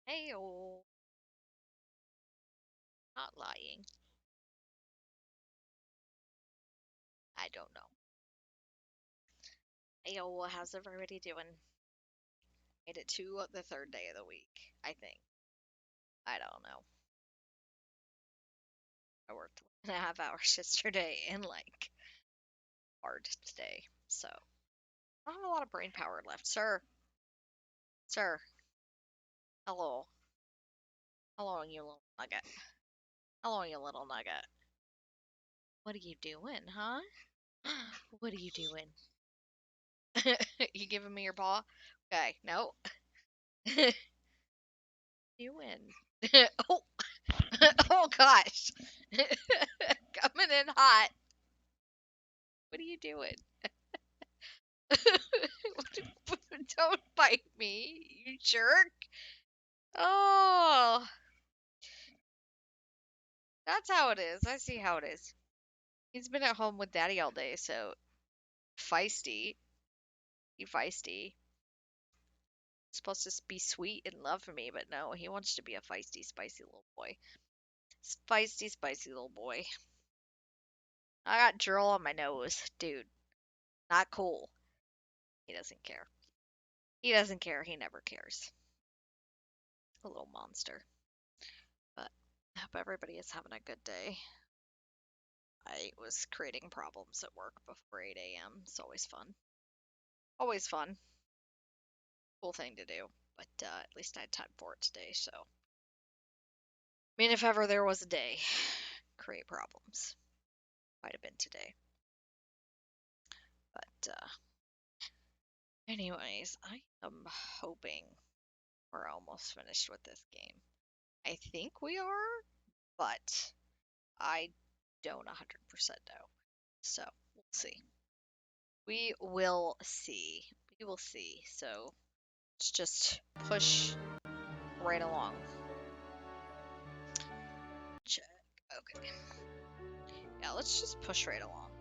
Hey, oh, not lying. I don't know. Hey, oh, how's everybody doing? Made it to the third day of the week, I think. I don't know. I worked 1.5 hours yesterday and like hard today, so I don't have a lot of brain power left, sir. Sir, hello, hello, you little nugget. Hello, you little nugget. What are you doing, huh? What are you doing? You giving me your paw? Okay, no. You win. Oh, oh gosh. Coming in hot. What are you doing? Don't bite me, you jerk. Oh, that's how it is. I see how it is. He's been at home with daddy all day, so feisty. He feisty. Supposed to be sweet and love me, but no, he wants to be a feisty, spicy little boy. Feisty, spicy little boy. I got drill on my nose, dude. Not cool. He doesn't care. He doesn't care. He never cares. A little monster. But I hope everybody is having a good day. I was creating problems at work before 8 a.m. It's always fun. Always fun. Cool thing to do. But at least I had time for it today, so. I mean, if ever there was a day, create problems. Might have been today. But, anyways, I am hoping we're almost finished with this game. I think we are, but I don't 100% know. So, we'll see. We will see. We will see. So, let's just push right along. Check. Okay. Yeah, let's just push right along.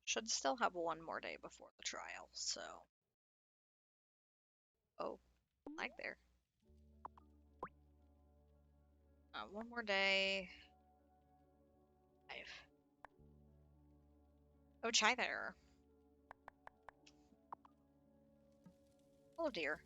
Should still have one more day before the trial, so. Oh, like there. One more day. I've. Oh, chai there. Oh dear.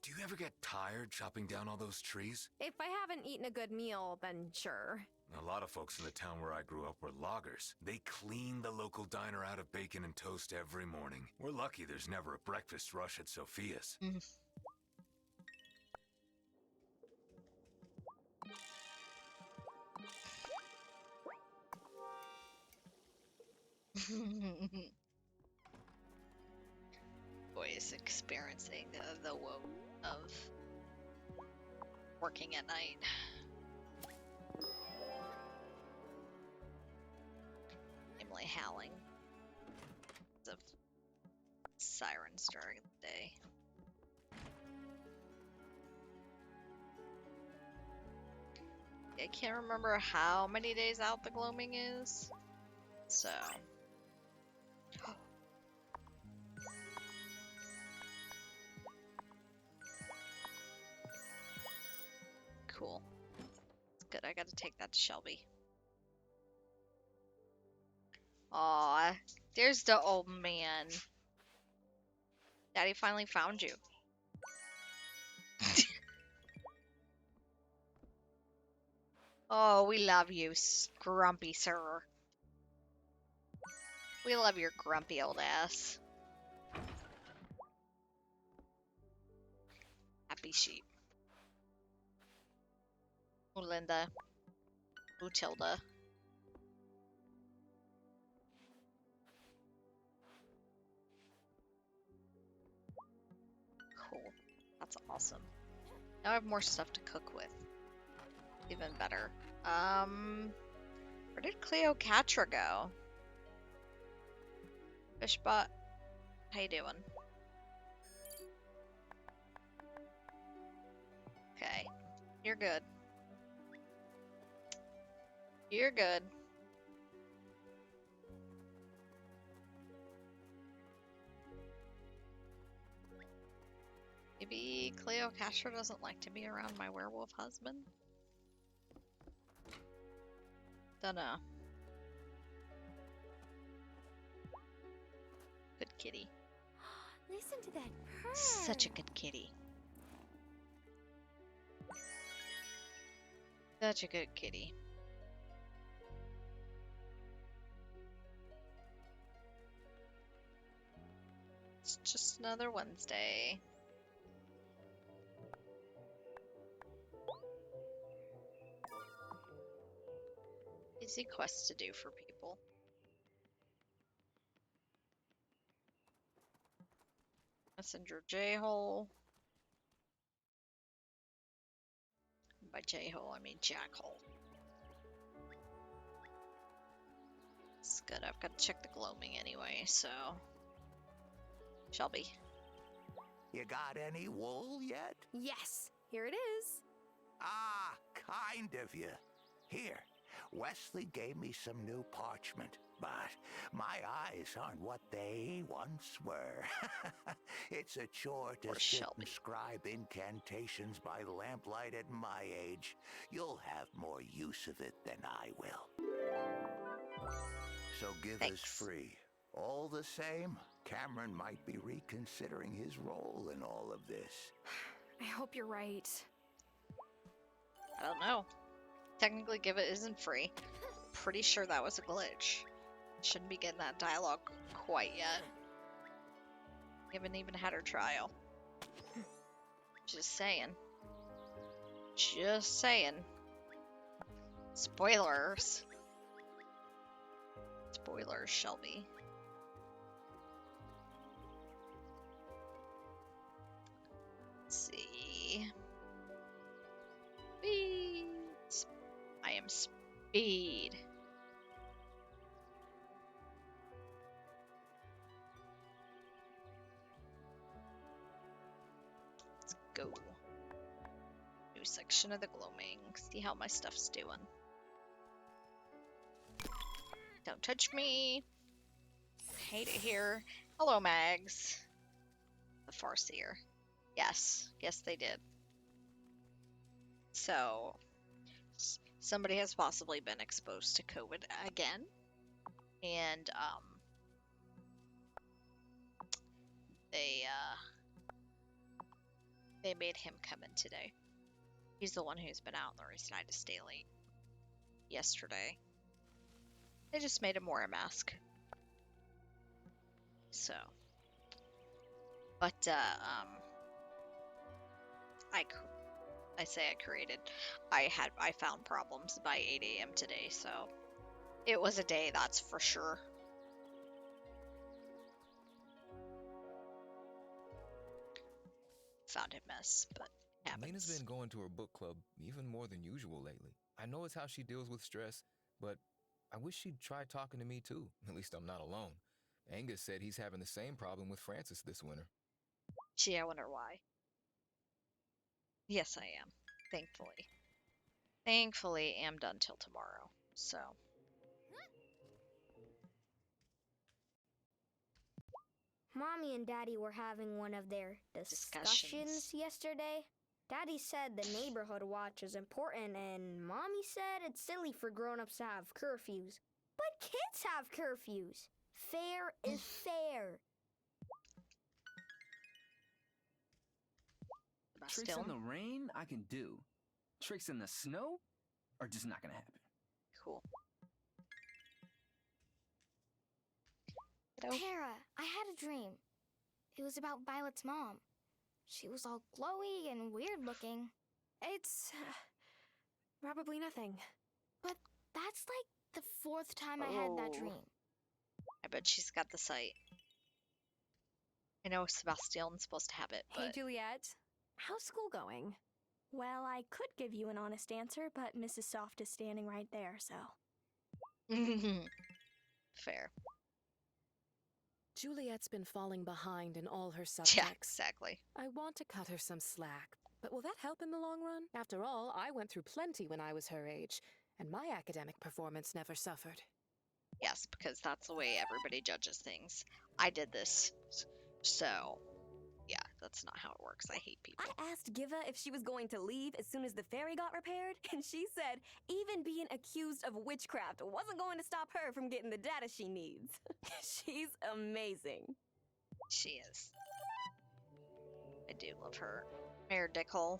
Do you ever get tired chopping down all those trees? If I haven't eaten a good meal, then sure. A lot of folks in the town where I grew up were loggers. They clean the local diner out of bacon and toast every morning. We're lucky there's never a breakfast rush at Sophia's. Boy is experiencing the woe of working at night. Namely howling of sirens during the day. I can't remember how many days out the gloaming is, so. Cool. It's good. I gotta take that to Shelby. Aw, there's the old man. Daddy finally found you. Oh, we love you, grumpy sir. We love your grumpy old ass. Happy sheep. Ooh, Linda. Ooh, Tilda. Cool. That's awesome. Now I have more stuff to cook with. Even better. Where did Cleopatra go? Fishbot, how you doing? Okay. You're good. You're good. Maybe Cleo Castro doesn't like to be around my werewolf husband? Dunno. Good kitty. Listen to that purr. Such a good kitty. Such a good kitty. It's just another Wednesday. Easy quests to do for people. Messenger J-hole. By J-hole, I mean Jack-hole. It's good. I've got to check the gloaming anyway, so... Shelby. You got any wool yet? Yes, here it is. Ah, kind of you. Here, Wesley gave me some new parchment, but my eyes aren't what they once were. It's a chore to Poor sit Shelby. and scribe incantations by lamplight at my age. You'll have more use of it than I will. So give us Thanks. free. All the same, Cameron might be reconsidering his role in all of this. I hope you're right. I don't know. Technically, Give It isn't free. Pretty sure that was a glitch. Shouldn't be getting that dialogue quite yet. Haven't even had her trial. Just saying. Just saying. Spoilers. Spoilers, Shelby. Let's see. Speed. I am speed. Let's go. New section of the gloaming. See how my stuff's doing. Don't touch me. Hate it here. Hello, Mags. The Farseer. Yes. Yes, they did. So, somebody has possibly been exposed to COVID again. And, they made him come in today. He's the one who's been out, and the reason I had to stay late yesterday. They just made him wear a mask. So, but, I say I created. I found problems by 8 a.m. today, so it was a day, that's for sure. Found a mess, but it Lena's happens. been going to her book club even more than usual lately. I know it's how she deals with stress, but I wish she'd try talking to me too. At least I'm not alone. Angus said he's having the same problem with Francis this winter. Gee, I wonder why. Yes, I am. Thankfully. Thankfully, am done till tomorrow. So. Mommy and Daddy were having one of their discussions yesterday. Daddy said the neighborhood watch is important, and Mommy said it's silly for grown-ups to have curfews. But kids have curfews. Fair is fair. Tricks in the rain, I can do. Tricks in the snow are just not gonna happen. Cool. Tara, I had a dream. It was about Violet's mom. She was all glowy and weird looking. It's probably nothing. But that's like the 4th time I had that Oh. dream. I bet she's got the sight. I know Sebastian's supposed to have it, Hey, but Juliet. How's school going? Well, I could give you an honest answer, but Mrs. Soft is standing right there, so. fair. Juliet's been falling behind in all her Yeah, subjects. exactly. I want to cut her some slack, but will that help in the long run? After all, I went through plenty when I was her age, and my academic performance never suffered. Yes, because that's the way everybody judges things. I did this, so yeah, That's not how it works. I hate people. I asked Giva if she was going to leave as soon as the ferry got repaired, and she said even being accused of witchcraft wasn't going to stop her from getting the data she needs. She's amazing. She is. I do love her. Mayor Dickhole.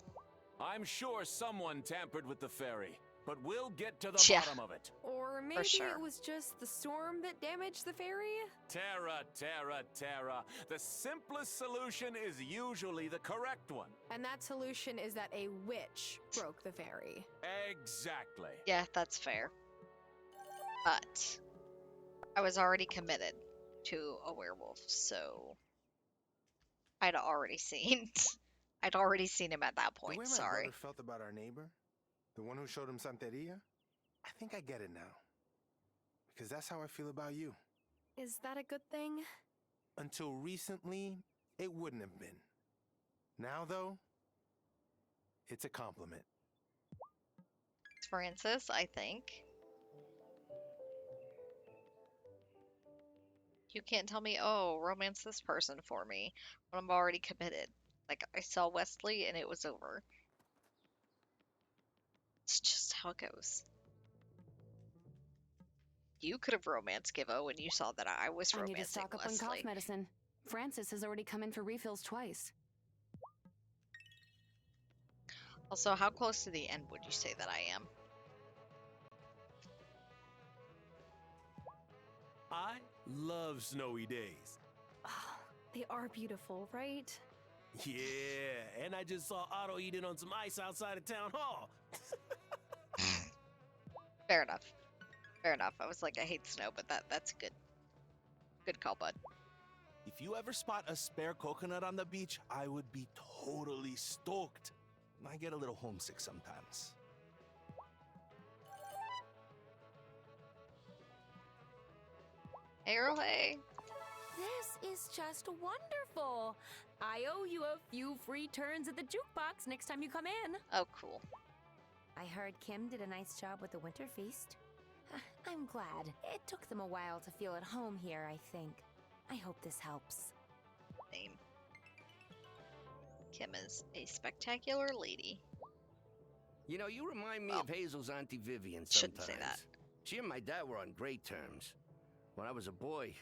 I'm sure someone tampered with the ferry, but we'll get to the bottom of it. Or maybe sure. it was just the storm that damaged the ferry? Terra, Terra, Terra. The simplest solution is usually the correct one. And that solution is that a witch broke the ferry. Exactly. Yeah, that's fair. But I was already committed to a werewolf, so I'd already seen him at that point. The way my Sorry. brother felt about our neighbor, the one who showed him Santeria, I think I get it now. Because that's how I feel about you. Is that a good thing? Until recently, it wouldn't have been. Now, though, it's a compliment. It's Francis, I think. You can't tell me, oh, romance this person for me when I'm already committed. Like, I saw Wesley and it was over. It's just how it goes. You could have romanced Givo when you saw that I was I need to romancing stock up on Wesley. cough medicine. Francis has already come in for refills twice. Also, how close to the end would you say that I am? I love snowy days. Oh, they are beautiful, right? Yeah, and I just saw Otto eating on some ice outside of town hall. Fair enough. Fair enough. I was like, I hate snow, but that's good. Good call, bud. If you ever spot a spare coconut on the beach, I would be totally stoked. I get a little homesick sometimes. Hey, girl, hey. This is just wonderful. I owe you a few free turns at the jukebox next time you come in. Oh, cool. I heard Kim did a nice job with the Winter Feast. I'm glad. It took them a while to feel at home here, I think. I hope this helps. Name. Kim is a spectacular lady. You know, you remind me of Hazel's Auntie Vivian sometimes. Shouldn't say that. She and my dad were on great terms. When I was a boy,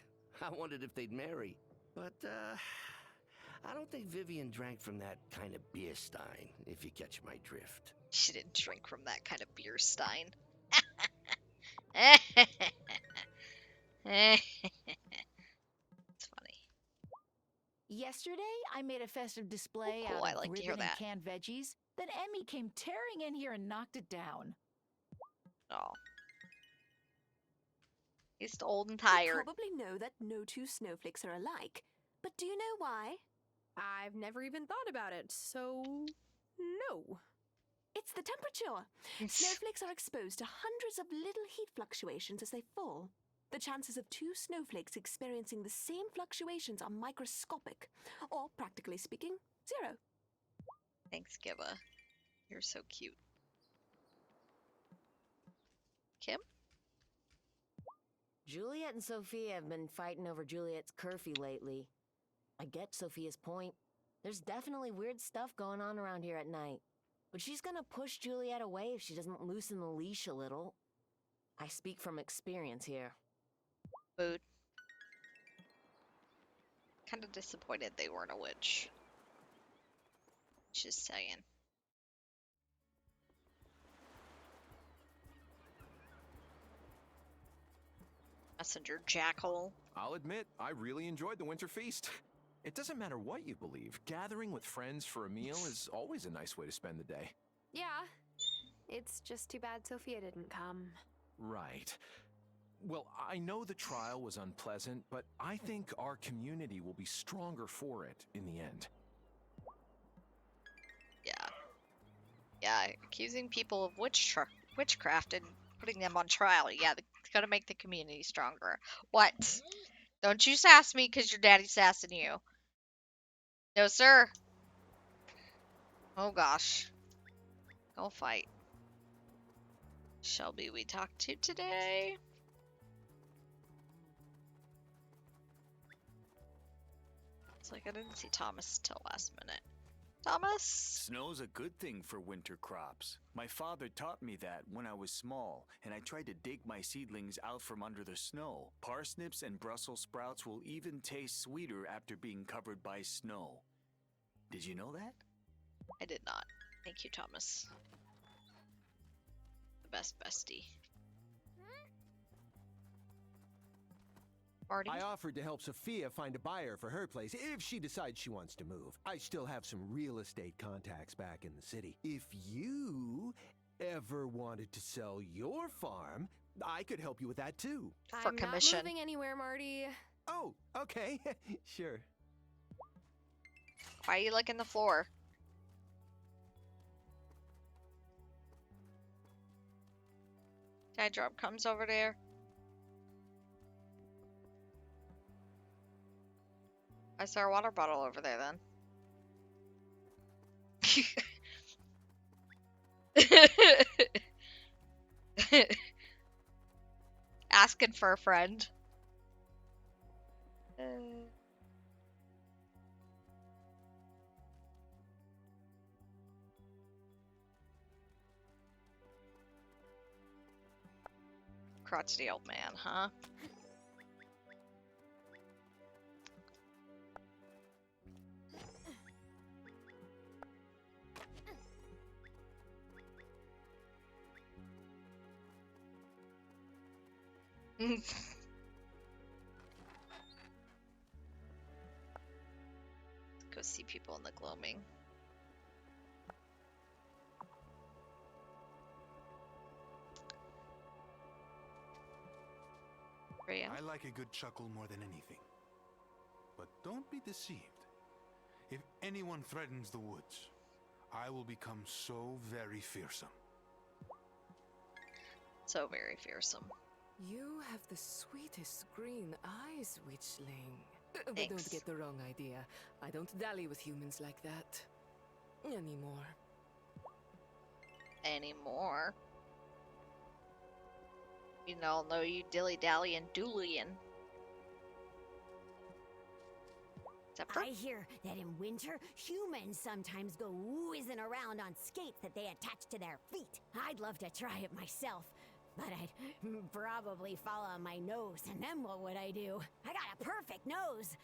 I wondered if they'd marry. But, I don't think Vivian drank from that kind of beer stein, if you catch my drift. She didn't drink from that kind of beer stein. It's funny. Yesterday, I made a festive display Cool, out I of like to hear ribbon and that. canned veggies. Then Emmy came tearing in here and knocked it down. Oh. He's old and tired. You probably know that no two snowflakes are alike. But do you know why? I've never even thought about it, so no. It's the temperature. Snowflakes are exposed to hundreds of little heat fluctuations as they fall. The chances of two snowflakes experiencing the same fluctuations are microscopic, or practically speaking, 0. Thanks, Giva. You're so cute. Kim? Juliet and Sophia have been fighting over Juliet's curfew lately. I get Sophia's point. There's definitely weird stuff going on around here at night. But she's gonna push Juliet away if she doesn't loosen the leash a little. I speak from experience here. Food. Kind of disappointed they weren't a witch. Just saying. Messenger Jackal. I'll admit, I really enjoyed the Winter Feast. It doesn't matter what you believe, gathering with friends for a meal is always a nice way to spend the day. Yeah. It's just too bad Sophia didn't come. Right. Well, I know the trial was unpleasant, but I think our community will be stronger for it in the end. Yeah. Yeah, accusing people of witchcraft and putting them on trial. Yeah, it's gonna make the community stronger. What? Don't you sass me because your daddy's sassing you. No, sir. Oh, gosh. Go fight. Shelby we talked to today. It's like I didn't see Thomas till last minute. Thomas? Snow's a good thing for winter crops. My father taught me that when I was small, and I tried to dig my seedlings out from under the snow. Parsnips and Brussels sprouts will even taste sweeter after being covered by snow. Did you know that? I did not. Thank you, Thomas. The best bestie. Marty? I offered to help Sophia find a buyer for her place if she decides she wants to move. I still have some real estate contacts back in the city. If you ever wanted to sell your farm, I could help you with that too. For commission. Not moving anywhere, Marty. Oh, okay. Sure. Why are you licking the floor? Can I drop crumbs over there? I saw a water bottle over there then. Asking for a friend. Crotchety old man, huh? Go see people in the gloaming. I like a good chuckle more than anything. But don't be deceived. If anyone threatens the woods, I will become so very fearsome. So very fearsome. You have the sweetest green eyes, witchling. But Thanks. don't get the wrong idea. I don't dally with humans like that. Anymore. Anymore. You know you dilly-dally and doolyin'. I hear that in winter, humans sometimes go whizzing around on skates that they attach to their feet. I'd love to try it myself, but I'd probably fall on my nose, and then what would I do? I got a perfect nose.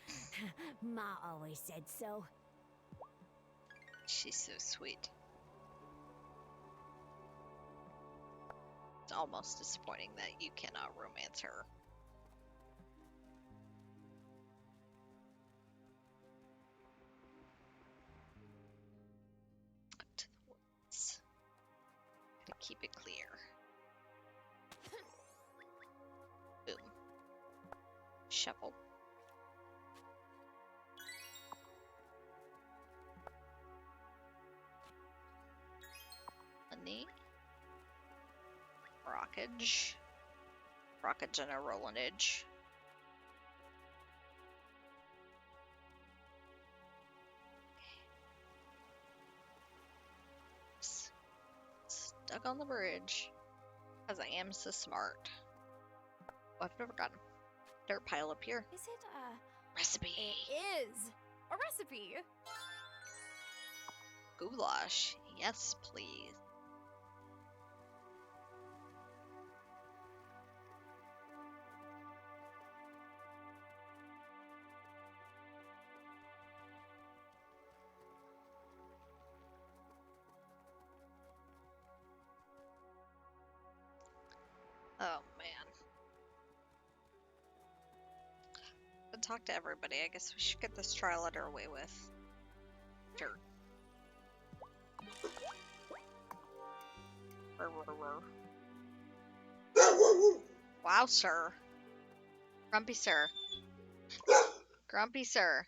Ma always said so. She's so sweet. It's almost disappointing that you cannot romance her. Up to the woods. Gotta keep it clear. Boom. Shovel. Honey. Rockage. Rockage and a Rolandage. Stuck on the bridge. Because I am so smart. Oh, I've never gotten a dirt pile up here. Is it a recipe? It is a recipe. Goulash. Yes, please. Oh man. But talk to everybody. I guess we should get this trial underway with. Dirt. Wow, sir. Grumpy sir. Grumpy sir.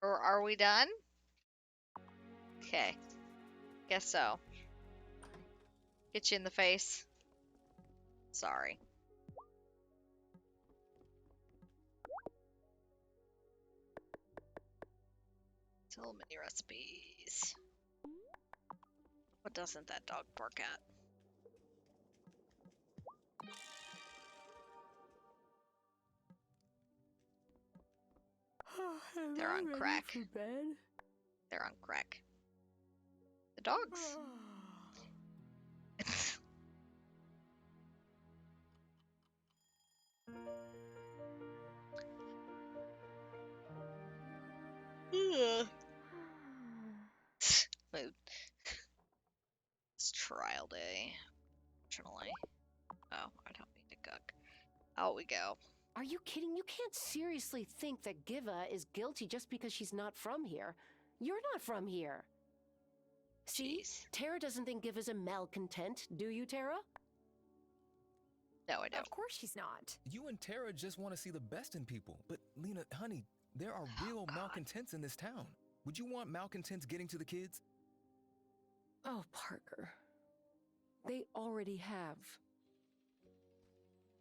Or are we done? Okay. Guess so. Hit you in the face. Sorry. So many recipes. What doesn't that dog bark at? They're on ready crack. for bed? They're on crack. The dogs. Ugh. Mood. It's trial day. Fortunately. Oh, I don't mean to cook. Out we go. Are you kidding? You can't seriously think that Giva is guilty just because she's not from here. You're not from here. See? Tara doesn't think Giva's a malcontent, do you, Tara? No, I don't. Of course she's not. You and Tara just want to see the best in people. But, Lena, honey, there are real malcontents in this town. Would you want malcontents getting to the kids? Oh, Parker. They already have.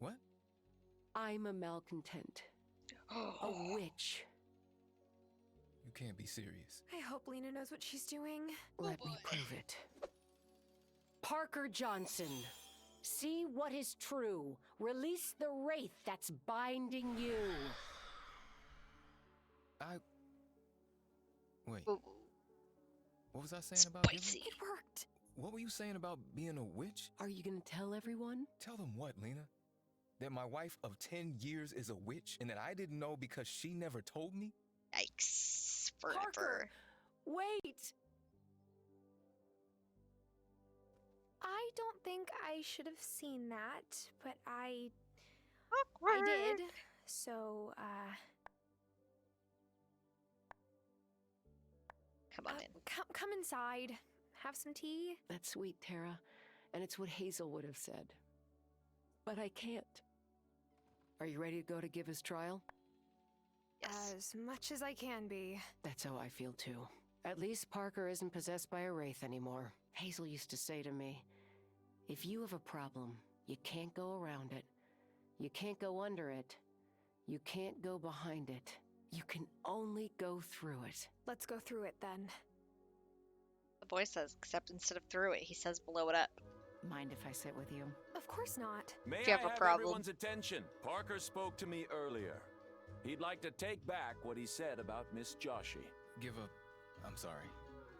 What? I'm a malcontent. A witch. You can't be serious. I hope Lena knows what she's doing. Let me prove it. Parker Johnson, see what is true. Release the wraith that's binding you. Wait. What was I saying about Giva? It worked. What were you saying about being a witch? Are you gonna tell everyone? Tell them what, Lena? That my wife of 10 years is a witch and that I didn't know because she never told me? Yikes. Forever. Parker, wait! I don't think I should have seen that, but I did. So, Come on in. Come inside. Have some tea. That's sweet, Tara, and it's what Hazel would have said. But I can't. Are you ready to go to Giva's trial? Yes. As much as I can be. That's how I feel too. At least Parker isn't possessed by a wraith anymore. Hazel used to say to me, if you have a problem, you can't go around it. You can't go under it. You can't go behind it. You can only go through it. Let's go through it then. The boy says, except instead of through it, he says blow it up. Mind if I sit with you? Of course not. May If you have I a have problem. everyone's attention? Parker spoke to me earlier. He'd like to take back what he said about Miss Joshi. I'm sorry.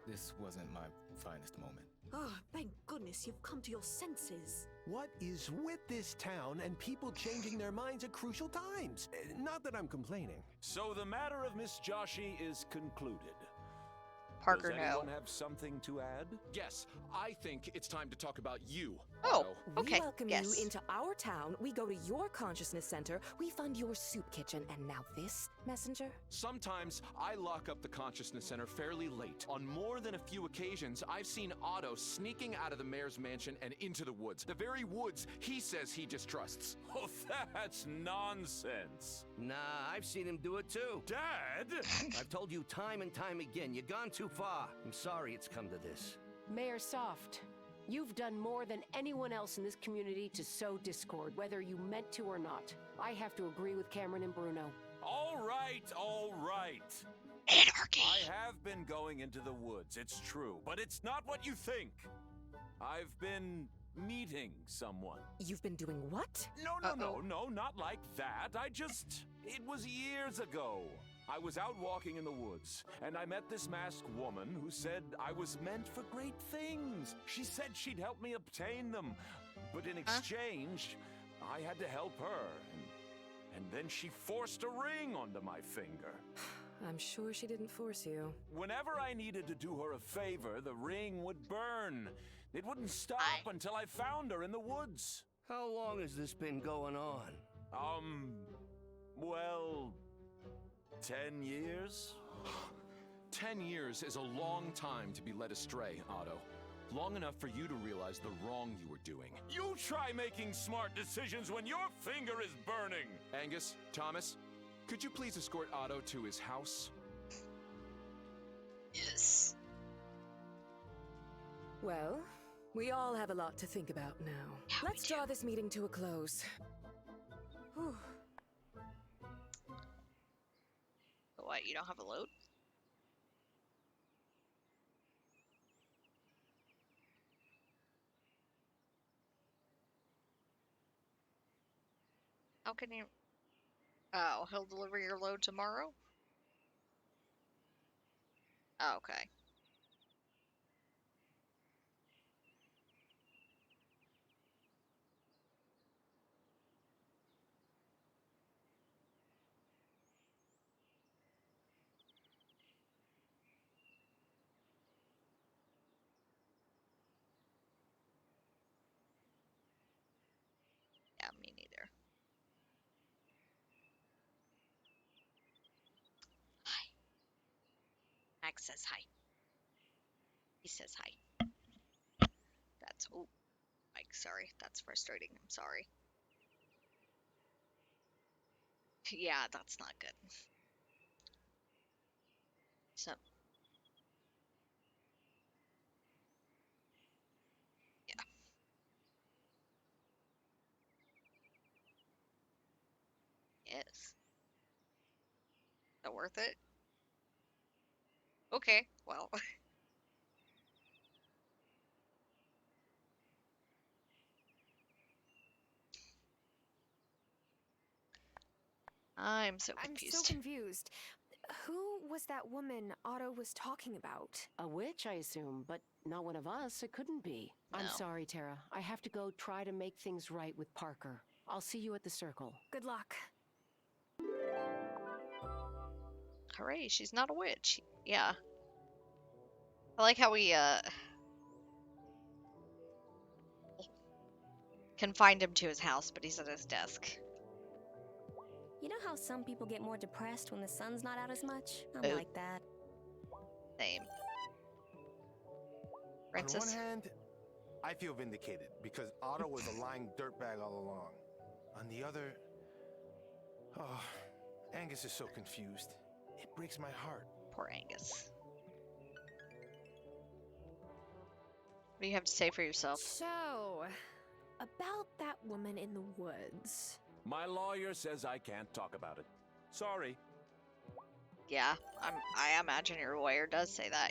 This wasn't my finest moment. Oh, thank goodness you've come to your senses. What is with this town and people changing their minds at crucial times? Not that I'm complaining. So the matter of Miss Joshi is concluded. Parker, Does no. anyone have something to add? Yes, I think it's time to talk about you. Oh, Otto. okay. We welcome Yes. you into our town. We go to your consciousness center. We fund your soup kitchen. And now this, messenger? Sometimes I lock up the consciousness center fairly late. On more than a few occasions, I've seen Otto sneaking out of the mayor's mansion and into the woods. The very woods he says he distrusts. Oh, that's nonsense. Nah, I've seen him do it too. Dad! I've told you time and time again, you've gone too far. I'm sorry it's come to this. Mayor Soft, you've done more than anyone else in this community to sow discord, whether you meant to or not. I have to agree with Cameron and Bruno. All right, all right. Anarchy. I have been going into the woods, it's true, but it's not what you think. I've been meeting someone. You've been doing what? No, not like that. It was years ago. I was out walking in the woods, and I met this masked woman who said I was meant for great things. She said she'd help me obtain them, but in exchange, I had to help her. And then she forced a ring onto my finger. I'm sure she didn't force you. Whenever I needed to do her a favor, the ring would burn. It wouldn't stop until I found her in the woods. How long has this been going on? Well, 10 years? 10 years is a long time to be led astray, Otto. Long enough for you to realize the wrong you were doing. You try making smart decisions when your finger is burning! Angus, Thomas, could you please escort Otto to his house? Yes. Well, we all have a lot to think about now. Yeah, Let's draw this meeting to a close. Whew. What, you don't have a load? How can you... Oh, he'll deliver your load tomorrow? Oh, okay. Yeah, me neither. Hi. Max says hi. He says hi. That's oh, Mike. Sorry, that's frustrating. I'm sorry. Yeah, that's not good. So yeah. Yes. Is that worth it? Okay. Well. I'm so confused. I'm so confused. Who was that woman Otto was talking about? A witch, I assume, but not one of us. It couldn't be. I'm sorry, Tara. I have to go try to make things right with Parker. I'll see you at the circle. Good luck. Hooray, she's not a witch. Yeah. I like how we confined him to his house, but he's at his desk. You know how some people get more depressed when the sun's not out as much? I'm Ooh. like that. Same. On Francis? one hand, I feel vindicated because Otto was a lying dirtbag all along. On the other, oh, Angus is so confused. It breaks my heart. Poor Angus. What do you have to say for yourself? So, about that woman in the woods. My lawyer says I can't talk about it. Sorry. Yeah, I imagine your lawyer does say that.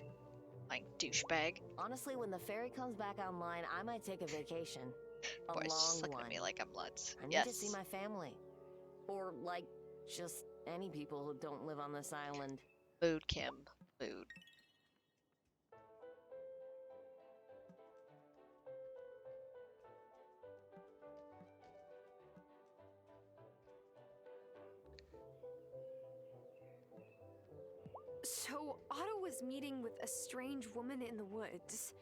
Like, douchebag. Honestly, when the ferry comes back online, I might take a vacation. A Boy, she's just long looking one. at me like I'm nuts. I need Yes. to see my family. Or, like, just any people who don't live on this island. Mood, Kim. Mood. So, Otto was meeting with a strange woman in the woods.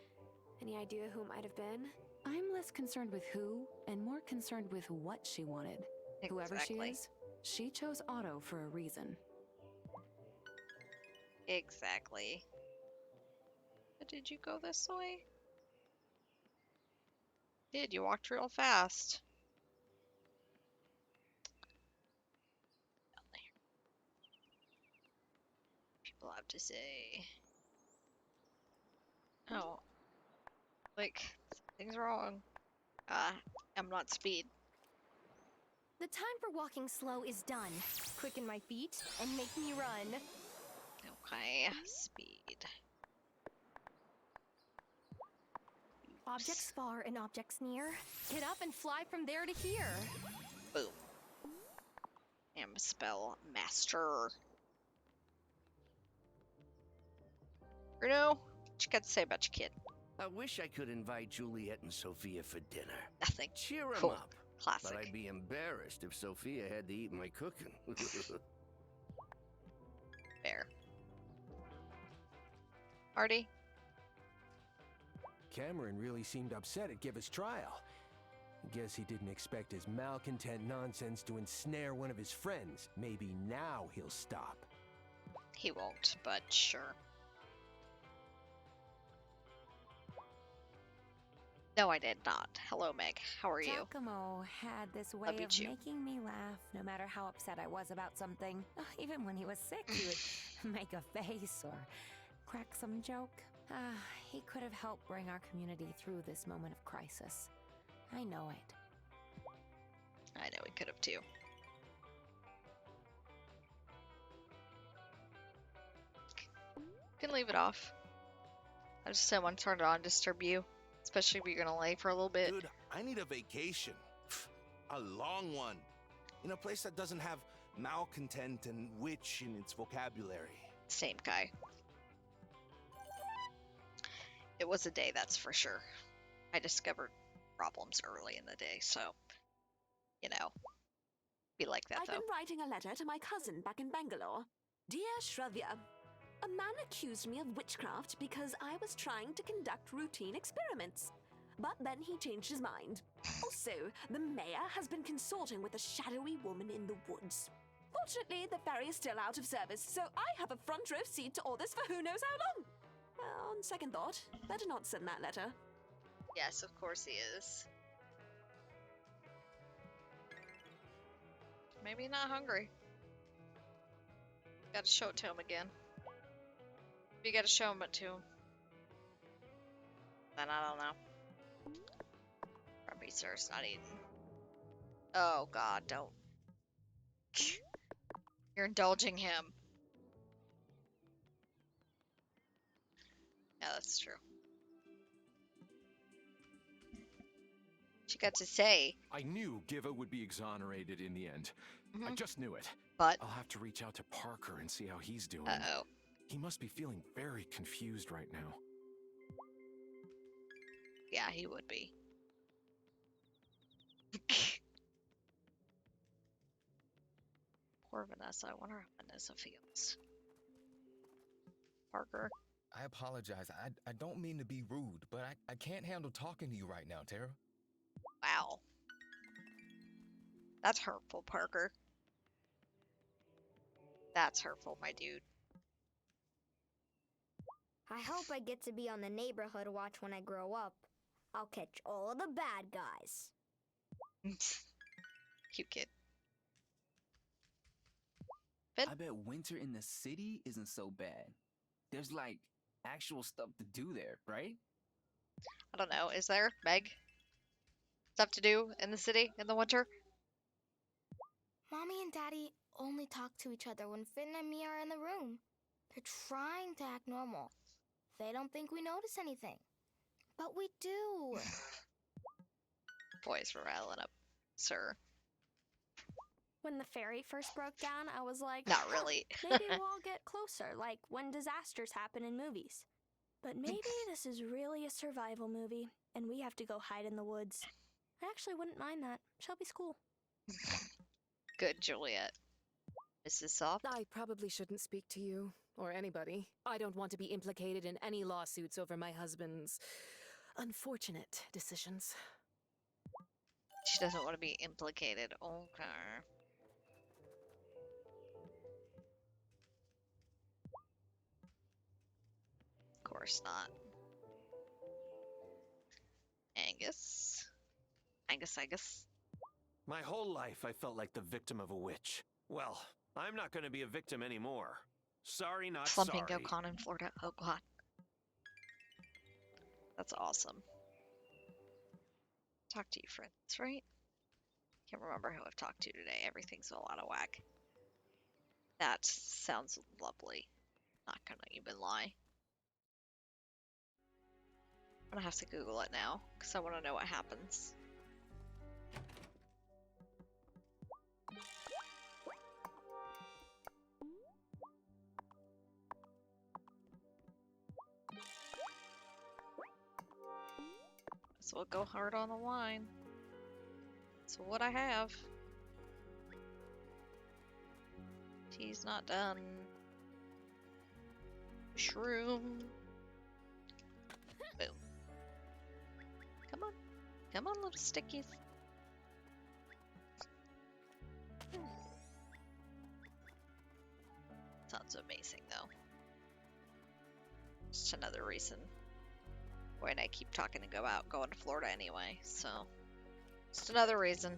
Any idea who it might have been? I'm less concerned with who and more concerned with what she wanted. Whoever she Exactly. is, she chose Otto for a reason. Exactly. But did you go this way? Did you walked real fast? Down there. People have to say. Oh, like something's wrong. I'm not speed. The time for walking slow is done. Quicken my feet and make me run. Okay, speed. Objects far and objects near. Get up and fly from there to here. Boom. Am spell master. Bruno, what you got to say about your kid? I wish I could invite Juliet and Sophia for dinner. Nothing. Cheer 'em Cool. up. Classic. But I'd be embarrassed if Sophia had to eat my cooking. Fair. Artie? Cameron really seemed upset at Gibber's trial. Guess he didn't expect his malcontent nonsense to ensnare one of his friends. Maybe now he'll stop. He won't, but sure. No, I did not. Hello, Meg. How are you? Giacomo had this way Love you of too. making me laugh no matter how upset I was about something. Even when he was sick, he would make a face or crack some joke. He could have helped bring our community through this moment of crisis. I know it. I know we could have too. You can leave it off. I just don't want to turn it on, disturb you. Especially if you're gonna lay for a little bit. Dude, I need a vacation. A long one. In a place that doesn't have malcontent and witch in its vocabulary. Same guy. It was a day, that's for sure. I discovered problems early in the day, so, you know, be like that, I've though. been writing a letter to my cousin back in Bangalore. Dear Shravya, a man accused me of witchcraft because I was trying to conduct routine experiments. But then he changed his mind. Also, the mayor has been consorting with a shadowy woman in the woods. Fortunately, the ferry is still out of service, so I have a front row seat to all this for who knows how long. On second thought, better not send that letter. Yes, of course he is. Maybe not hungry. Gotta show it to him again. You gotta show him it to him. Then I don't know. Grumpy Sir's not eating. Oh god, don't. You're indulging him. Yeah, that's true. She got to say. I knew Giva would be exonerated in the end. I just knew it. But I'll have to reach out to Parker and see how he's doing. Uh-oh. He must be feeling very confused right now. Yeah, he would be. Poor Vanessa. I wonder how Vanessa feels. Parker. I apologize. I don't mean to be rude, but I can't handle talking to you right now, Tara. Wow. That's hurtful, Parker. That's hurtful, my dude. I hope I get to be on the neighborhood watch when I grow up. I'll catch all the bad guys. Cute kid. I bet winter in the city isn't so bad. There's like actual stuff to do there, right? I don't know. Is there, Meg? Stuff to do in the city in the winter? Mommy and Daddy only talk to each other when Finn and me are in the room. They're trying to act normal. They don't think we notice anything. But we do. Boys were riling up, sir. When the ferry first broke down, I was like, Not really. Maybe we'll all get closer, like when disasters happen in movies. But maybe this is really a survival movie, and we have to go hide in the woods. I actually wouldn't mind that. Shelby's cool. Good, Juliet. Mrs. Soft? I probably shouldn't speak to you, or anybody. I don't want to be implicated in any lawsuits over my husband's unfortunate decisions. She doesn't want to be implicated. Okay. Of course not. Angus. Angus. My whole life I felt like the victim of a witch. Well, I'm not going to be a victim anymore. Sorry, not Flamingo sorry. Con in Florida. Oh god. That's awesome. Talk to you, friends, right? Can't remember who I've talked to today. Everything's all out of whack. That sounds lovely. Not gonna even lie. I'm gonna have to Google it now, because I want to know what happens. So we'll go hard on the wine. So what I have. Tea's not done. Shroom. Boom. Come on. Come on, little stickies. Sounds amazing, though. Just another reason why I keep talking to going to Florida anyway, so just another reason.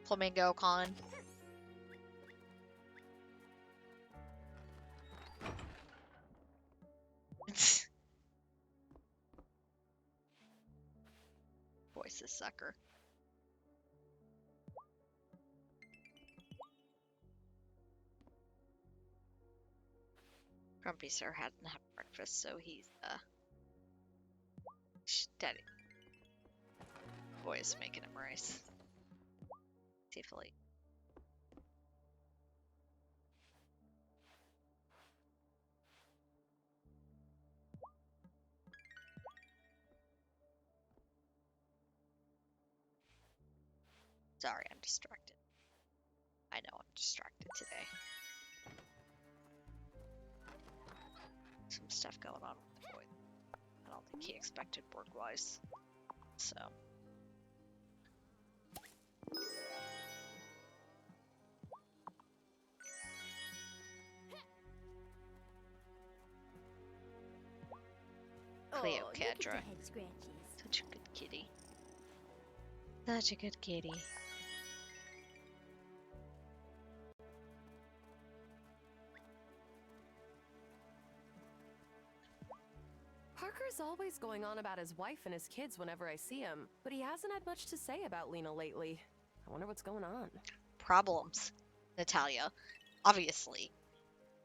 Flamingo Con. Voice a sucker. Grumpy Sir hadn't had breakfast, so he's steady. Boy is making him rice. See if he'll eat. Sorry, I'm distracted. I know I'm distracted today. Some stuff going on with the boy. I don't think he expected work-wise. So. Cleocadra. Such a good kitty. Such a good kitty. Parker's always going on about his wife and his kids whenever I see him, but he hasn't had much to say about Lena lately. I wonder what's going on. Problems, Natalia. Obviously.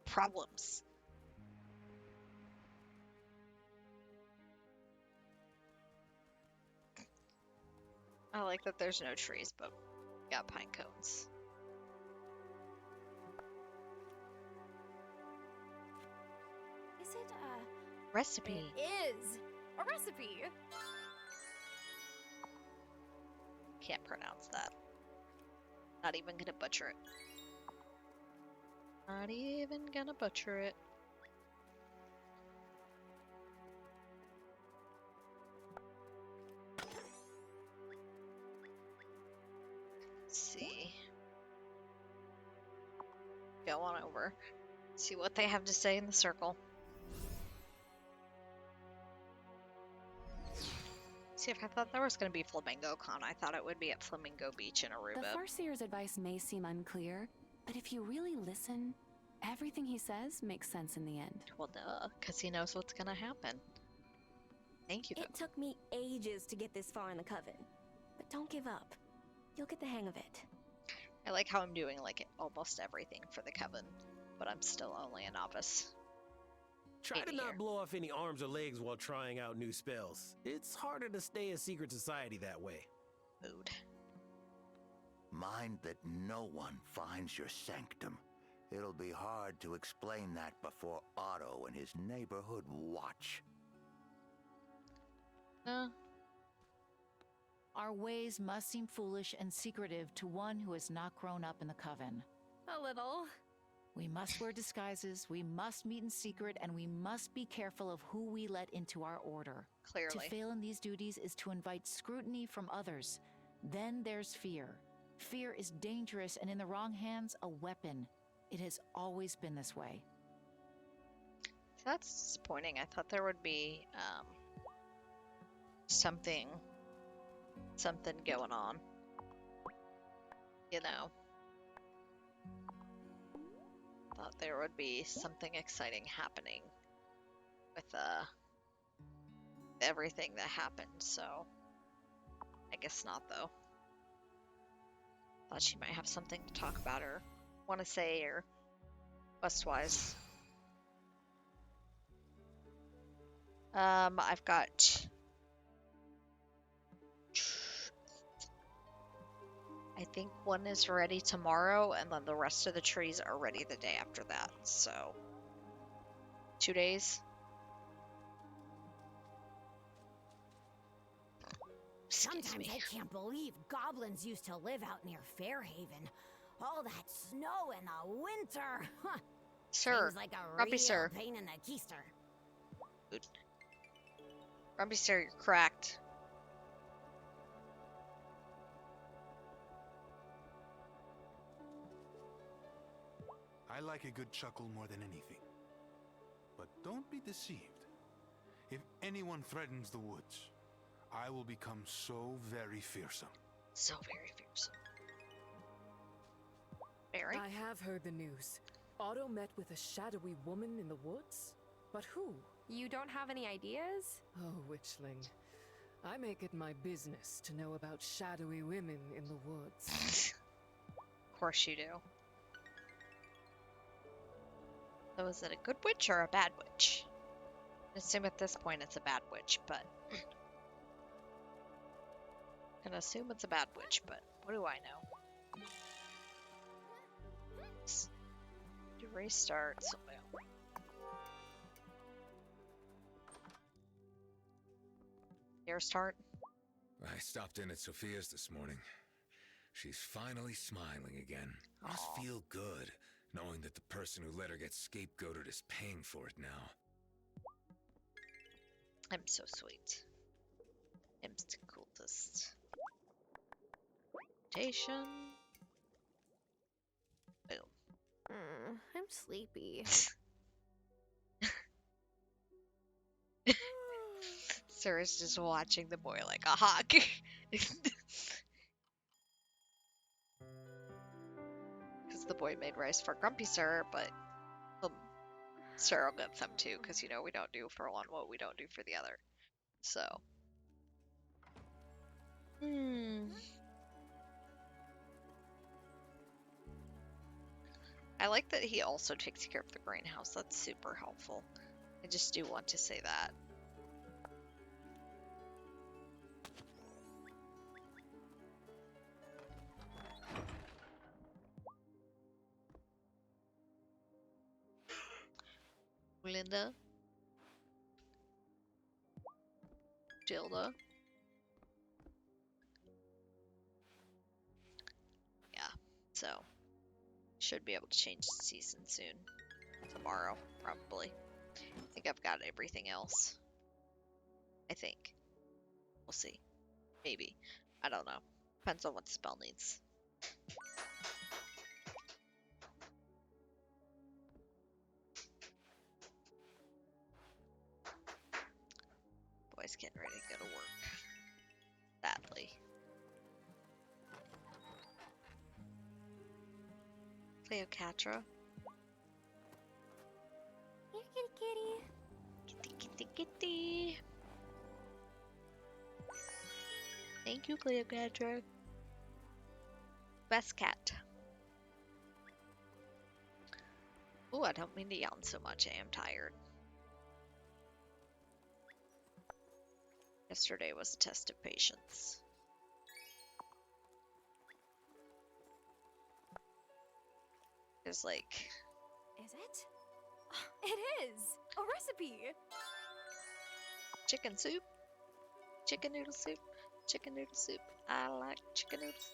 Problems. I like that there's no trees, but we got pine cones. Is it Recipe. It is a recipe. Can't pronounce that. Not even gonna butcher it. Not even gonna butcher it. Let's see. Go on over. See what they have to say in the circle. See, if I thought there was going to be Flamingo Con, I thought it would be at Flamingo Beach in Aruba. The Farseer's advice may seem unclear, but if you really listen, everything he says makes sense in the end. Well, duh, because he knows what's going to happen. Thank you, though. It took me ages to get this far in the coven, but don't give up. You'll get the hang of it. I like how I'm doing, like, almost everything for the coven, but I'm still only a novice. Try to not blow off any arms or legs while trying out new spells. It's harder to stay a secret society that way. Mood. Mind that no one finds your sanctum. It'll be hard to explain that before Otto and his neighborhood watch. Our ways must seem foolish and secretive to one who has not grown up in the coven. A little. We must wear disguises, we must meet in secret, and we must be careful of who we let into our order. Clearly. To fail in these duties is to invite scrutiny from others. Then there's fear. Fear is dangerous and in the wrong hands, a weapon. It has always been this way. That's disappointing. I thought there would be something going on. You know. Thought there would be something exciting happening with everything that happened, so I guess not, though. Thought she might have something to talk about or want to say or quest-wise. I've got I think one is ready tomorrow, and then the rest of the trees are ready the day after that, so 2 days. Sometimes I can't believe goblins used to live out near Fairhaven. All that snow in the winter. Sir, Seems like a Grumpy real sir. pain in the keister. Grumpy sir, you're cracked. I like a good chuckle more than anything. But don't be deceived. If anyone threatens the woods, I will become so very fearsome. So very fearsome. Barry? I have heard the news. Otto met with a shadowy woman in the woods? But who? You don't have any ideas? Oh, Witchling. I make it my business to know about shadowy women in the woods. Of course you do. So is it a good witch or a bad witch? I assume at this point it's a bad witch, but... I'm gonna assume it's a bad witch, but what do I know? To restart, so well. Your start? I stopped in at Sophia's this morning. She's finally smiling again. Must Aw. feel good, knowing that the person who let her get scapegoated is paying for it now. I'm so sweet. I'm the coolest. Rotation. Boom. I'm sleepy. Sarah's just watching the boy like a hawk. Because the boy made rice for Grumpy Sir, but Sarah will get some too, because you know we don't do for one what we don't do for the other. So. I like that he also takes care of the greenhouse. That's super helpful. I just do want to say that. Linda. Dilda. Yeah, so should be able to change the season soon. Tomorrow, probably. I think I've got everything else. I think. We'll see. Maybe. I don't know. Depends on what the spell needs. Boys getting ready to go to work. Badly. Cleocatra. Here, kitty kitty. Kitty kitty kitty. Thank you, Cleocatra. Best cat. Ooh, I don't mean to yawn so much. I am tired. Yesterday was a test of patience. It's like... Is it? It is! A recipe! Chicken soup? Chicken noodle soup? Chicken noodle soup. I like chicken noodles.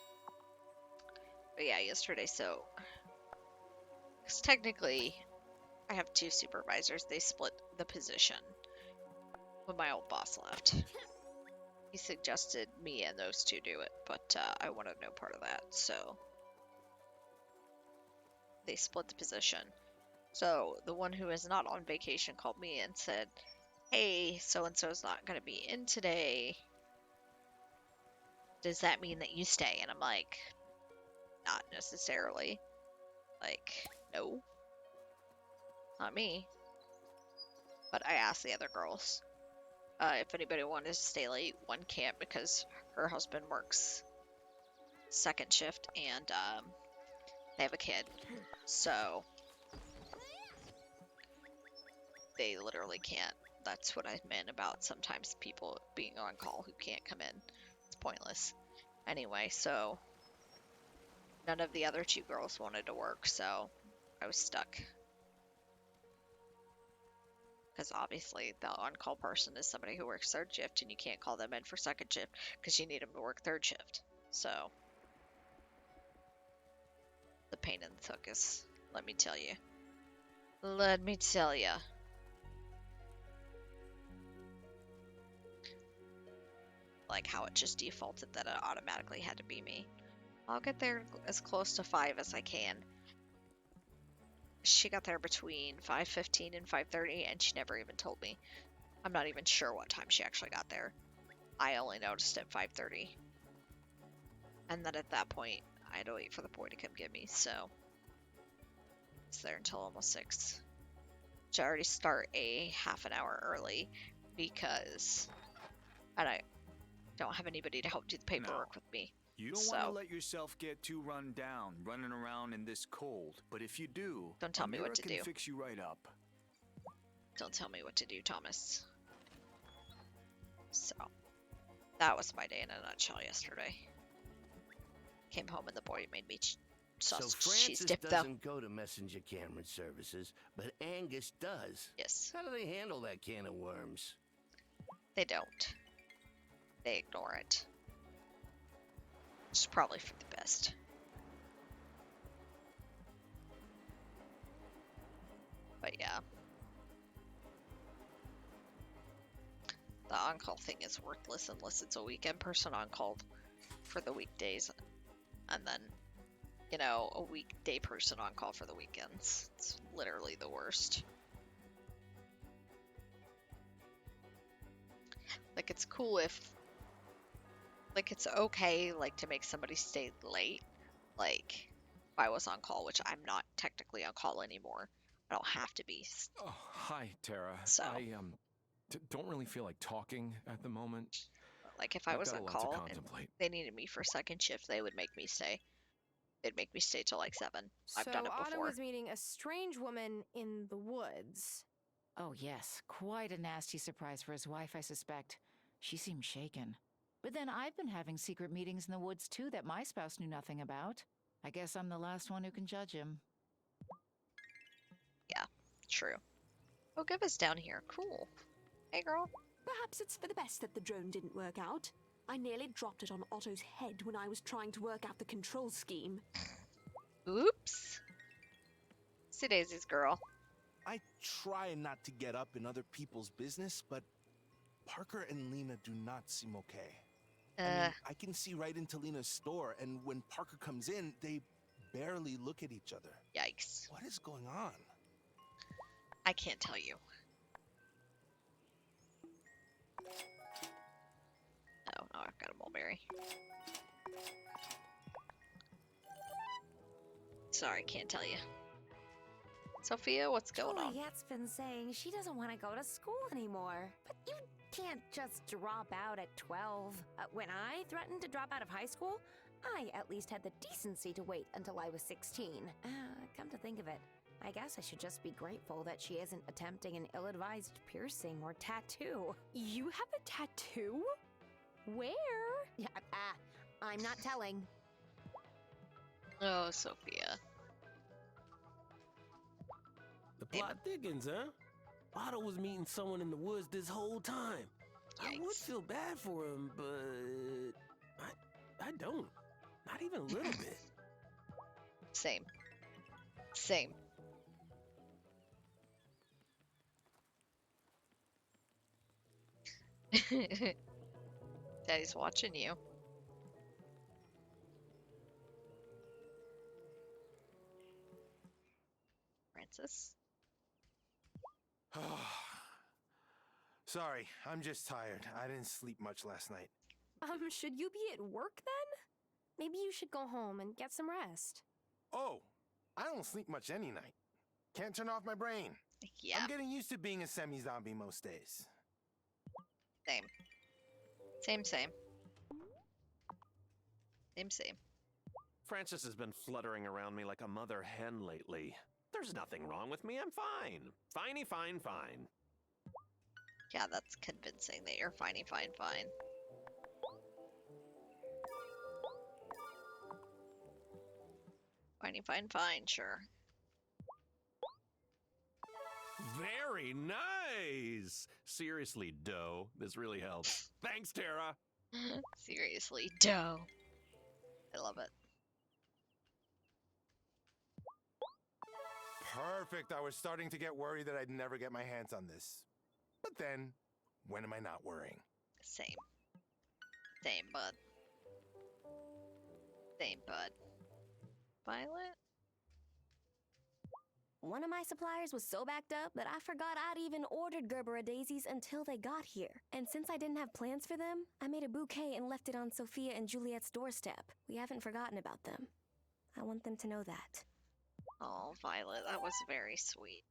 But yeah, yesterday, so... Because technically, I have two supervisors. They split the position when my old boss left. He suggested me and those two do it, but I wanted no part of that, so... They split the position. So, the one who is not on vacation called me and said, hey, so-and-so's not going to be in today. Does that mean that you stay? And I'm like, not necessarily. Like, no. Not me. But I asked the other girls if anybody wanted to stay late. One can't because her husband works second shift and they have a kid. So they literally can't. That's what I meant about sometimes people being on call who can't come in. It's pointless. Anyway, so none of the other two girls wanted to work, so I was stuck. Because obviously the on-call person is somebody who works third shift, and you can't call them in for second shift because you need them to work third shift. So the pain in the tuchus, let me tell you. Let me tell you. Like how it just defaulted that it automatically had to be me. I'll get there as close to 5 as I can. She got there between 5:15 and 5:30, and she never even told me. I'm not even sure what time she actually got there. I only noticed at 5:30. And then at that point, I had to wait for the boy to come get me, so I was there until almost 6. Which I already start a half an hour early because I don't have anybody to help do the paperwork with me. You don't want to let yourself get too run down, running around in this cold. But if you do, don't tell me what to do. Can fix you right up. Don't tell me what to do, Thomas. So, that was my day in a nutshell yesterday. Came home and the boy made me sausage so cheese Francis dip, though. doesn't go to Messenger Cameron Services, but Angus does. Yes. How do they handle that can of worms? They don't. They ignore it. It's probably for the best. But yeah. The on-call thing is worthless unless it's a weekend person on-call for the weekdays. And then, you know, a weekday person on-call for the weekends. It's literally the worst. Like, it's cool if... Like, it's okay, like, to make somebody stay late. Like, if I was on call, which I'm not technically on call anymore. I don't have to be. Oh, hi, Tara. So. I, don't really feel like talking at the moment. Like, if I was got on a lot to call and contemplate. they needed me for second shift, they would make me stay. They'd make me stay till like 7. I've done it So Otto before. was meeting a strange woman in the woods. Oh, yes. Quite a nasty surprise for his wife, I suspect. She seemed shaken. But then I've been having secret meetings in the woods, too, that my spouse knew nothing about. I guess I'm the last one who can judge him. Yeah, true. Oh, give us down here. Cool. Hey, girl. Perhaps it's for the best that the drone didn't work out. I nearly dropped it on Otto's head when I was trying to work out the control scheme. Oops. See daisies, girl. I try not to get up in other people's business, but Parker and Lena do not seem okay. I mean, I can see right into Lena's store, and when Parker comes in, they barely look at each other. Yikes. What is going on? I can't tell you. Oh, no, I've got a mulberry. Sorry, can't tell you. Sophia, what's going on? Juliet's been saying she doesn't want to go to school anymore. But you can't just drop out at 12. When I threatened to drop out of high school, I at least had the decency to wait until I was 16. Come to think of it, I guess I should just be grateful that she isn't attempting an ill-advised piercing or tattoo. You have a tattoo? Where? Yeah, I'm not telling. Oh, Sophia. The plot thickens, huh? Otto was meeting someone in the woods this whole time. Yikes. I would feel bad for him, but I don't. Not even a little bit. Same. Same. Daddy's watching you. Francis? Sorry, I'm just tired. I didn't sleep much last night. Should you be at work then? Maybe you should go home and get some rest. Oh, I don't sleep much any night. Can't turn off my brain. Yeah. I'm getting used to being a semi-zombie most days. Same. Same, same. Same, same. Francis has been fluttering around me like a mother hen lately. There's nothing wrong with me. I'm fine. Finey, fine, fine. Yeah, that's convincing that you're finey, fine, fine. Finey, fine, fine, sure. Very nice. Seriously, Doe. This really helps. Thanks, Tara. Seriously, dough. I love it. Perfect. I was starting to get worried that I'd never get my hands on this. But then, when am I not worrying? Same. Same, bud. Same, bud. Violet? One of my suppliers was so backed up that I forgot I'd even ordered Gerbera daisies until they got here. And since I didn't have plans for them, I made a bouquet and left it on Sophia and Juliet's doorstep. We haven't forgotten about them. I want them to know that. Oh, Violet, that was very sweet.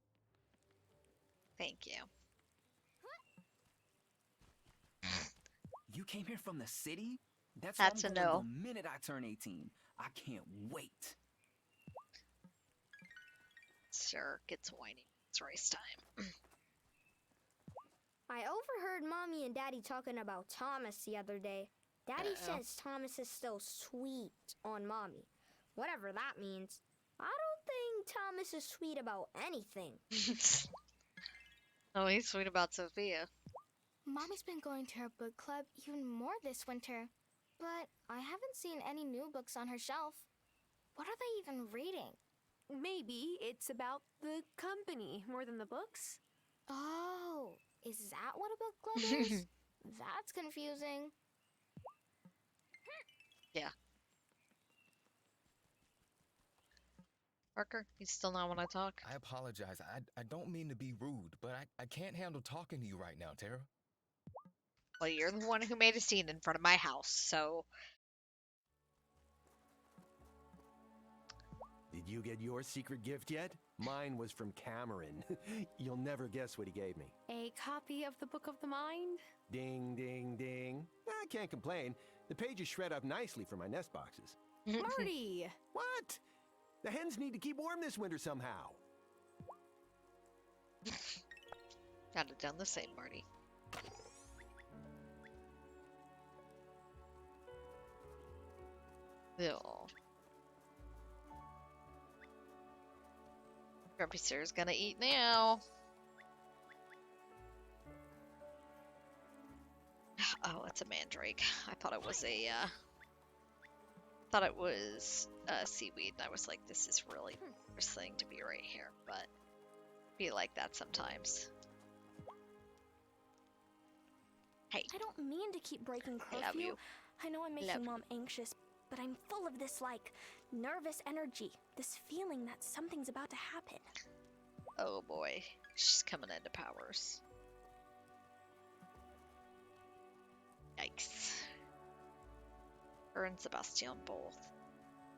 Thank you. You came here from the city? That's where a I'm going no. The minute I turn 18. I can't wait. Sure, gets whiny. It's race time. I overheard Mommy and Daddy talking about Thomas the other day. Daddy Uh-oh. says Thomas is still sweet on Mommy. Whatever that means. I don't think Thomas is sweet about anything. Oh, he's sweet about Sophia. Mommy's been going to her book club even more this winter. But I haven't seen any new books on her shelf. What are they even reading? Maybe it's about the company more than the books. Oh, is that what a book club is? That's confusing. Yeah. Parker, you still not want to talk? I apologize. I don't mean to be rude, but I can't handle talking to you right now, Tara. Well, you're the one who made a scene in front of my house, so... Did you get your secret gift yet? Mine was from Cameron. You'll never guess what he gave me. A copy of the Book of the Mind? Ding, ding, ding. I can't complain. The pages shred up nicely for my nest boxes. Marty! What? The hens need to keep warm this winter somehow. I'd have done the same, Marty. Ew. Grumpy Sir's gonna eat now. Oh, it's a mandrake. I thought it was a, seaweed. And I was like, this is really the worst thing to be right here, but be like that sometimes. Hey. I don't mean to keep breaking curfew. I love you. I know I'm making Mom anxious, but I'm full of this, like, nervous energy. This feeling that something's about to happen. Oh boy. She's coming into powers. Yikes. Her and Sebastian both.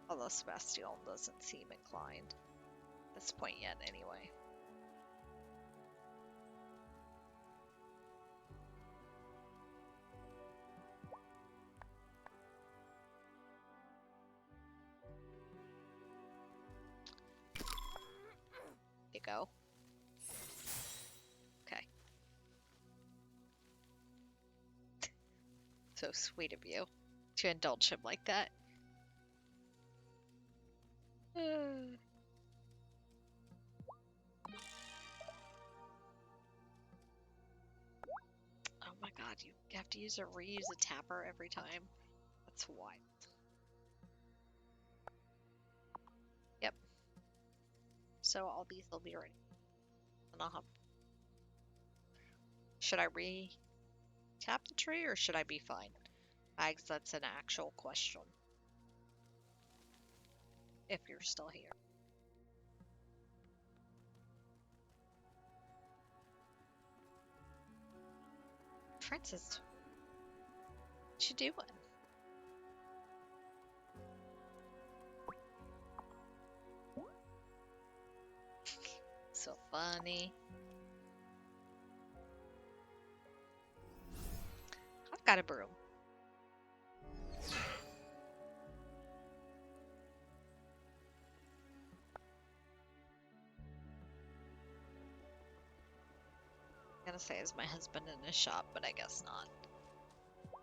Although Sebastian doesn't seem inclined. At this point yet, anyway. You go. Okay. So sweet of you to indulge him like that. Oh my god, you have to reuse a tapper every time. That's wild. Yep. So all these will be ready. And I'll have... Should I tap the tree or should I be fine? I guess that's an actual question. If you're still here. Francis, what you doing? So funny. I've got a broom. I'm gonna say is my husband in his shop, but I guess not.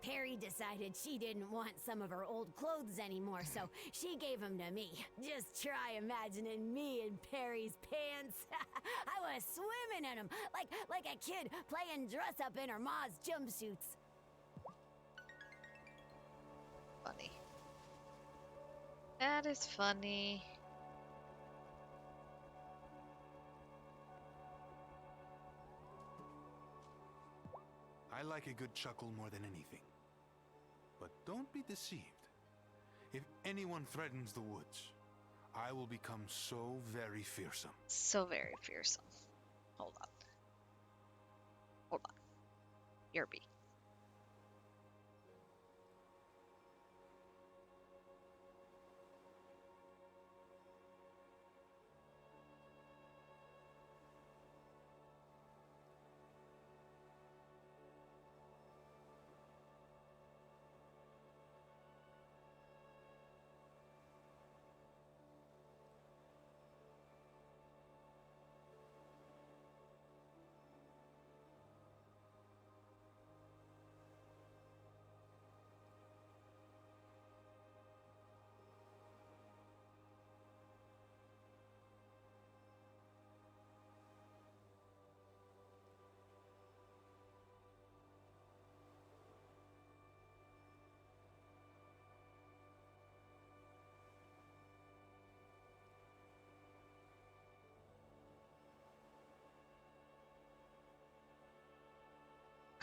Perry decided she didn't want some of her old clothes anymore, so she gave them to me. Just try imagining me in Perry's pants. I was swimming in them, like a kid playing dress up in her ma's jumpsuits. Funny. That is funny. I like a good chuckle more than anything. But don't be deceived. If anyone threatens the woods, I will become so very fearsome. So very fearsome. Hold on. Hold on. You're B.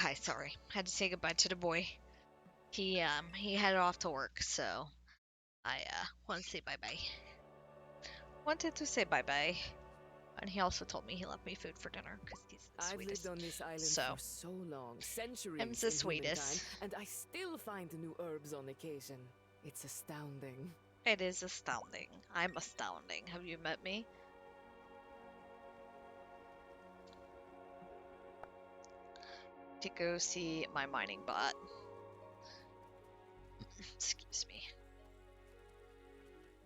Hi, sorry. Had to say goodbye to the boy. He headed off to work, so I wanted to say bye-bye. Wanted to say bye-bye. And he also told me he left me food for dinner because he's the I've sweetest. lived on this island So, for so long, centuries him's the in sweetest. humankind, and I still find new herbs on occasion. It's astounding. It is astounding. I'm astounding. Have you met me? To go see my mining bot. Excuse me.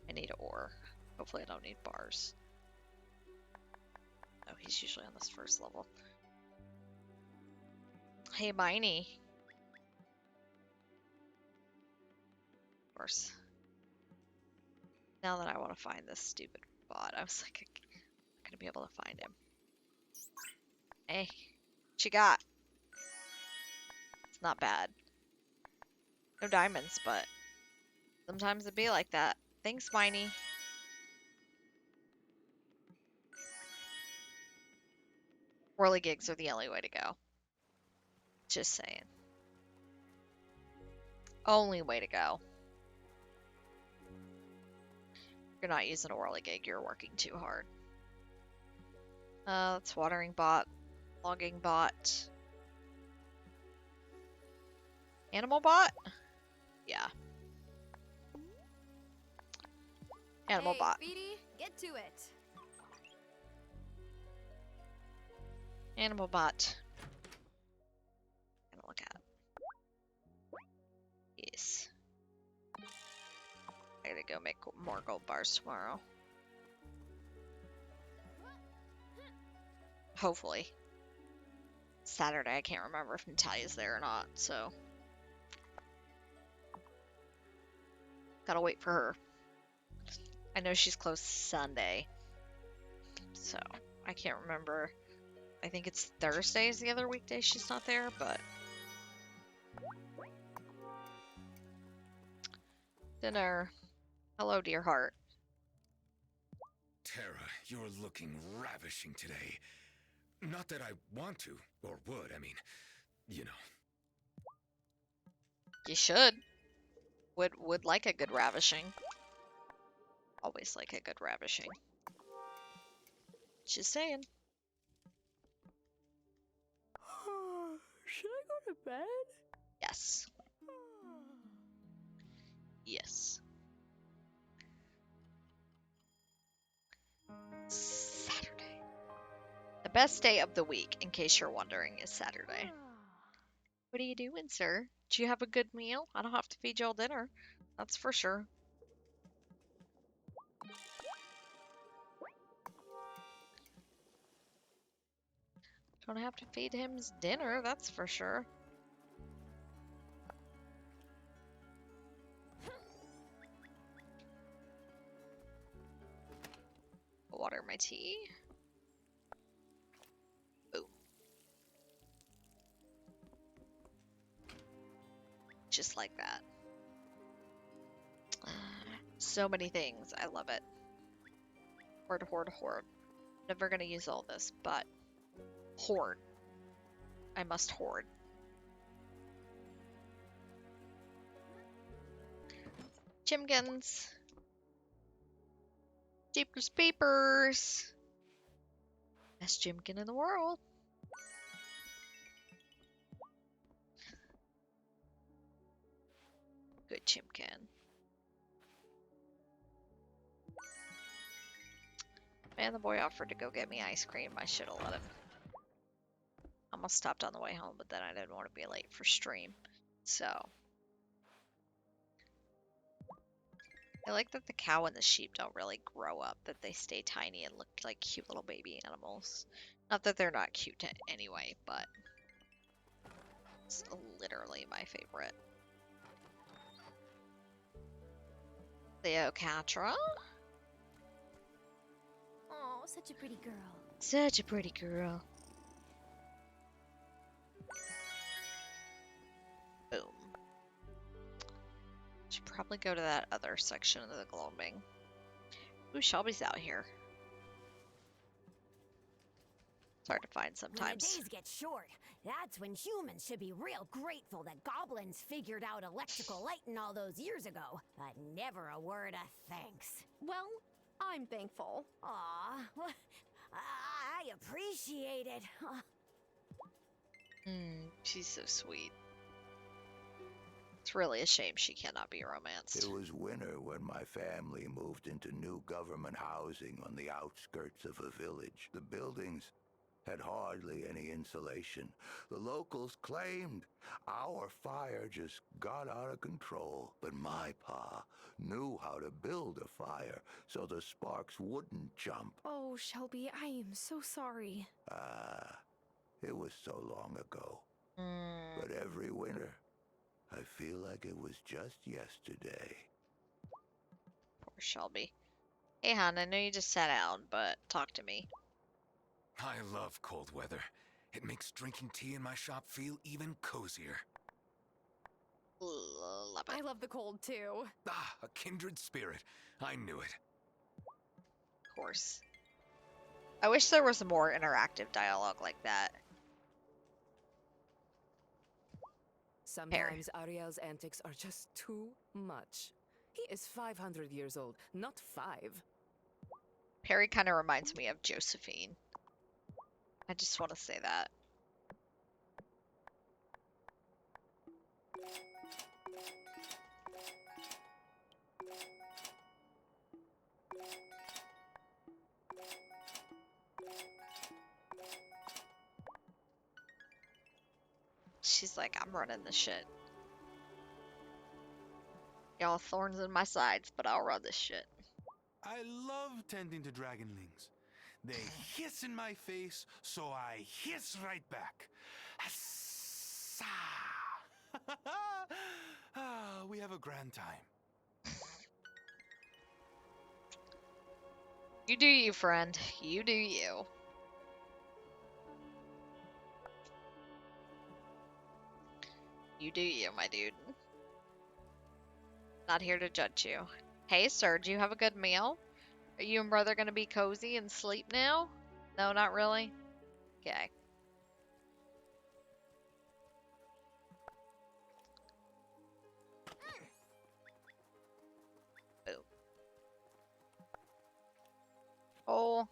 I need ore. Hopefully I don't need bars. Oh, he's usually on this first level. Hey, Miney. Of course. Now that I want to find this stupid bot, I was like, I'm not gonna be able to find him. Hey, what you got? It's not bad. No diamonds, but sometimes it be like that. Thanks, Miney. Whirligigs are the only way to go. Just saying. Only way to go. If you're not using a whirligig, you're working too hard. That's watering bot, logging bot, animal bot? Yeah. Animal bot. Speedy, get to it. Animal bot. Gonna look at. Yes. I gotta go make more gold bars tomorrow. Hopefully. Saturday, I can't remember if Natalia's there or not, so. Gotta wait for her. I know she's closed Sunday. So, I can't remember. I think it's Thursdays the other weekday she's not there, but. Dinner. Hello, dear heart. Terra, you're looking ravishing today. Not that I want to, or would, I mean, you know. You should. Would like a good ravishing. Always like a good ravishing. Just saying. Should I go to bed? Yes. Yes. Saturday. The best day of the week, in case you're wondering, is Saturday. What are you doing, sir? Did you have a good meal? I don't have to feed you all dinner. That's for sure. Don't have to feed him his dinner, that's for sure. Water my tea. Boom. Just like that. So many things. I love it. Hoard, hoard, hoard. Never gonna use all this, but hoard. I must hoard. Chimkins. Jeepers Papers. Best Chimkin in the world. Good Chimkin. Man, the boy offered to go get me ice cream. I should have let him. Almost stopped on the way home, but then I didn't want to be late for stream. So. I like that the cow and the sheep don't really grow up, that they stay tiny and look like cute little baby animals. Not that they're not cute anyway, but it's literally my favorite. Cleocatra? Oh, such a pretty girl. Such a pretty girl. Boom. Should probably go to that other section of the gloaming. Ooh, Shelby's out here. It's hard to find When the sometimes. days get short, that's when humans should be real grateful that goblins figured out electrical lighting all those years ago. But never a word of thanks. Well, I'm thankful. Aw, well, I appreciate it. She's so sweet. It's really a shame she cannot be romanced. It was winter when my family moved into new government housing on the outskirts of a village. The buildings had hardly any insulation. The locals claimed our fire just got out of control. But my pa knew how to build a fire so the sparks wouldn't jump. Oh, Shelby, I am so sorry. It was so long ago. But every winter, I feel like it was just yesterday. Poor Shelby. Hey, hon, I know you just sat down, but talk to me. I love cold weather. It makes drinking tea in my shop feel even cozier. Love it. I love the cold too. Ah, a kindred spirit. I knew it. Of course. I wish there was more interactive dialogue like that. Sometimes Ariel's antics are just too much. He is 500 years old, not 5. Perry kind of reminds me of Josephine. I just want to say that. She's like, I'm running the shit. Y'all thorns in my sides, but I'll run this shit. I love tending to dragonlings. They hiss in my face, so I hiss right back. Hassa! We have a grand time. You do you, friend. You do you. You do you, my dude. Not here to judge you. Hey, sir, do you have a good meal? Are you and brother gonna be cozy and sleep now? No, not really? Okay. Boom. Oh.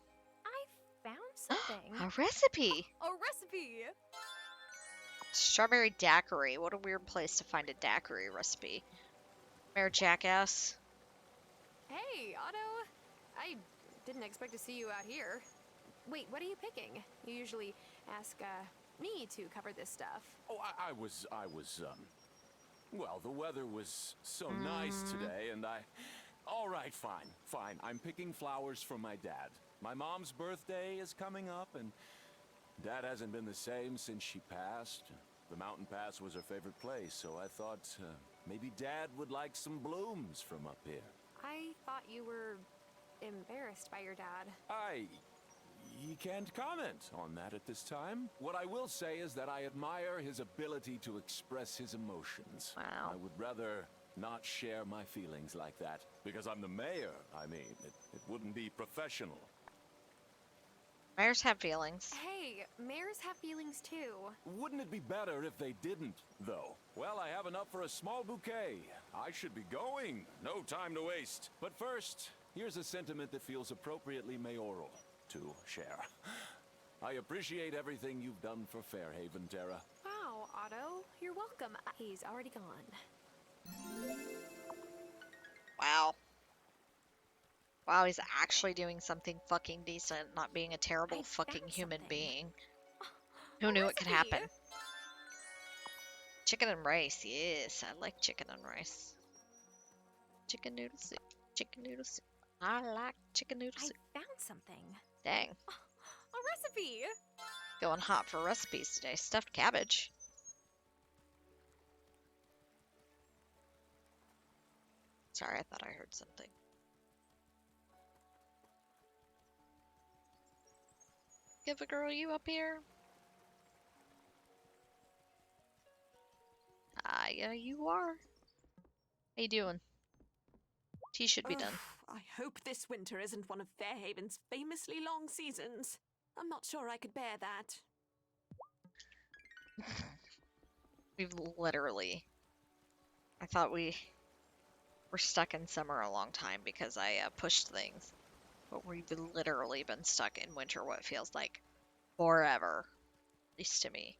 I found something. A recipe! A recipe! Strawberry daiquiri. What a weird place to find a daiquiri recipe. Mayor Jackass. Hey, Otto. I didn't expect to see you out here. Wait, what are you picking? You usually ask, me to cover this stuff. Oh, well, the weather was so nice today, and all right, fine. I'm picking flowers for my dad. My mom's birthday is coming up, and Dad hasn't been the same since she passed. The mountain pass was her favorite place, so I thought maybe Dad would like some blooms from up here. I thought you were embarrassed by your dad. You can't comment on that at this time. What I will say is that I admire his ability to express his emotions. Wow. I would rather not share my feelings like that, because I'm the mayor. I mean, it wouldn't be professional. Mayors have feelings. Hey, mayors have feelings too. Wouldn't it be better if they didn't, though? Well, I have enough for a small bouquet. I should be going. No time to waste. But first, here's a sentiment that feels appropriately mayoral to share. I appreciate everything you've done for Fairhaven, Terra. Wow, Otto, you're welcome. He's already gone. Wow. Wow, he's actually doing something fucking decent, not being a terrible fucking human being. Who knew it could happen? Chicken and rice, yes, I like chicken and rice. Chicken noodle soup, chicken noodle soup. I like chicken noodle soup. I found something. Dang. A recipe! Going hot for recipes today. Stuffed cabbage. Sorry, I thought I heard something. Give a girl you up here? Yeah, you are. How you doing? Tea should be done. I hope this winter isn't one of Fairhaven's famously long seasons. I'm not sure I could bear that. We've literally... I thought we were stuck in summer a long time because I pushed things. But we've literally been stuck in winter what feels like forever. At least to me.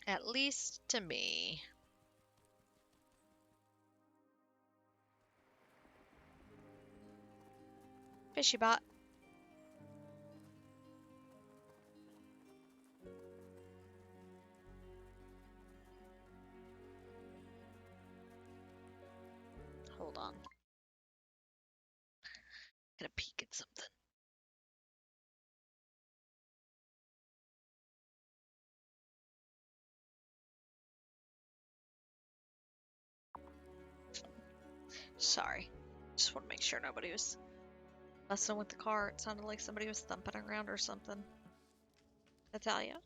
At least to me. Fishy bot. Hold on. Gonna peek at something. Sorry. Just want to make sure nobody was messing with the car. It sounded like somebody was thumping around or something. Natalia?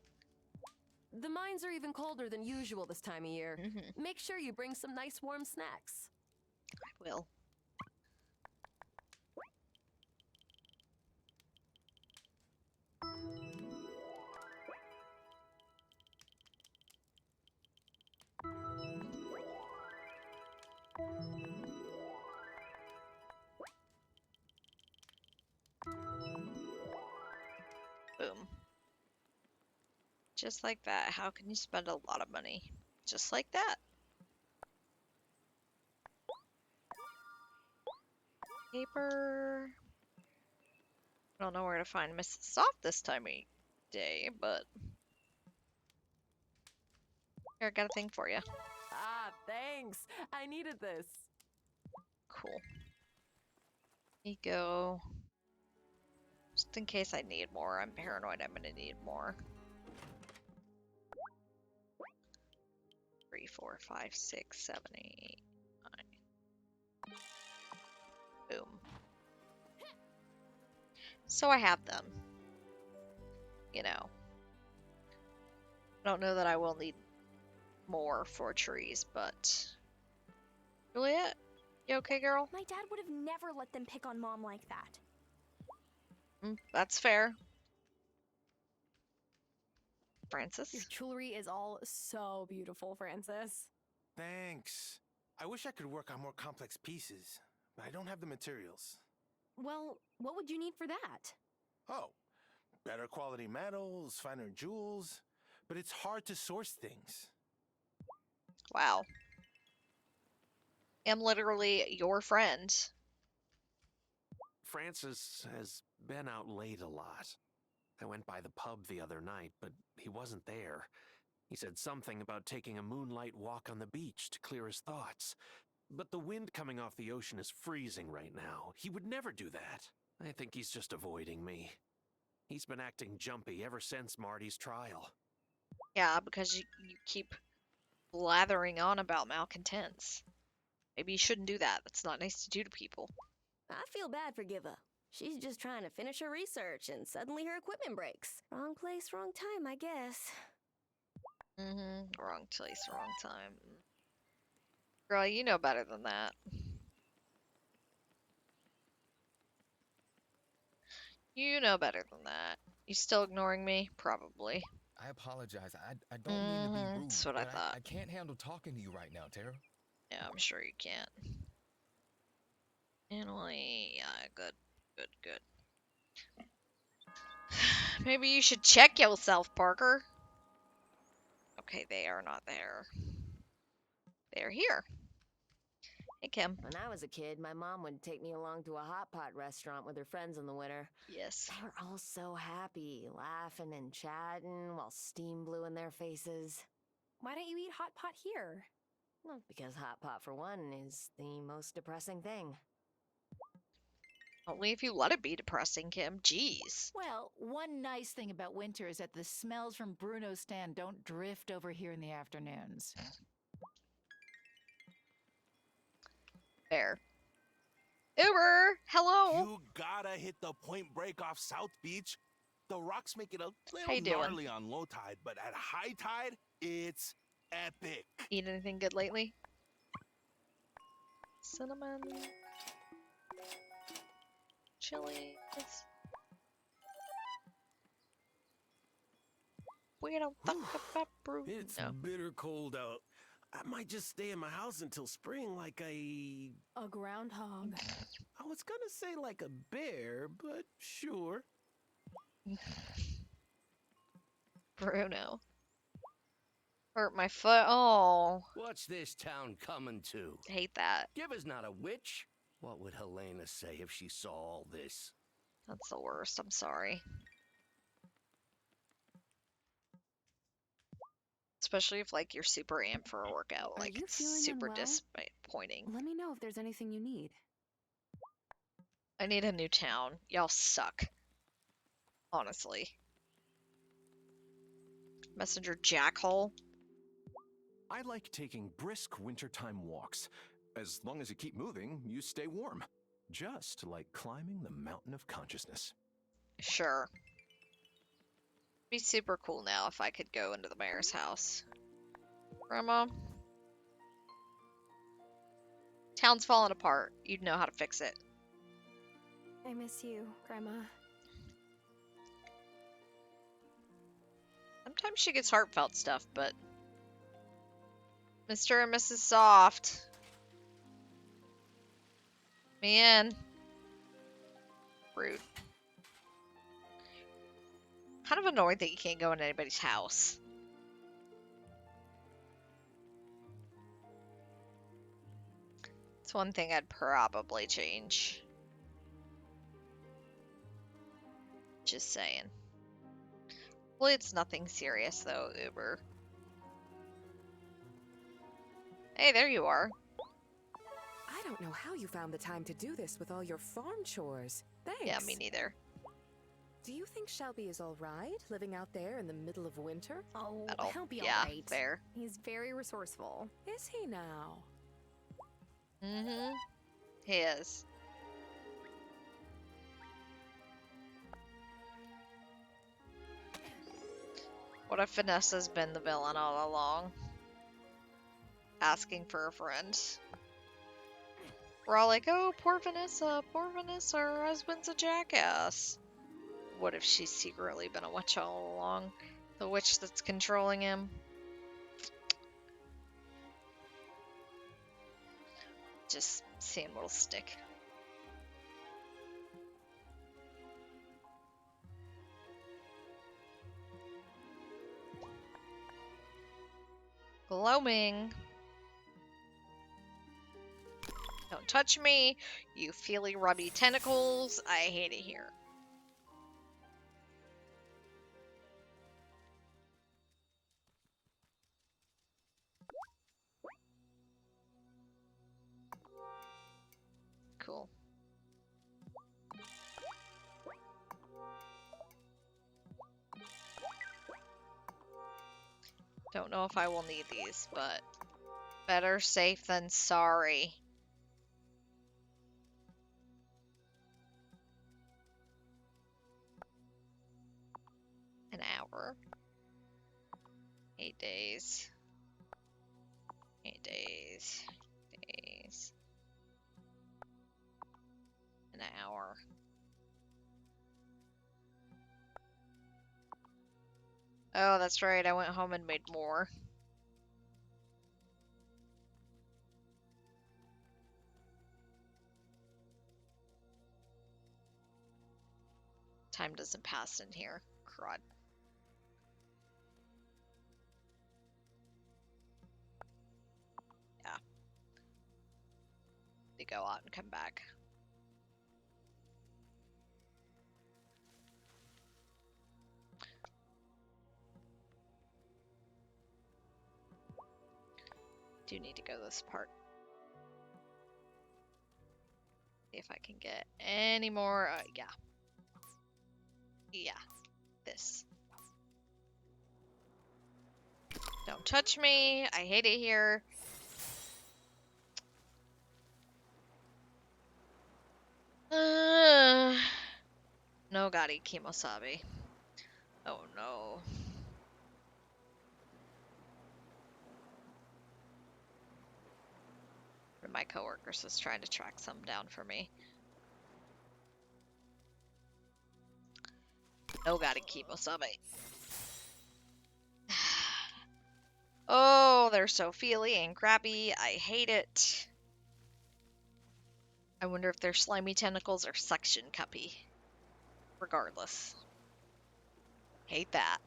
The mines are even colder than usual this time of year. Make sure you bring some nice warm snacks. I will. Boom. Just like that. How can you spend a lot of money? Just like that. Paper. I don't know where to find Mrs. Soft this time of day, but here, I got a thing for you. Ah, thanks. I needed this. Cool. Here you go. Just in case I need more. I'm paranoid I'm gonna need more. 3, 4, 5, 6, 7, 8, 9. Boom. So I have them. You know. I don't know that I will need more for trees, but... Juliet? You okay, girl? My dad would have never let them pick on Mom like that. That's fair. Francis? Your jewelry is all so beautiful, Francis. Thanks. I wish I could work on more complex pieces, but I don't have the materials. Well, what would you need for that? Oh, better quality metals, finer jewels, but it's hard to source things. Wow. I'm literally your friend. Francis has been out late a lot. I went by the pub the other night, but he wasn't there. He said something about taking a moonlight walk on the beach to clear his thoughts. But the wind coming off the ocean is freezing right now. He would never do that. I think he's just avoiding me. He's been acting jumpy ever since Marty's trial. Yeah, because you keep blathering on about malcontents. Maybe you shouldn't do that. That's not nice to do to people. I feel bad for Giva. She's just trying to finish her research and suddenly her equipment breaks. Wrong place, wrong time, I guess. Wrong place, wrong time. Girl, you know better than that. You know better than that. You still ignoring me? Probably. I apologize. I don't mean to be rude. That's what I but thought. I can't handle talking to you right now, Tara. Yeah, I'm sure you can't. Anyway, yeah, good. Maybe you should check yourself, Parker. Okay, they are not there. They're here. Hey, Kim. When I was a kid, my mom would take me along to a hot pot restaurant with her friends in the winter. Yes. They were all so happy, laughing and chatting while steam blew in their faces. Why don't you eat hot pot here? Well, because hot pot, for one, is the most depressing thing. Only if you let it be depressing, Kim. Jeez. Well, one nice thing about winter is that the smells from Bruno's stand don't drift over here in the afternoons. Fair. Uber! Hello! You gotta hit the Point Break off South Beach. The rocks make it a How you little doing? gnarly on low tide, but at high tide, it's epic. Eat anything good lately? Cinnamon. Chilies. We don't talk about Bruno. It's bitter cold out. I might just stay in my house until spring like a groundhog. I was gonna say like a bear, but sure. Bruno. Hurt my foot. Oh. What's this town coming to? Hate that. Giva's not a witch. What would Helena say if she saw all this? That's the worst. I'm sorry. Especially if, like, you're super amped for a workout. Like, it's super disappointing. Let me know if there's anything you need. I need a new town. Y'all suck. Honestly. Messenger Jackhole. I like taking brisk wintertime walks. As long as you keep moving, you stay warm. Just like climbing the mountain of consciousness. Sure. Be super cool now if I could go into the mayor's house. Grandma? Town's falling apart. You'd know how to fix it. I miss you, Grandma. Sometimes she gets heartfelt stuff, but Mr. and Mrs. Soft. Man. Rude. Kind of annoyed that you can't go in anybody's house. It's one thing I'd probably change. Just saying. Hopefully it's nothing serious though, Uber. Hey, there you are. I don't know how you found the time to do this with all your farm chores. Thanks. Yeah, me neither. Do you think Shelby is all right, living out there in the middle of winter? Oh, That'll- he'll be yeah, all right. fair. He's very resourceful. Is he now? Mm-hmm. He is. What if Vanessa's been the villain all along? Asking for a friend. We're all like, oh, poor Vanessa, her husband's a jackass. What if she's secretly been a witch all along? The witch that's controlling him? Just seeing what'll stick. Gloaming. Don't touch me, you feely rubby tentacles. I hate it here. Cool. Don't know if I will need these, but better safe than sorry. An hour. 8 days. 8 days. Days. An hour. Oh, that's right. I went home and made more. Time doesn't pass in here. Crud. Yeah. They go out and come back. Do need to go this part. See if I can get any more. Yeah. Yeah. This. Don't touch me. I hate it here. No Gotti Kimosabi. Oh no. My coworkers was trying to track some down for me. No Gotti Kimosabi. Oh, they're so feely and crabby. I hate it. I wonder if their slimy tentacles are suction cuppy. Regardless. Hate that.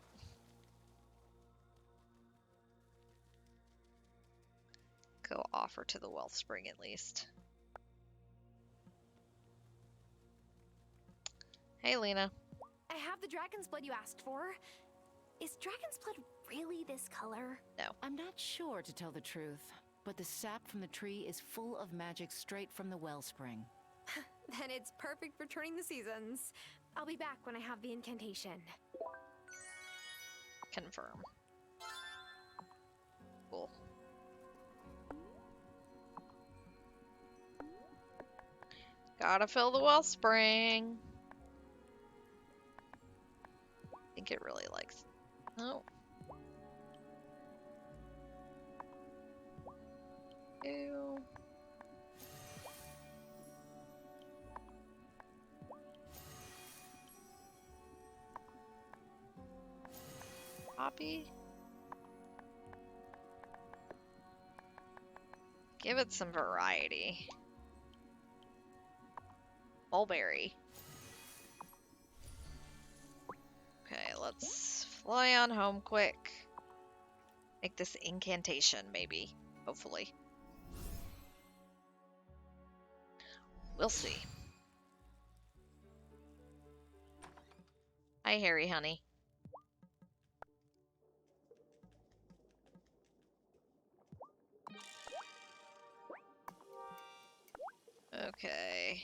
Go offer to the wellspring at least. Hey, Lena. I have the dragon's blood you asked for. Is dragon's blood really this color? No. I'm not sure, to tell the truth, but the sap from the tree is full of magic straight from the wellspring. Then it's perfect for turning the seasons. I'll be back when I have the incantation. Confirm. Cool. Gotta fill the wellspring. I think it really likes. Oh. Ew. Poppy? Give it some variety. Mulberry. Okay, let's fly on home quick. Make this incantation, maybe. Hopefully. We'll see. Hi, Harry, honey. Okay.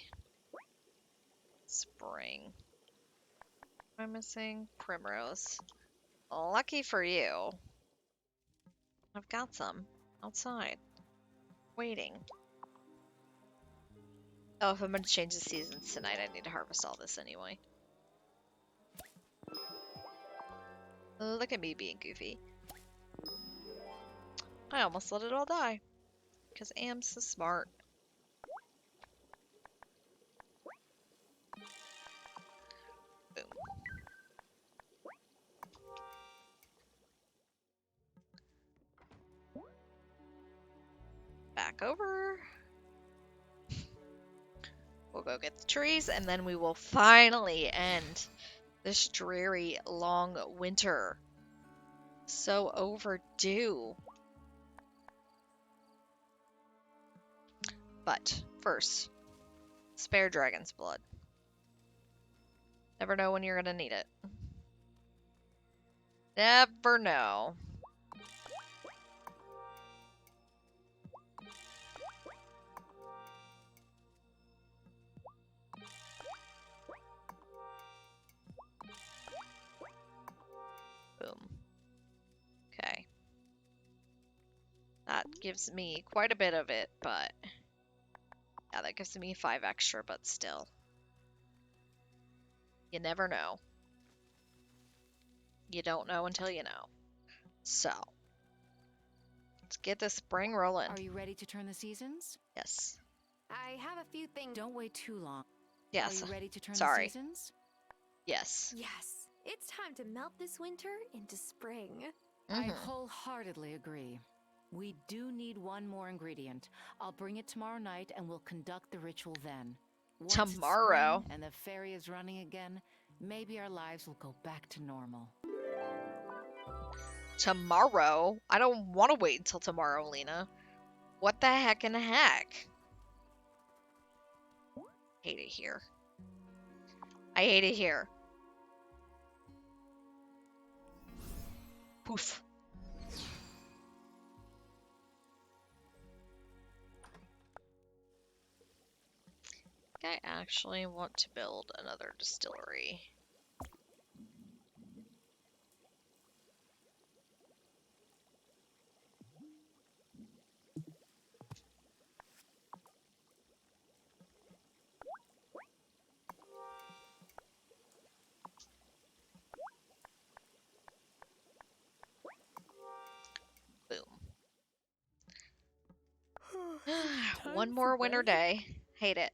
Spring. What am I missing? Primrose. Lucky for you. I've got some outside. Waiting. Oh, if I'm gonna change the seasons tonight, I need to harvest all this anyway. Look at me being goofy. I almost let it all die. Because I am so smart. Boom. Back over. We'll go get the trees, and then we will finally end this dreary, long winter. So overdue. But first, spare dragon's blood. Never know when you're gonna need it. Never know. Boom. Okay. That gives me quite a bit of it, but yeah, that gives me 5 extra, but still. You never know. You don't know until you know. So, let's get this spring rolling. Are you ready to turn the seasons? Yes. I have a few things. Don't wait too long. Yes. Are you ready to turn Sorry. the seasons? Yes. Yes. It's time to melt this winter into spring. I wholeheartedly agree. We do need one more ingredient. I'll bring it tomorrow night and we'll conduct the ritual then. Once it's Tomorrow? spring and the fairy is running again, maybe our lives will go back to normal. Tomorrow? I don't want to wait until tomorrow, Lena. What the heck in the heck? Hate it here. I hate it here. Poof. I actually want to build another distillery. Boom. One more winter day. Hate it.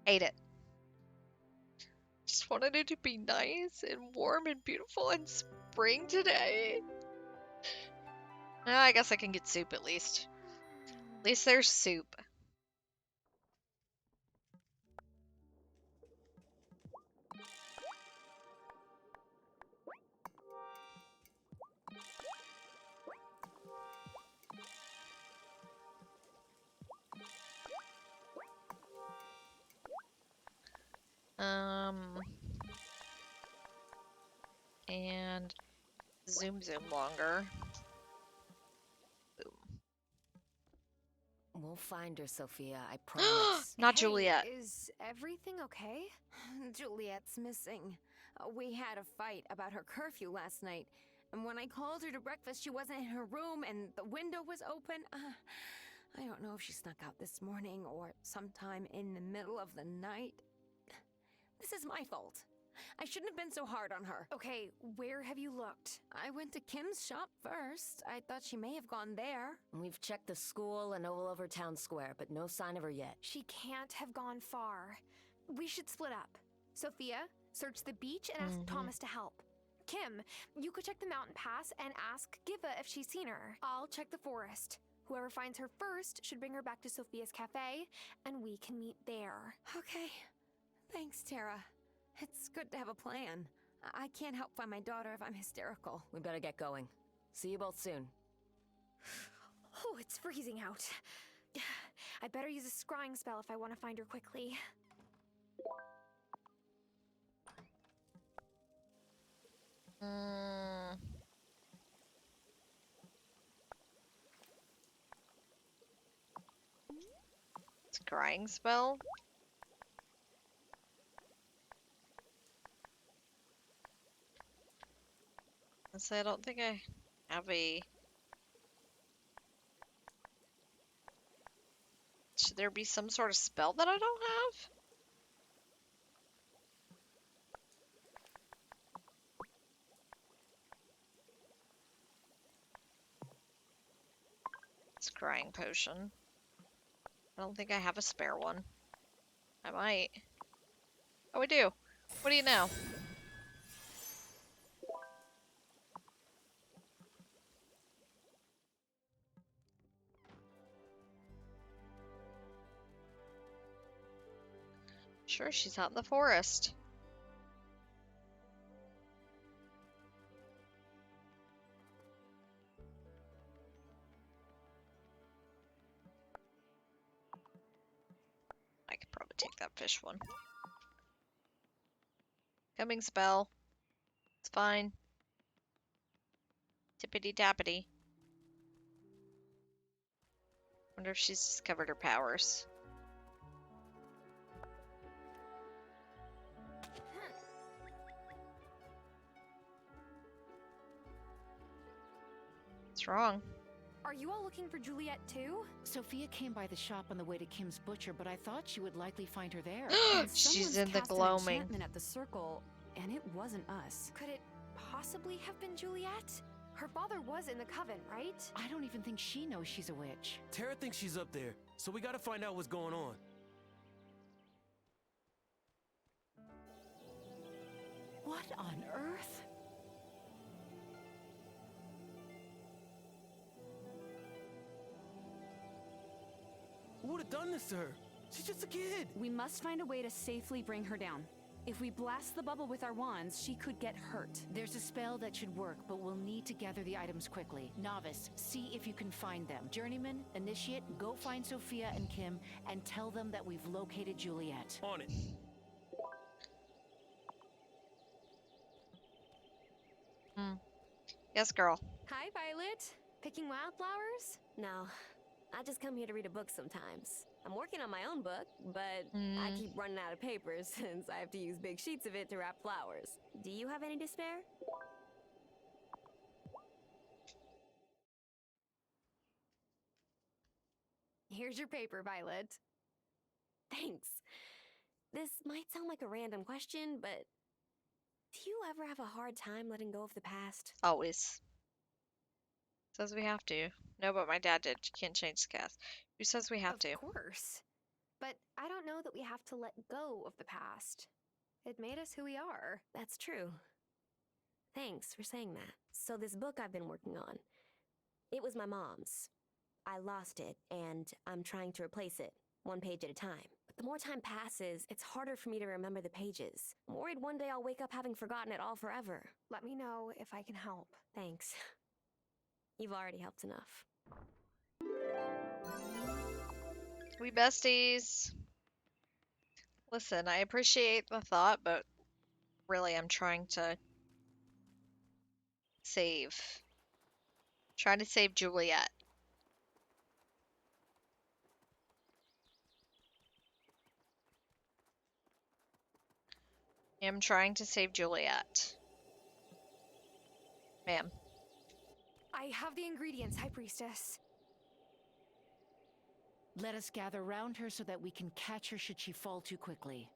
Hate it. Just wanted it to be nice and warm and beautiful and spring today. I guess I can get soup at least. At least there's soup. And zoom longer. Boom. We'll find her, Sophia, I promise. Not Hey, Juliet. Is everything okay? Juliet's missing. We had a fight about her curfew last night, and when I called her to breakfast, she wasn't in her room and the window was open. I don't know if she snuck out this morning or sometime in the middle of the night. This is my fault. I shouldn't have been so hard on her. Okay, where have you looked? I went to Kim's shop first. I thought she may have gone there. We've checked the school and all over town square, but no sign of her yet. She can't have gone far. We should split up. Sophia, search the beach and ask Thomas to help. Kim, you could check the mountain pass and ask Giva if she's seen her. I'll check the forest. Whoever finds her first should bring her back to Sophia's cafe, and we can meet there. Okay. Thanks, Tara. It's good to have a plan. I can't help find my daughter if I'm hysterical. We better get going. See you both soon. Oh, it's freezing out. I better use a scrying spell if I want to find her quickly. Scrying spell? So I don't think I have a... Should there be some sort of spell that I don't have? Scrying potion. I don't think I have a spare one. I might. Oh, I do. What do you know? Sure, she's out in the forest. I could probably take that fish one. Coming spell. It's fine. Tippity tappity. Wonder if she's discovered her powers. What's wrong? Are you all looking for Juliet too? Sophia came by the shop on the way to Kim's butcher, but I thought she would likely find her there. She's Someone's in the cast an gloaming. enchantment at the circle, and it wasn't us. Could it possibly have been Juliet? Her father was in the coven, right? I don't even think she knows she's a witch. Tara thinks she's up there, so we gotta find out what's going on. What on earth? Who would have done this to her? She's just a kid. We must find a way to safely bring her down. If we blast the bubble with our wands, she could get hurt. There's a spell that should work, but we'll need to gather the items quickly. Novice, see if you can find them. Journeyman, Initiate, go find Sophia and Kim and tell them that we've located Juliet. On it. Yes, girl. Hi, Violet. Picking wildflowers? No, I just come here to read a book sometimes. I'm working on my own book, but I keep running out of papers since I have to use big sheets of it to wrap flowers. Do you have any to spare? Here's your paper, Violet. Thanks. This might sound like a random question, but do you ever have a hard time letting go of the past? Always. Says we have to. No, but my dad did. You can't change the cast. Who says we have to? Of course. But I don't know that we have to let go of the past. It made us who we are. That's true. Thanks for saying that. So this book I've been working on, It was my mom's. I lost it, and I'm trying to replace it, one page at a time. But the more time passes, it's harder for me to remember the pages. I'm worried one day I'll wake up having forgotten it all forever. Let me know if I can help. Thanks. You've already helped enough. We besties. Listen, I appreciate the thought, but really I'm trying to save. Trying to save Juliet. I'm trying to save Juliet. Ma'am. I have the ingredients, High Priestess. Let us gather round her so that we can catch her should she fall too quickly.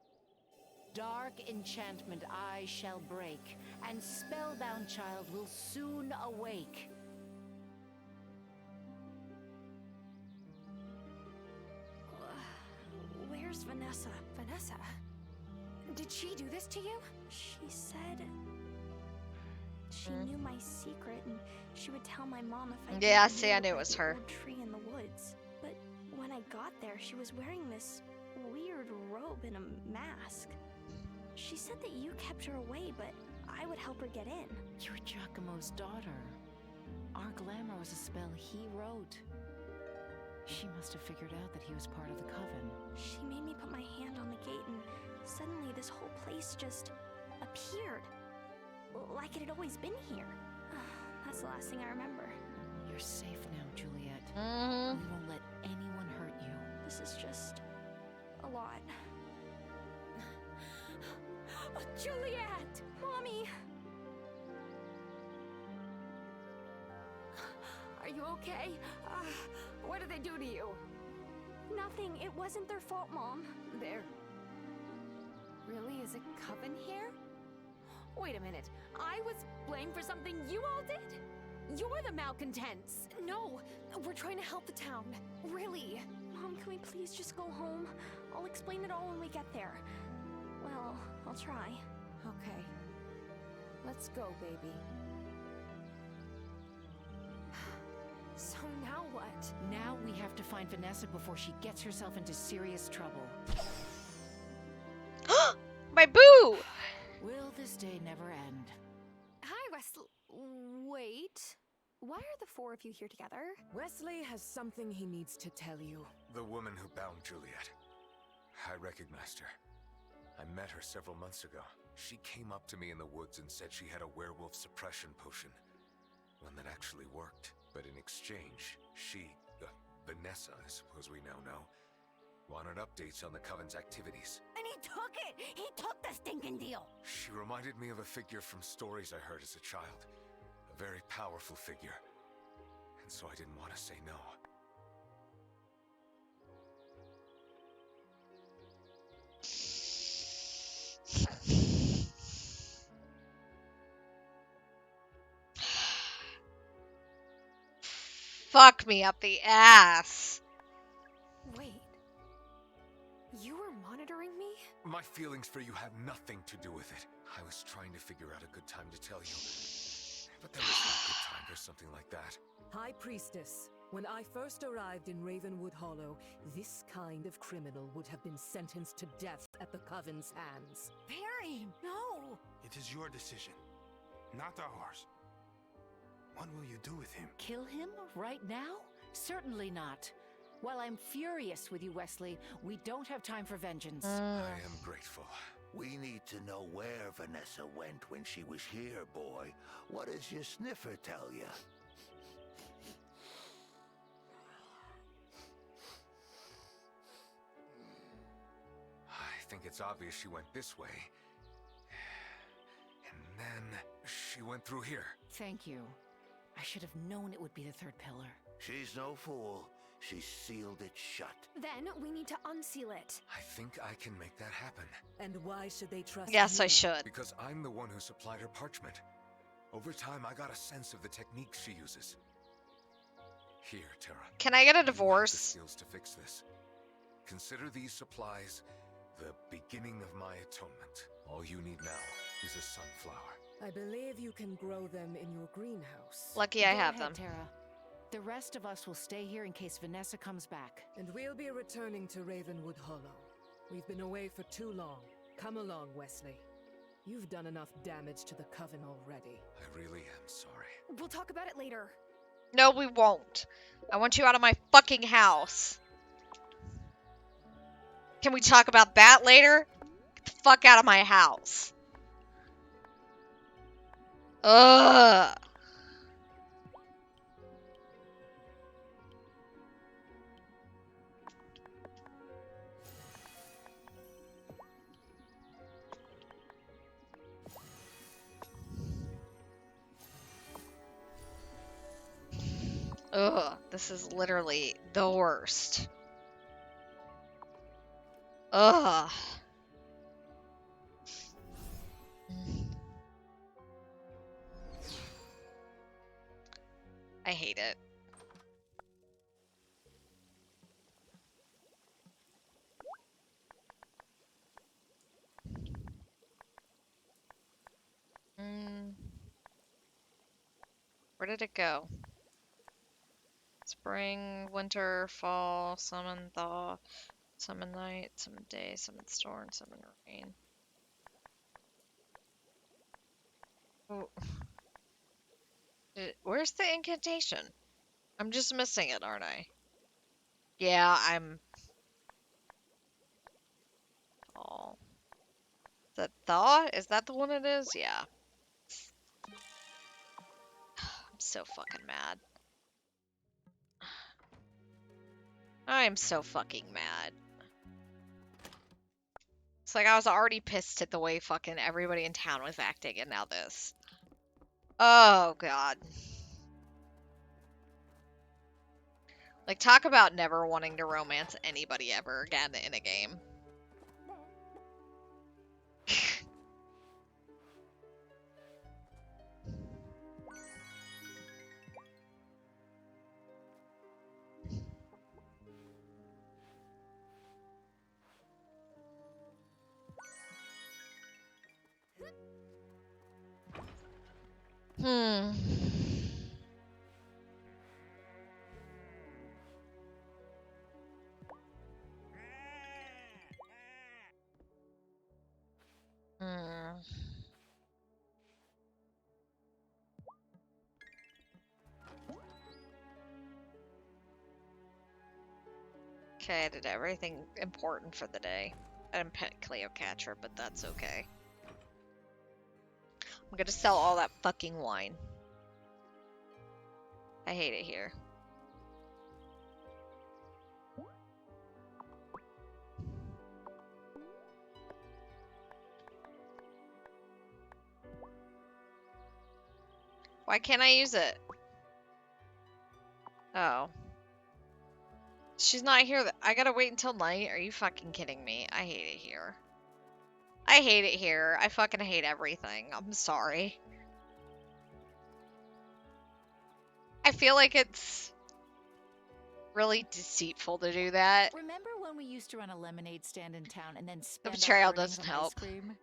Dark enchantment I shall break, and spellbound child will soon awake. Where's Vanessa? Vanessa? Did she do this to you? She said she knew my secret and she would tell my mom if I Yeah, didn't see, I meet knew her it by was the her. old tree in the woods. But when I got there, she was wearing this weird robe and a mask. She said that you kept her away, but I would help her get in. You're Giacomo's daughter. Our glamour was a spell he wrote. She must have figured out that he was part of the coven. She made me put my hand on the gate and suddenly this whole place just appeared. Like it had always been here. That's the last thing I remember. You're safe now, Juliet. Mm-hmm. We won't let anyone hurt you. This is just a lot. Juliet! Mommy! Are you okay? What did they do to you? Nothing. It wasn't their fault, Mom. There really is a coven here? Wait a minute. I was blamed for something you all did? You're the malcontents. No, we're trying to help the town. Really. Mom, can we please just go home? I'll explain it all when we get there. Well, I'll try. Okay. Let's go, baby. So now what? Now we have to find Vanessa before she gets herself into serious trouble. My boo! Will this day never end? Hi, Wesley. Wait. Why are the four of you here together? Wesley has something he needs to tell you. The woman who bound Juliet. I recognized her. I met her several months ago. She came up to me in the woods and said she had a werewolf suppression potion. One that actually worked. But in exchange, she, Vanessa, I suppose we now know, wanted updates on the Coven's activities. And he took it! He took the stinking deal! She reminded me of a figure from stories I heard as a child. A very powerful figure. And so I didn't want to say no. Fuck me up the ass. Wait. You were monitoring me? My feelings for you had nothing to do with it. I was trying to figure out a good time to tell you. But there was no good time for something like that. High Priestess, when I first arrived in Ravenwood Hollow, this kind of criminal would have been sentenced to death at the Coven's hands. Perry, no! It is your decision, not ours. What will you do with him? Kill him right now? Certainly not. While I'm furious with you, Wesley, we don't have time for vengeance. I am grateful. We need to know where Vanessa went when she was here, boy. What does your sniffer tell you? I think it's obvious she went this way. And then she went through here. Thank you. I should have known it would be the third pillar. She's no fool. She sealed it shut. Then we need to unseal it. I think I can make that happen. And why should they trust Yes, you? I should. Because I'm the one who supplied her parchment. Over time, I got a sense of the techniques she uses. Here, Terra. Can I get a You have the divorce? skills to fix this. Consider these supplies the beginning of my atonement. All you need now is a sunflower. I believe you can grow them in your greenhouse. Lucky I Go have ahead, them. Terra. The rest of us will stay here in case Vanessa comes back. And we'll be returning to Ravenwood Hollow. We've been away for too long. Come along, Wesley. You've done enough damage to the Coven already. I really am sorry. We'll talk about it later. No, we won't. I want you out of my fucking house. Can we talk about that later? Get the fuck out of my house. Ugh. Ugh, this is literally the worst. Ugh. I hate it. Where did it go? Spring, winter, fall, summon, thaw, summon night, summon day, summon storm, summon rain. Oh. Where's the incantation? I'm just missing it, aren't I? Yeah, I'm... Oh. Is that thaw? Is that the one it is? Yeah. I'm so fucking mad. I'm so fucking mad. It's like I was already pissed at the way fucking everybody in town was acting, and now this. Oh, God. Like, talk about never wanting to romance anybody ever again in a game. Hmm. Okay, I did everything important for the day. I didn't pet Cleocatra, but that's okay. I'm gonna sell all that fucking wine. I hate it here. Why can't I use it? Oh. She's not here. I gotta wait until night? Are you fucking kidding me? I hate it here. I hate it here. I fucking hate everything. I'm sorry. I feel like it's really deceitful to do that. Remember when we used to run a lemonade stand in town and then The spend betrayal our earnings doesn't on help. ice cream?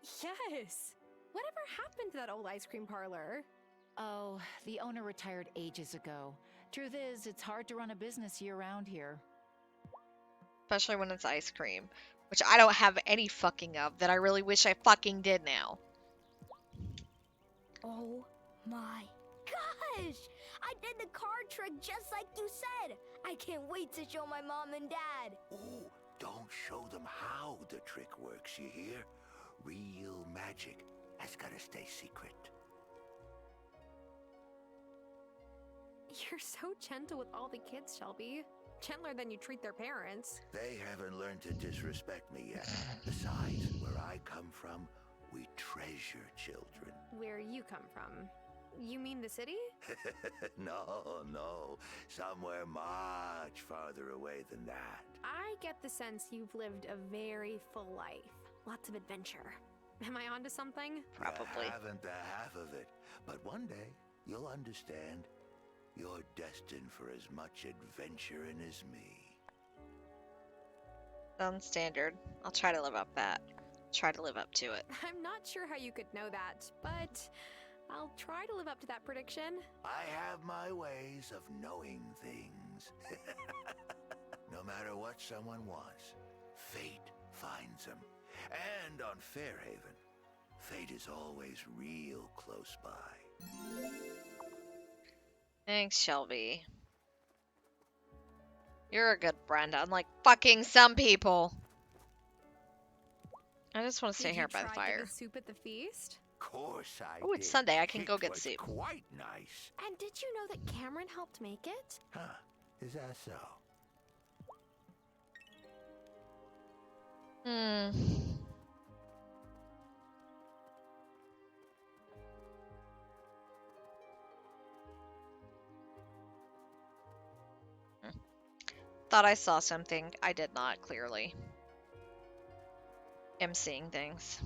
Yes. Whatever happened to that old ice cream parlor? Oh, the owner retired ages ago. Truth is, it's hard to run a business year-round here. Especially when it's ice cream. Which I don't have any fucking of that I really wish I fucking did now. Oh my gosh! I did the card trick just like you said! I can't wait to show my mom and dad! Ooh, don't show them how the trick works, you hear? Real magic has gotta stay secret. You're so gentle with all the kids, Shelby. Gentler than you treat their parents. They haven't learned to disrespect me yet. Besides, where I come from, we treasure children. Where you come from? You mean the city? No, somewhere much farther away than that. I get the sense you've lived a very full life. Lots of adventure. Am I onto something? Probably. You haven't the half of it, but one day you'll understand. You're destined for as much adventuring as me. Sounds standard. I'll try to live up to it. I'm not sure how you could know that, but I'll try to live up to that prediction. I have my ways of knowing things. No matter what someone wants, fate finds them. And on Fairhaven, fate is always real close by. Thanks, Shelby. You're a good friend, unlike fucking some people. I just want to stay here by the fire. Soup at the feast? Of course I Oh, it's did. Sunday. I can go It get was soup. Quite nice. And did you know that Cameron helped make it? Huh? Is that so? Thought I saw something. I did not, clearly. Am seeing things.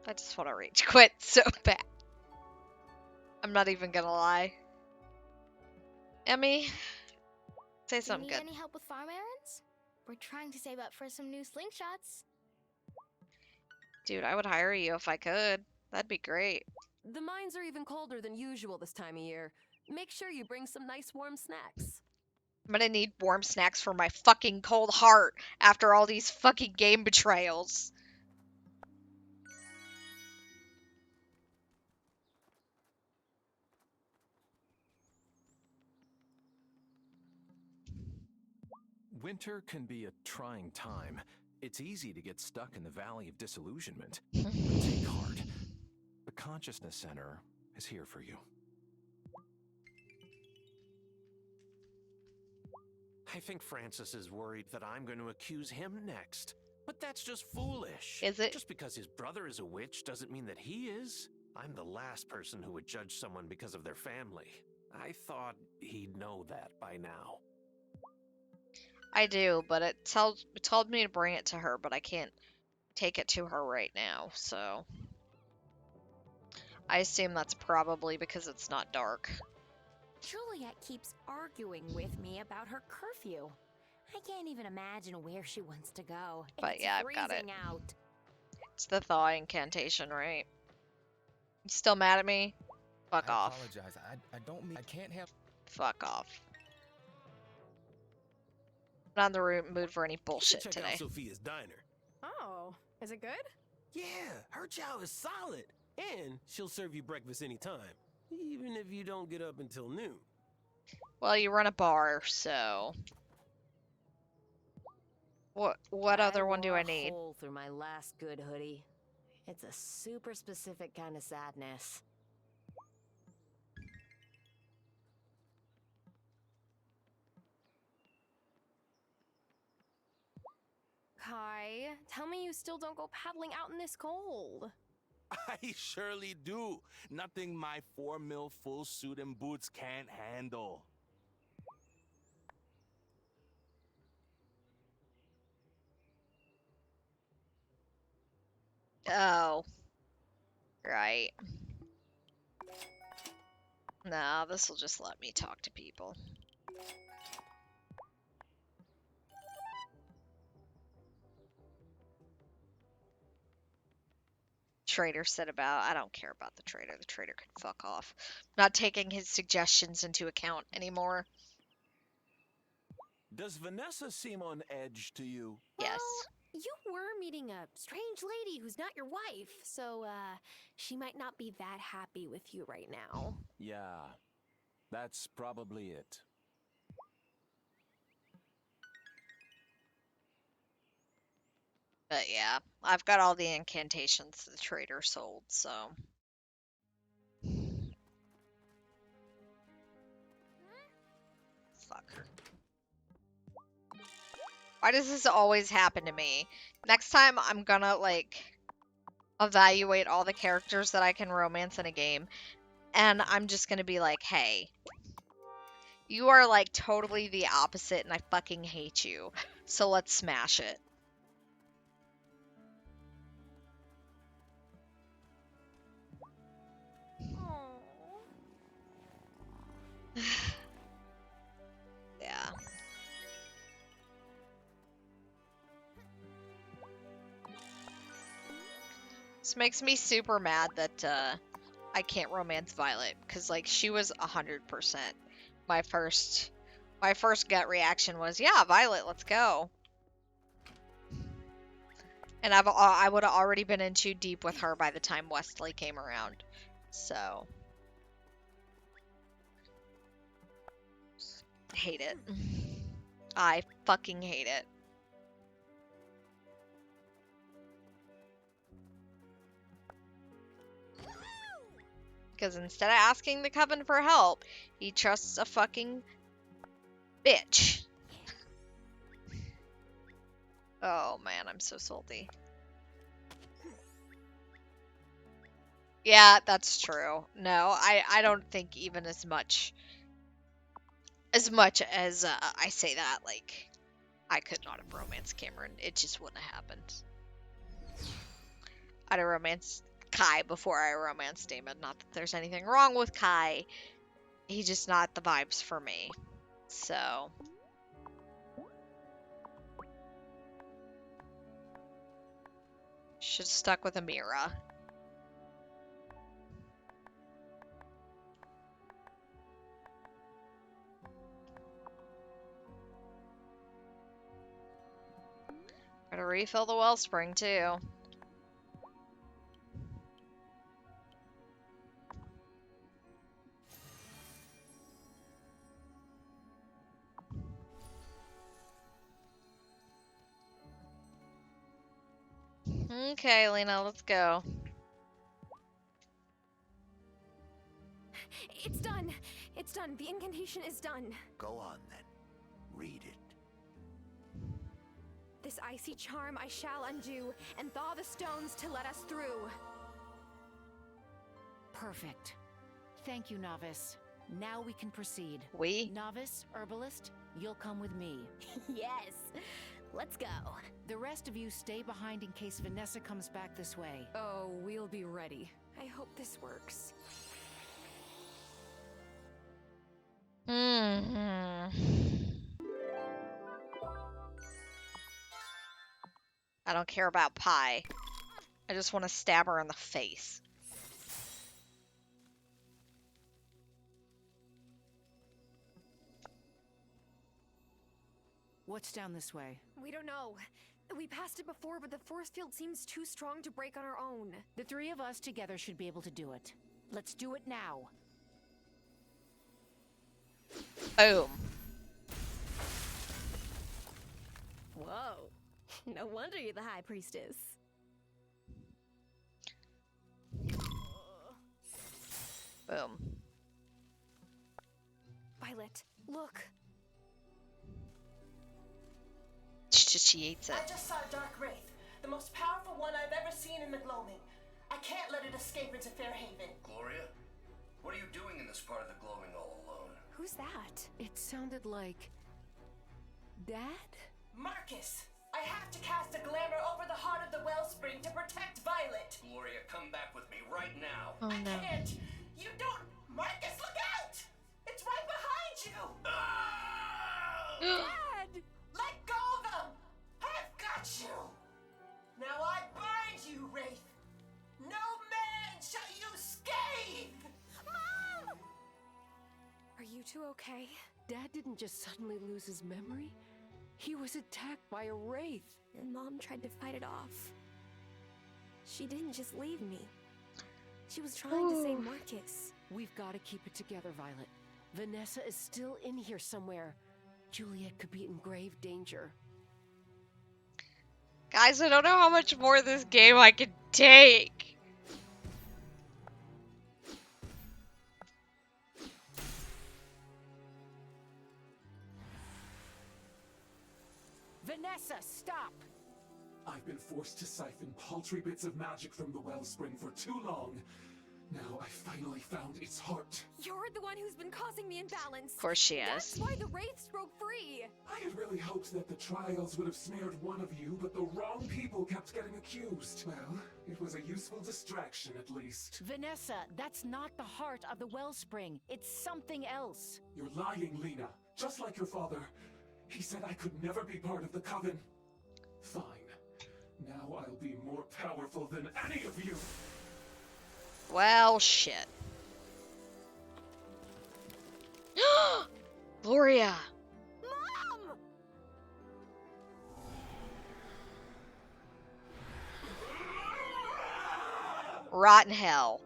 I just want to rage quit so bad. I'm not even gonna lie. Emmy, say something Need good. any help with farm errands? We're trying to save up for some new slingshots. Dude, I would hire you if I could. That'd be great. The mines are even colder than usual this time of year. Make sure you bring some nice warm snacks. I'm gonna need warm snacks for my fucking cold heart after all these fucking game betrayals. Winter can be a trying time. It's easy to get stuck in the valley of disillusionment. But take heart. The Consciousness Center is here for you. I think Francis is worried that I'm going to accuse him next. But that's just foolish. Is it? Just because his brother is a witch doesn't mean that he is. I'm the last person who would judge someone because of their family. I thought he'd know that by now. I do, but it told me to bring it to her, but I can't take it to her right now, so I assume that's probably because it's not dark. Juliet keeps arguing with me about her curfew. I can't even imagine where she wants to go. But yeah, I've got it. Freezing out. It's the thaw incantation, right? You still mad at me? Fuck I off. apologize. I don't mean I can't have. Fuck off. I'm not in the mood for any bullshit Check today. out Sophia's Diner. Oh, is it good? Yeah, her chow is solid. And she'll serve you breakfast anytime. Even if you don't get up until noon. Well, you run a bar, so what other one do I need? Hole through my last good hoodie. It's a super specific kind of sadness. Kai, tell me you still don't go paddling out in this cold. I surely do. Nothing my 4 mil full suit and boots can't handle. Oh. Right. Nah, this will just let me talk to people. Trader said about, I don't care about the trader. The trader can fuck off. Not taking his suggestions into account anymore. Does Vanessa seem on edge to you? Yes. You were meeting a strange lady who's not your wife, so she might not be that happy with you right now. Yeah, that's probably it. But yeah, I've got all the incantations the trader sold, so. Fuck. Why does this always happen to me? Next time I'm gonna, like, evaluate all the characters that I can romance in a game, and I'm just gonna be like, hey, you are, like, totally the opposite, and I fucking hate you. So let's smash it. Yeah. This makes me super mad that I can't romance Violet, because like she was 100%. My first gut reaction was, yeah, Violet, let's go. And I would have already been in too deep with her by the time Wesley came around. So hate it. I fucking hate it. Because instead of asking the Coven for help, he trusts a fucking bitch. Oh man, I'm so salty. Yeah, that's true. No, I don't think even as much as I say that, like, I could not have romanced Cameron. It just wouldn't have happened. I'd have romanced Kai before I romanced Damon. Not that there's anything wrong with Kai. He's just not the vibes for me. So should have stuck with Amira. Gotta refill the wellspring too. Okay, Lena, let's go. It's done. It's done. The incantation is done. Go on then. Read it. This icy charm I shall undo and thaw the stones to let us through. Perfect. Thank you, Novice. Now we can proceed. We? Novice, Herbalist, you'll come with me. Yes. Let's go. The rest of you stay behind in case Vanessa comes back this way. Oh, we'll be ready. I hope this works. I don't care about Pi. I just want to stab her in the face. What's down this way? We don't know. We passed it before, but the force field seems too strong to break on our own. The three of us together should be able to do it. Let's do it now. Boom. Whoa. No wonder you're the High Priestess. Boom. Violet, look. She eats it. I just saw Dark Wraith, the most powerful one I've ever seen in the gloaming. I can't let it escape into Fairhaven. Gloria? What are you doing in this part of the gloaming all alone? Who's that? It sounded like... Dad? Marcus! I have to cast a glamour over the heart of the wellspring to protect Violet. Gloria, come back with me right now. Oh, I no. can't! You don't... Marcus, look out! It's right behind you! Dad! Let go of them! I've got you! Now I bind you, Wraith! No man shall you scathe! Mom! Are you two okay? Dad didn't just suddenly lose his memory. He was attacked by a wraith. And Mom tried to fight it off. She didn't just leave me. She was trying to save Marcus. We've got to keep it together, Violet. Vanessa is still in here somewhere. Juliet could be in grave danger. Guys, I don't know how much more of this game I can take. Vanessa, stop! I've been forced to siphon paltry bits of magic from the wellspring for too long. Now I finally found its heart. You're the one who's been causing the imbalance. Of course she is. That's why the wraiths broke free. I had really hoped that the trials would have smeared one of you, but the wrong people kept getting accused. Well, it was a useful distraction at least. Vanessa, that's not the heart of the wellspring. It's something else. You're lying, Lena. Just like your father. He said I could never be part of the Coven. Fine. Now I'll be more powerful than any of you. Well, shit. Gloria! Mom! Rotten hell.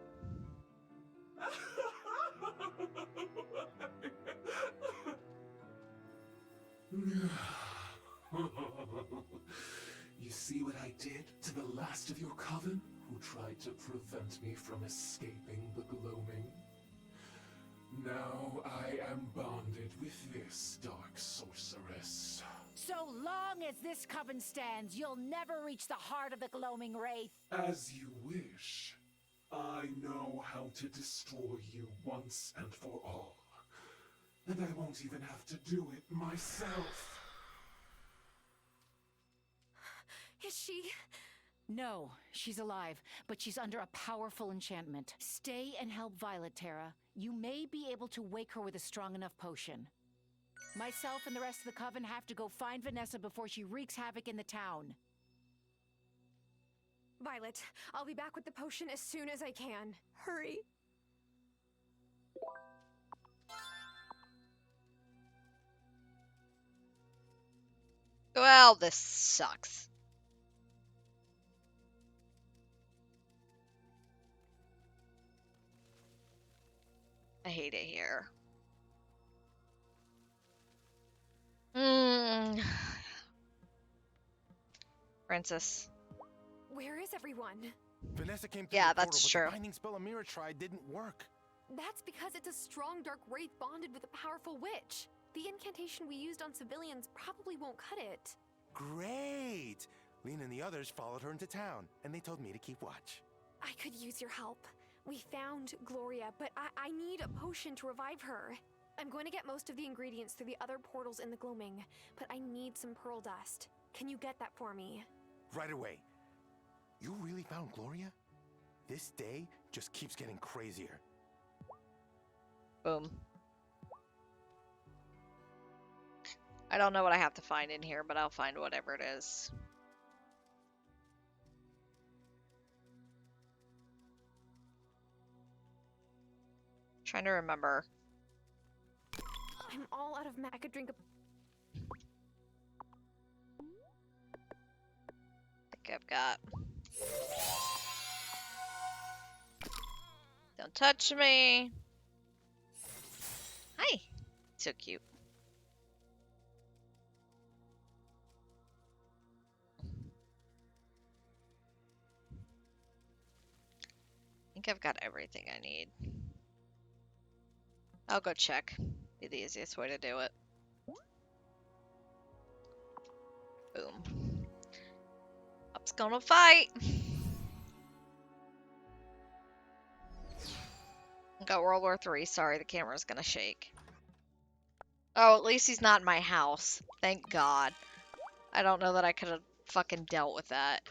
You see what I did to the last of your coven who tried to prevent me from escaping the gloaming? Now I am bonded with this dark sorceress. So long as this coven stands, you'll never reach the heart of the gloaming wraith. As you wish. I know how to destroy you once and for all. And I won't even have to do it myself. Is she? No, she's alive, but she's under a powerful enchantment. Stay and help Violet, Terra. You may be able to wake her with a strong enough potion. Myself and the rest of the coven have to go find Vanessa before she wreaks havoc in the town. Violet, I'll be back with the potion as soon as I can. Hurry. Well, this sucks. I hate it here. Princess. Where is everyone? Vanessa came through Yeah, the portal, that's but true. the binding spell Amira tried didn't work. That's because it's a strong dark wraith bonded with a powerful witch. The incantation we used on civilians probably won't cut it. Great! Lena and the others followed her into town, and they told me to keep watch. I could use your help. We found Gloria, but I need a potion to revive her. I'm going to get most of the ingredients through the other portals in the gloaming, but I need some pearl dust. Can you get that for me? Right away. You really found Gloria? This day just keeps getting crazier. Boom. I don't know what I have to find in here, but I'll find whatever it is. Trying to remember. I'm all out of maca drink. I think I've got. Don't touch me. Hi. So cute. I think I've got everything I need. I'll go check. Be the easiest way to do it. Boom. Up's gonna fight. Got World War III. Sorry, the camera's gonna shake. Oh, at least he's not in my house. Thank God. I don't know that I could have fucking dealt with that.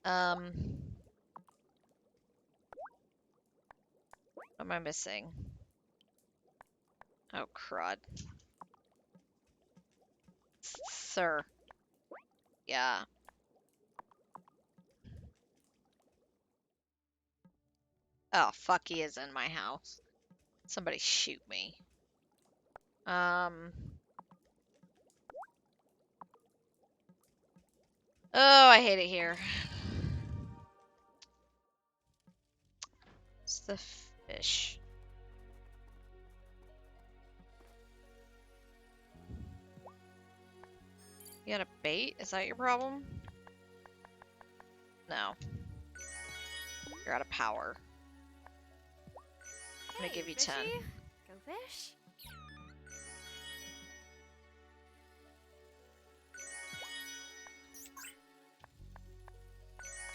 What am I missing? Oh, crud. Sir. Yeah. Oh, fuck, he is in my house. Somebody shoot me. Oh, I hate it here. It's the fish. You got a bait? Is that your problem? No. You're out of power. I'm gonna give you 10. Go fish.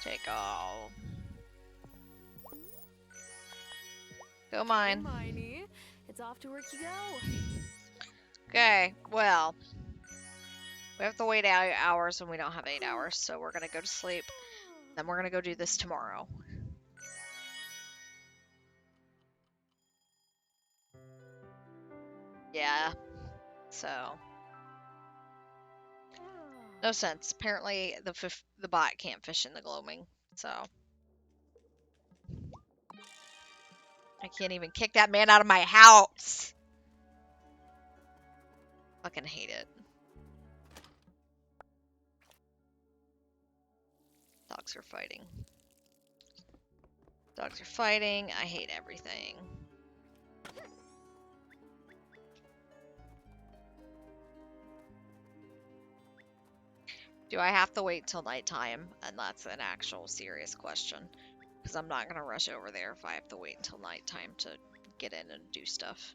Take all. Go mine. Hermione, it's off to work you go. Okay, well. We have to wait 8 hours and we don't have 8 hours, so we're gonna go to sleep. Then we're gonna go do this tomorrow. Yeah. So. No sense. Apparently, the bot can't fish in the gloaming. So. I can't even kick that man out of my house. Fucking hate it. Dogs are fighting. Dogs are fighting. I hate everything. Do I have to wait till nighttime? And that's an actual serious question. Because I'm not going to rush over there if I have to wait until nighttime to get in and do stuff.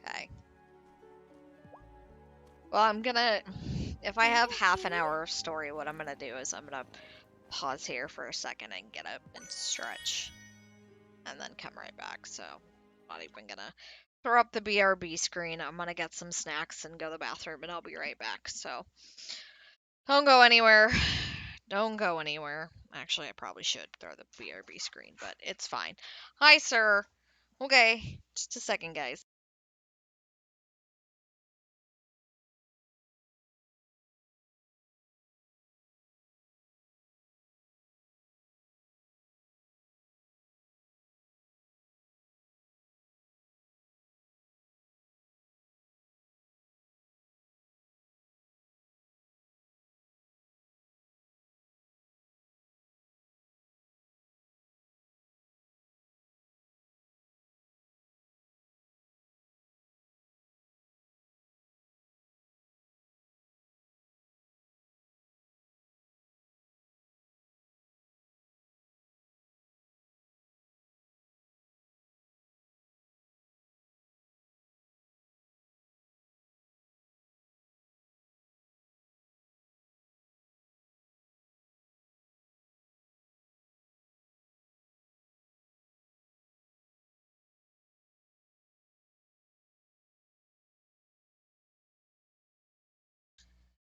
Okay. Well, I'm gonna, if I have half an hour of story, what I'm gonna do is I'm gonna pause here for a second and get up and stretch. And then come right back, so I'm not even gonna throw up the BRB screen. I'm gonna get some snacks and go to the bathroom, and I'll be right back, so don't go anywhere. Don't go anywhere. Actually, I probably should throw the BRB screen, but it's fine. Hi, sir. Okay, just a second, guys.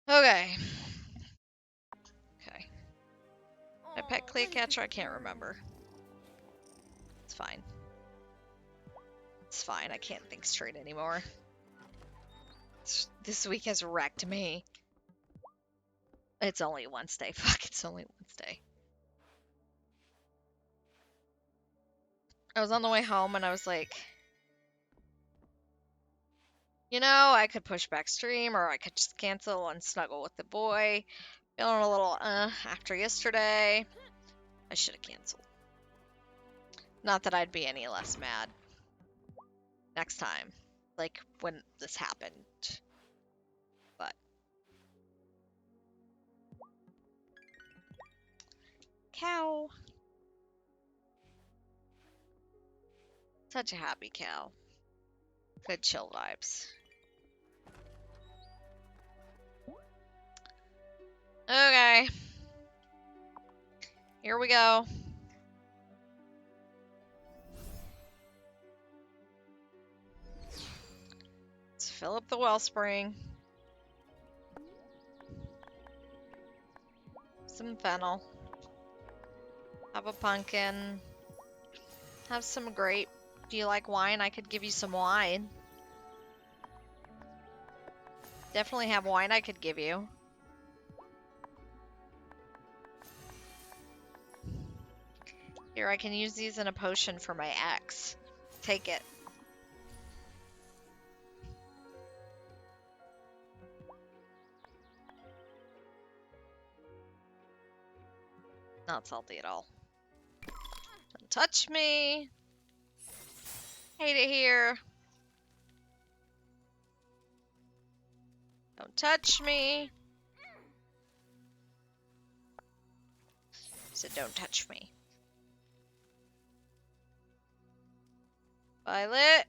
Okay. Okay. My pet Cleocatra, I can't remember. It's fine. It's fine, I can't think straight anymore. This week has wrecked me. It's only Wednesday. Fuck, it's only Wednesday. I was on the way home and I was like, you know, I could push back stream or I could just cancel and snuggle with the boy. Feeling a little, after yesterday. I should have canceled. Not that I'd be any less mad. Next time. Like, when this happened. But. Cow. Such a happy cow. Good chill vibes. Okay. Here we go. Let's fill up the wellspring. Some fennel. Have a pumpkin. Have some grape. Do you like wine? I could give you some wine. Definitely have wine I could give you. Here, I can use these in a potion for my ex. Take it. Not salty at all. Don't touch me. Hate it here. Don't touch me. So don't touch me. Violet.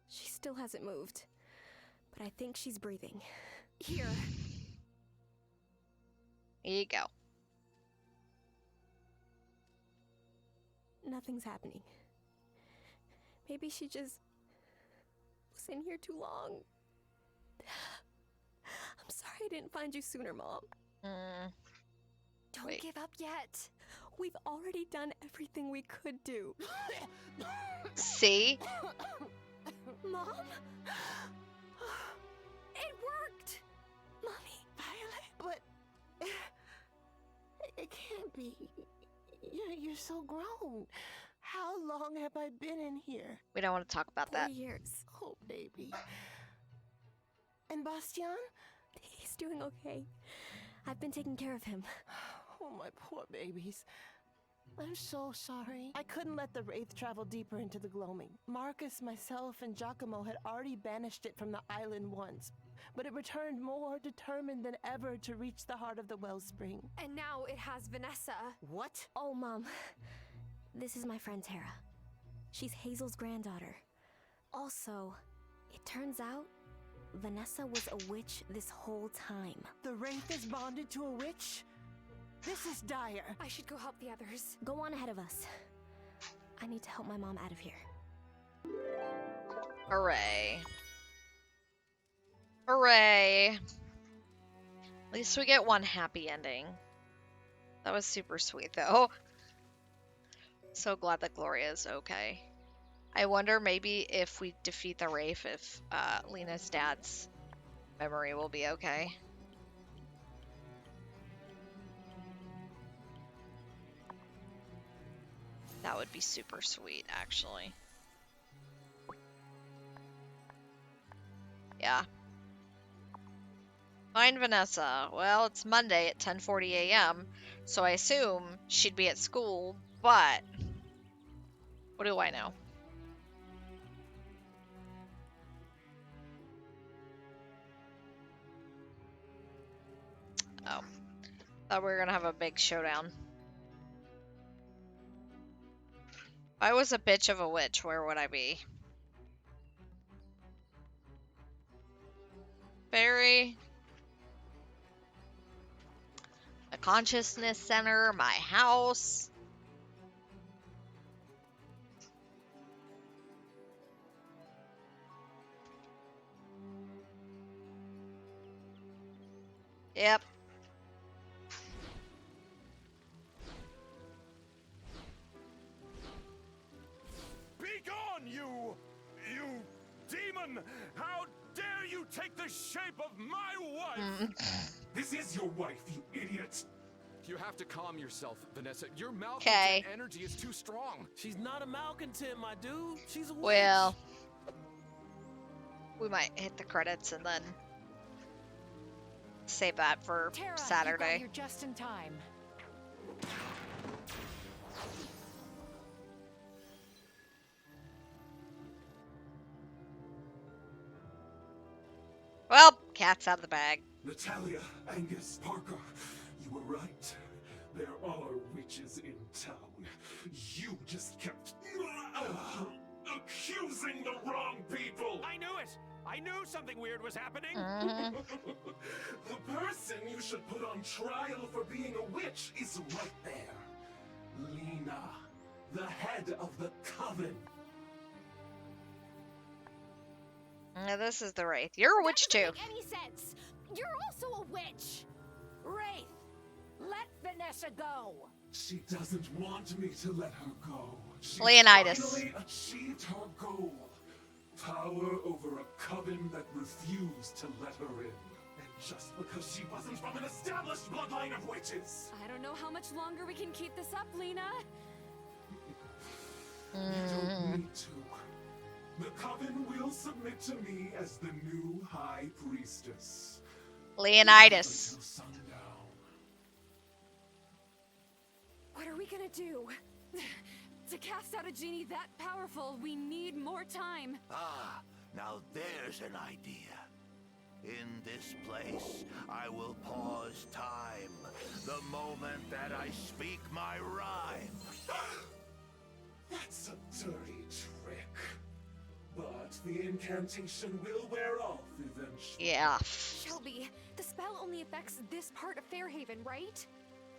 She still hasn't moved, but I think she's breathing. Here. Here you go. Nothing's happening. Maybe she just was in here too long. I'm sorry I didn't find you sooner, Mom. Don't give up yet. We've already done everything we could do. See? Mom? It worked! Mommy. Violet, but... It can't be. You're so grown. How long have I been in here? We don't want to talk about 4 that. years. Oh, baby. And Bastian? He's doing okay. I've been taking care of him. Oh, my poor babies. I'm so sorry. I couldn't let the Wraith travel deeper into the gloaming. Marcus, myself, and Giacomo had already banished it from the island once, but it returned more determined than ever to reach the heart of the wellspring. And now it has Vanessa. What? Oh, Mom. This is my friend Tara. She's Hazel's granddaughter. Also, it turns out Vanessa was a witch this whole time. The Wraith is bonded to a witch? This is dire. I should go help the others. Go on ahead of us. I need to help my mom out of here. Hooray. Hooray. At least we get one happy ending. That was super sweet, though. So glad that Gloria's okay. I wonder maybe if we defeat the Wraith, if Lena's dad's memory will be okay. That would be super sweet, actually. Yeah. Find Vanessa. Well, it's Monday at 10:40 a.m., so I assume she'd be at school, but what do I know? Oh. Thought we were gonna have a big showdown. If I was a bitch of a witch, where would I be? Fairy. A consciousness center, my house. Yep. Be gone, you demon! How dare you take the shape of my wife? This is your wife, you idiot! You have to calm yourself, Vanessa. Your malcontent Okay. energy is too strong. She's not a malcontent, my dude. She's a witch. Well, we might hit the credits and then save that for Tara, Saturday. you're just in time. Well, cat's out of the bag. Natalia, Angus, Parker, you were right. There are witches in town. You just kept accusing the wrong people. I knew it. I knew something weird was happening. The person you should put on trial for being a witch is right there. Lena, the head of the coven. This is the Wraith. You're a witch too. Doesn't make any sense. You're also a witch. Wraith, let Vanessa go. She doesn't want me to let her go. She Leonidas. finally achieved her goal. Power over a coven that refused to let her in. And just because she wasn't from an established bloodline of witches. I don't know how much longer we can keep this up, Lena. You don't need to. The coven will submit to me as the new high priestess. Leonidas. Until sundown. What are we gonna do? To cast out a genie that powerful, we need more time. Ah, now there's an idea. In this place, I will pause time. The moment that I speak my rhyme. That's a dirty trick. But the incantation will wear off eventually. Yeah. Shelby, the spell only affects this part of Fairhaven, right?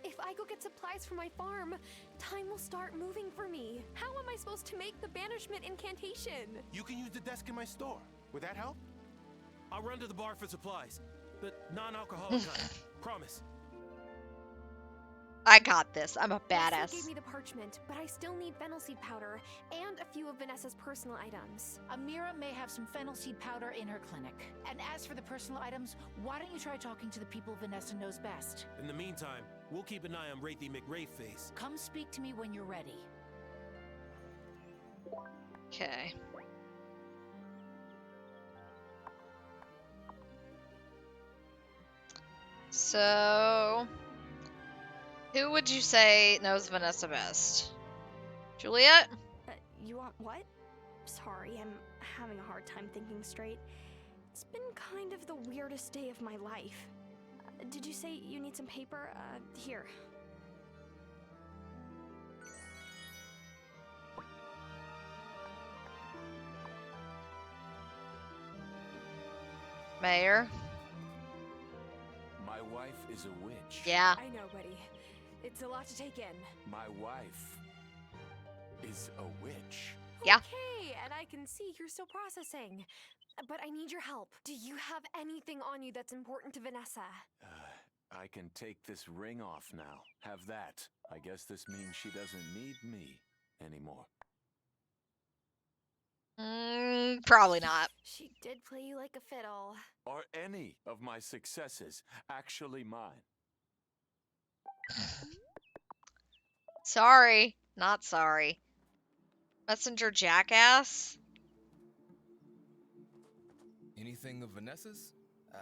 If I go get supplies for my farm, time will start moving for me. How am I supposed to make the banishment incantation? You can use the desk in my store. Would that help? I'll run to the bar for supplies. The non-alcoholic kind. Promise. I got this. I'm a Vanessa badass. gave me the parchment, but I still need fennel seed powder and a few of Vanessa's personal items. Amira may have some fennel seed powder in her clinic. And as for the personal items, why don't you try talking to the people Vanessa knows best? In the meantime, we'll keep an eye on Wraithy McWraithface. Come speak to me when you're ready. Okay. So, who would you say knows Vanessa best? Juliet? You want what? Sorry, I'm having a hard time thinking straight. It's been kind of the weirdest day of my life. Did you say you need some paper? Here. Mayor? My wife is a witch. Yeah. I know, buddy. It's a lot to take in. My wife is a witch. Yeah. Okay, and I can see you're still processing. But I need your help. Do you have anything on you that's important to Vanessa? I can take this ring off now. Have that. I guess this means she doesn't need me anymore. Probably not. She did play you like a fiddle. Are any of my successes actually mine? Sorry. Not sorry. Messenger jackass? Anything of Vanessa's?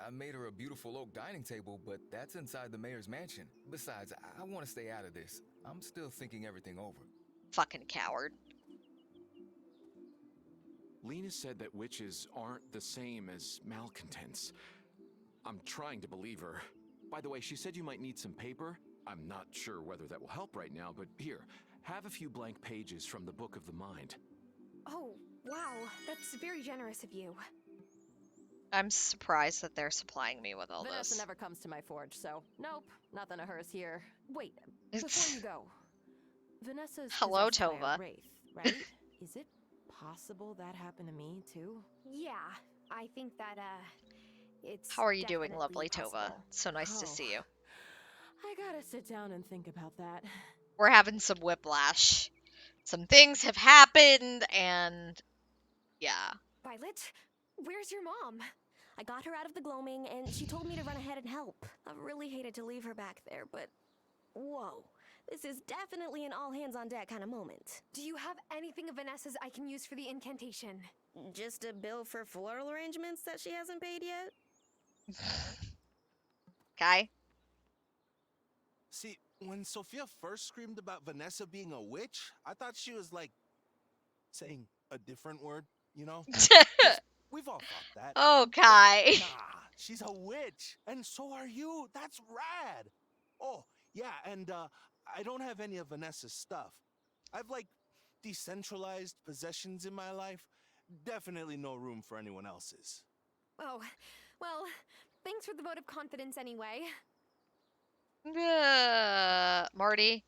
I made her a beautiful oak dining table, but that's inside the mayor's mansion. Besides, I want to stay out of this. I'm still thinking everything over. Fucking coward. Lena said that witches aren't the same as malcontents. I'm trying to believe her. By the way, she said you might need some paper. I'm not sure whether that will help right now, but here, have a few blank pages from the Book of the Mind. Oh, wow. That's very generous of you. I'm surprised that they're supplying me with all Vanessa this. never comes to my forge, so nope, nothing of hers here. Wait, before you go, Vanessa's Hello, possessed by a Tova. wraith, right? Is it possible that happened to me too? Yeah, I think that, it's How are you doing, definitely lovely Tova? possible. It's so nice to Oh. see you. I gotta sit down and think about that. We're having some whiplash. Some things have happened, and yeah. Violet, where's your mom? I got her out of the gloaming, and she told me to run ahead and help. I really hated to leave her back there, but whoa. This is definitely an all-hands-on-deck kind of moment. Do you have anything of Vanessa's I can use for the incantation? Just a bill for floral arrangements that she hasn't paid yet? Okay. See, when Sophia first screamed about Vanessa being a witch, I thought she was like saying a different word, you know? We've all thought that. Oh, Kai. Nah, she's a witch, and so are you. That's rad. Oh, yeah, and I don't have any of Vanessa's stuff. I've like decentralized possessions in my life. Definitely no room for anyone else's. Oh, well, thanks for the vote of confidence anyway. Marty?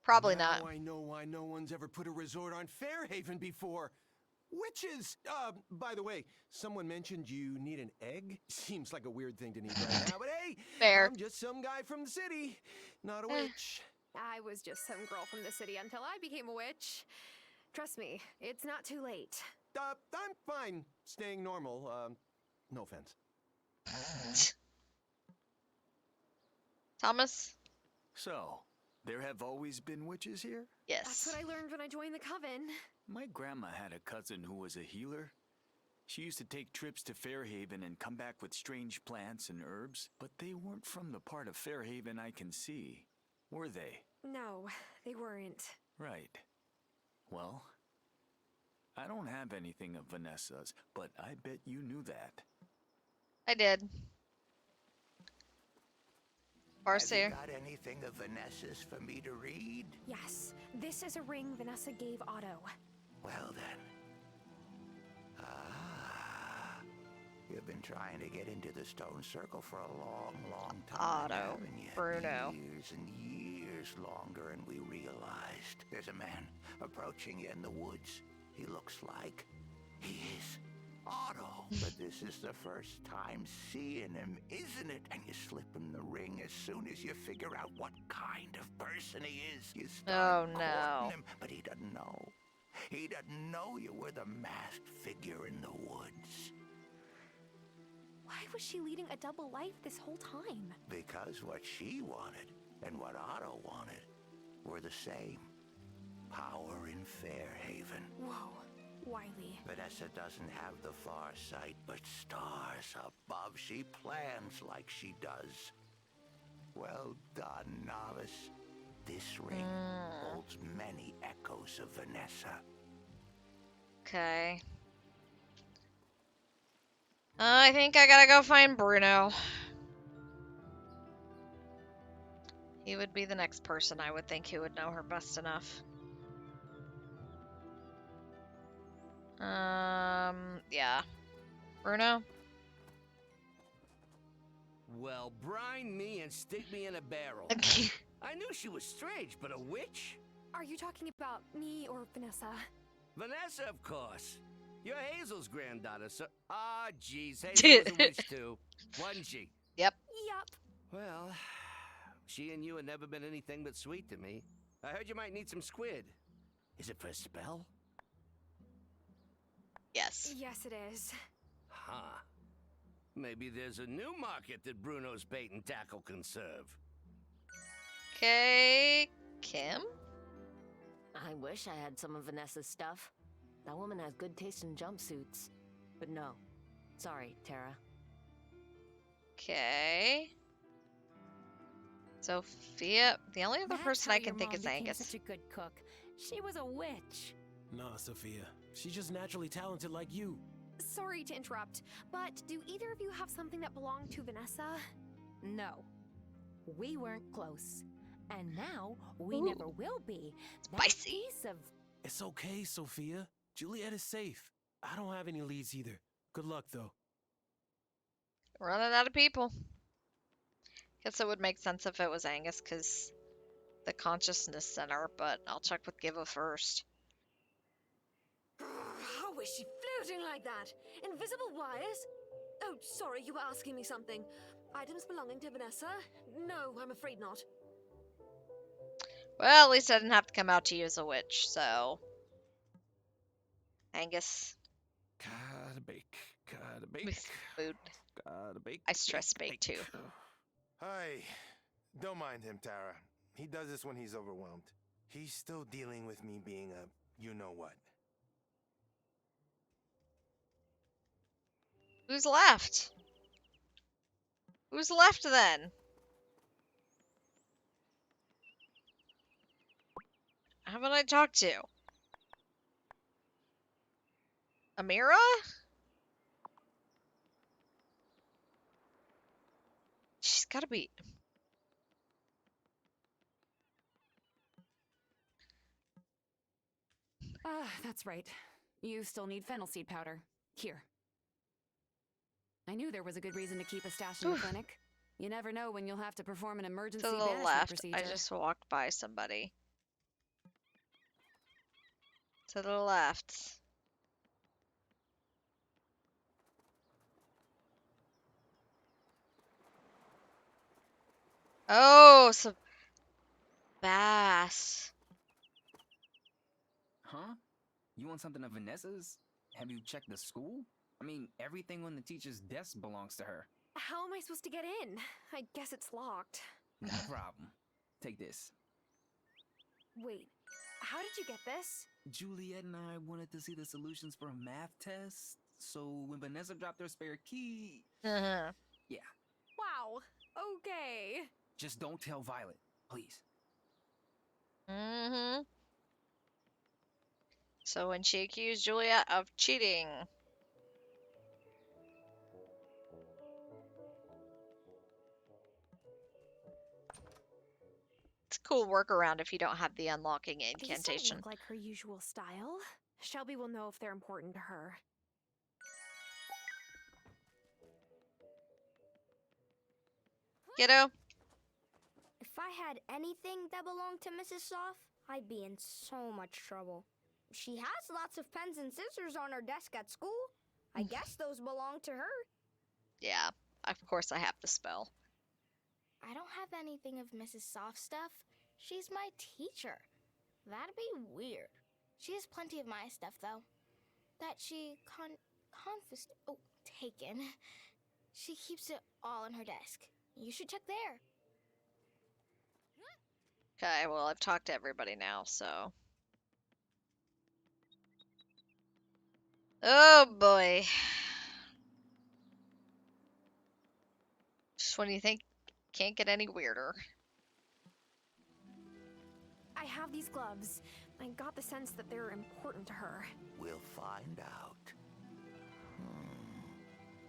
Probably Now not. I know why no one's ever put a resort on Fairhaven before. Witches! By the way, someone mentioned you need an egg? Seems like a weird thing to need right now, but hey! Fair. I'm just some guy from the city, not a witch. I was just some girl from the city until I became a witch. Trust me, it's not too late. I'm fine staying normal. No offense. Thomas? So, there have always been witches here? Yes. That's what I learned when I joined the coven. My grandma had a cousin who was a healer. She used to take trips to Fairhaven and come back with strange plants and herbs, but they weren't from the part of Fairhaven I can see, were they? No, they weren't. Right. Well, I don't have anything of Vanessa's, but I bet you knew that. I did. Have you Farseer? got anything of Vanessa's for me to read? Yes, this is a ring Vanessa gave Otto. Well then. Ah. You've been trying to get into the Stone Circle for a long, long time, Otto. haven't you? Bruno. Years and years longer, and we realized there's a man approaching you in the woods. He looks like he is Otto. But this is the first time seeing him, isn't it? And you slip him the ring as soon as you figure out what kind of person he is. You start courting him, but he doesn't know. He doesn't know you were the masked figure in the woods. Why was she leading a double life this whole time? Because what she wanted and what Otto wanted were the same. Power in Fairhaven. Whoa, Wily. Vanessa doesn't have the far sight, but stars above. She plans like she does. Well done, novice. This ring holds many echoes of Vanessa. Okay. I think I gotta go find Bruno. He would be the next person I would think who would know her best enough. Yeah. Bruno? Well, brine me and stick me in a barrel. I knew she was strange, but a witch? Are you talking about me or Vanessa? Vanessa, of course. You're Hazel's granddaughter, so... Ah, jeez, Hazel was a witch too, wasn't she? Yep. Yup. Well, she and you have never been anything but sweet to me. I heard you might need some squid. Is it for a spell? Yes. Yes, it is. Huh. Maybe there's a new market that Bruno's bait and tackle can serve. Okay, Kim? I wish I had some of Vanessa's stuff. That woman has good taste in jumpsuits. But no. Sorry, Tara. Okay. Sophia. The only other That's person how I can your think mom is became Angus. Such a good cook. She was a witch. Nah, Sophia. She's just naturally talented like you. Sorry to interrupt, but do either of you have something that belonged to Vanessa? No. We weren't close. And now we never will be. That Spicy. piece of... It's okay, Sophia. Juliet is safe. I don't have any leads either. Good luck, though. Running out of people. Guess it would make sense if it was Angus, because the consciousness center, but I'll check with Giva first. How is she floating like that? Invisible wires? Oh, sorry, you were asking me something. Items belonging to Vanessa? No, I'm afraid not. Well, at least I didn't have to come out to you as a witch, so... Angus. Gotta bake. Gotta bake. With food. Gotta bake. I stress bake too. Hi. Don't mind him, Tara. He does this when he's overwhelmed. He's still dealing with me being a you-know-what. Who's left? Who's left then? Haven't I talked to? Amira? She's gotta be... Ah, that's right. You still need fennel seed powder. Here. I knew there was a good reason to keep a stash in the clinic. You never know when you'll have to perform an emergency To the banishment left, procedure. I just walked by somebody. To the left. Oh, so Bass. Huh? You want something of Vanessa's? Have you checked the school? I mean, everything on the teacher's desk belongs to her. How am I supposed to get in? I guess it's locked. No problem. Take this. Wait, how did you get this? Juliet and I wanted to see the solutions for a math test, so when Vanessa dropped her spare key... Uh-huh. Yeah. Wow, okay. Just don't tell Violet, please. Mm-hmm. So when she accused Juliet of cheating... It's a cool workaround if you don't have the unlocking These incantation. don't look like her usual style. Shelby will know if they're important to her. Kiddo? If I had anything that belonged to Mrs. Soft, I'd be in so much trouble. She has lots of pens and scissors on her desk at school. I guess those belong to her. Yeah, of course I have the spell. I don't have anything of Mrs. Soft stuff. She's my teacher. That'd be weird. She has plenty of my stuff, though. That she taken. She keeps it all in her desk. You should check there. Okay, well, I've talked to everybody now, so. Oh boy. Just when you think can't get any weirder. I have these gloves. I got the sense that they're important to her. We'll find out.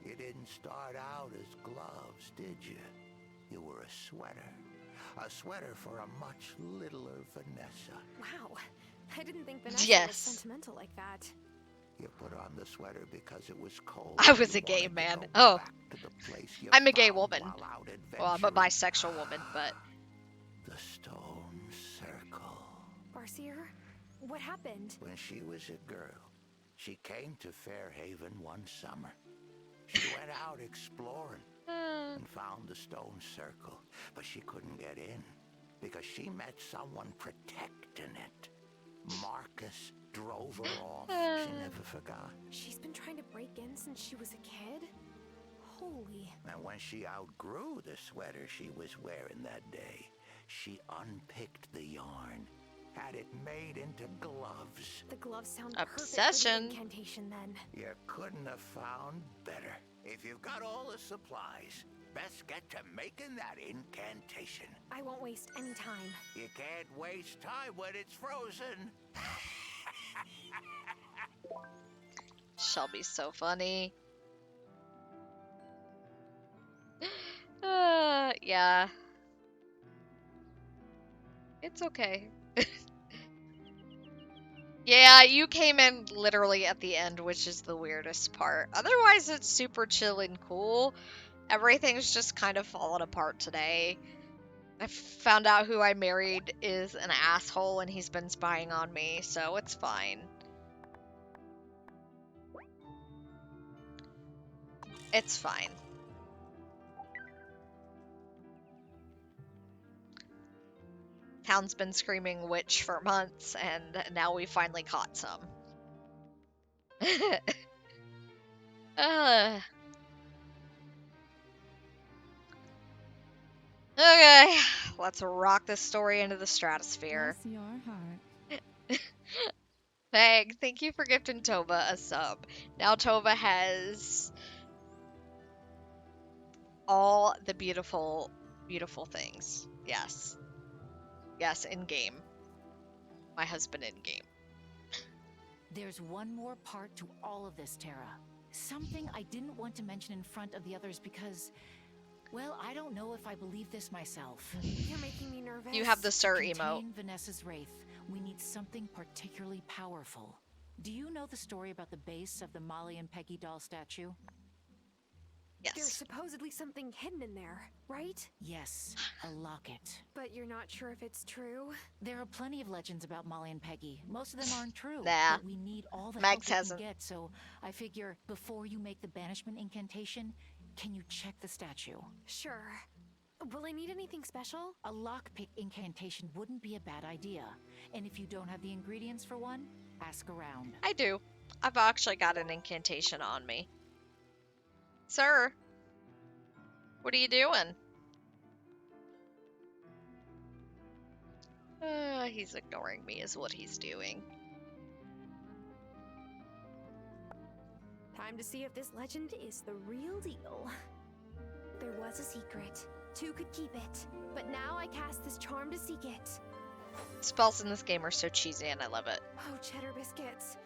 You didn't start out as gloves, did you? You were a sweater. A sweater for a much littler Vanessa. Wow. I didn't think Vanessa Yes. was sentimental like that. You put on the sweater because it was cold. I was You a gay wanted to man. go Oh. back to the place you I'm a gay found woman. while out Well, I'm a adventuring. bisexual woman, but. The stone circle. Barseer, what happened? When she was a girl, she came to Fairhaven one summer. She went out exploring and found the stone circle, but she couldn't get in because she met someone protecting it. Marcus drove her off. She never forgot. She's been trying to break in since she was a kid? Holy. And when she outgrew the sweater she was wearing that day, she unpicked the yarn, had it made into gloves. The gloves sound Obsession. perfect for the incantation then. You couldn't have found better. If you've got all the supplies, best get to making that incantation. I won't waste any time. You can't waste time when it's frozen. Shelby's so funny. Yeah. It's okay. Yeah, you came in literally at the end, which is the weirdest part. Otherwise, it's super chill and cool. Everything's just kind of fallen apart today. I found out who I married is an asshole and he's been spying on me, so it's fine. It's fine. Town's been screaming witch for months, and now we finally caught some. Okay, let's rock this story into the stratosphere. Bless your heart. Thank you for gifting Tova a sub. Now Tova has all the beautiful, beautiful things. Yes. Yes, in-game. My husband in-game. There's one more part to all of this, Tara. Something I didn't want to mention in front of the others because, well, I don't know if I believe this myself. You're making me nervous. You have the sir To emote. contain Vanessa's wraith, we need something particularly powerful. Do you know the story about the base of the Molly and Peggy doll statue? There's supposedly something hidden in there, right? Yes, a locket. But you're not sure if it's true? There are plenty of legends about Molly and Peggy. Most of them aren't true. Nah. But we need all the Max help we hasn't. can get, so I figure before you make the banishment incantation, can you check the statue? Sure. Will I need anything special? A lockpick incantation wouldn't be a bad idea. And if you don't have the ingredients for one, ask around. I do. I've actually got an incantation on me. Sir, what are you doing? He's ignoring me is what he's doing. Time to see if this legend is the real deal. There was a secret. Two could keep it. But now I cast this charm to seek it. Spells in this game are so cheesy and I love it. Oh, cheddar biscuits.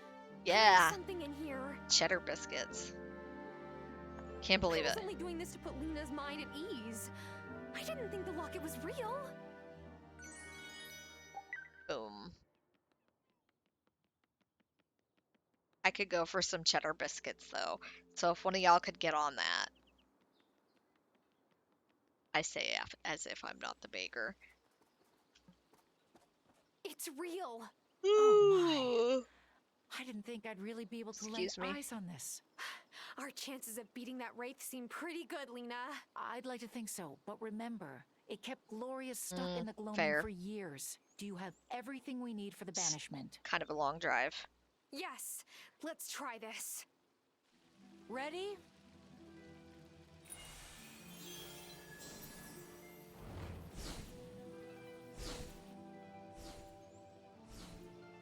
Yeah. There's something in here. Cheddar biscuits. Can't believe I was it. only doing this to put Lena's mind at ease. I didn't think the locket was real. Boom. I could go for some cheddar biscuits though. So if one of y'all could get on that. I say as if I'm not the baker. It's real. Oh my. I didn't think I'd really be able to lay Excuse me. eyes on this. Our chances of beating that wraith seem pretty good, Lena. I'd like to think so, but remember, it kept Gloria stuck in the gloaming fair. for years. Do you have everything we need for the banishment? Kind of a long drive. Yes, let's try this. Ready?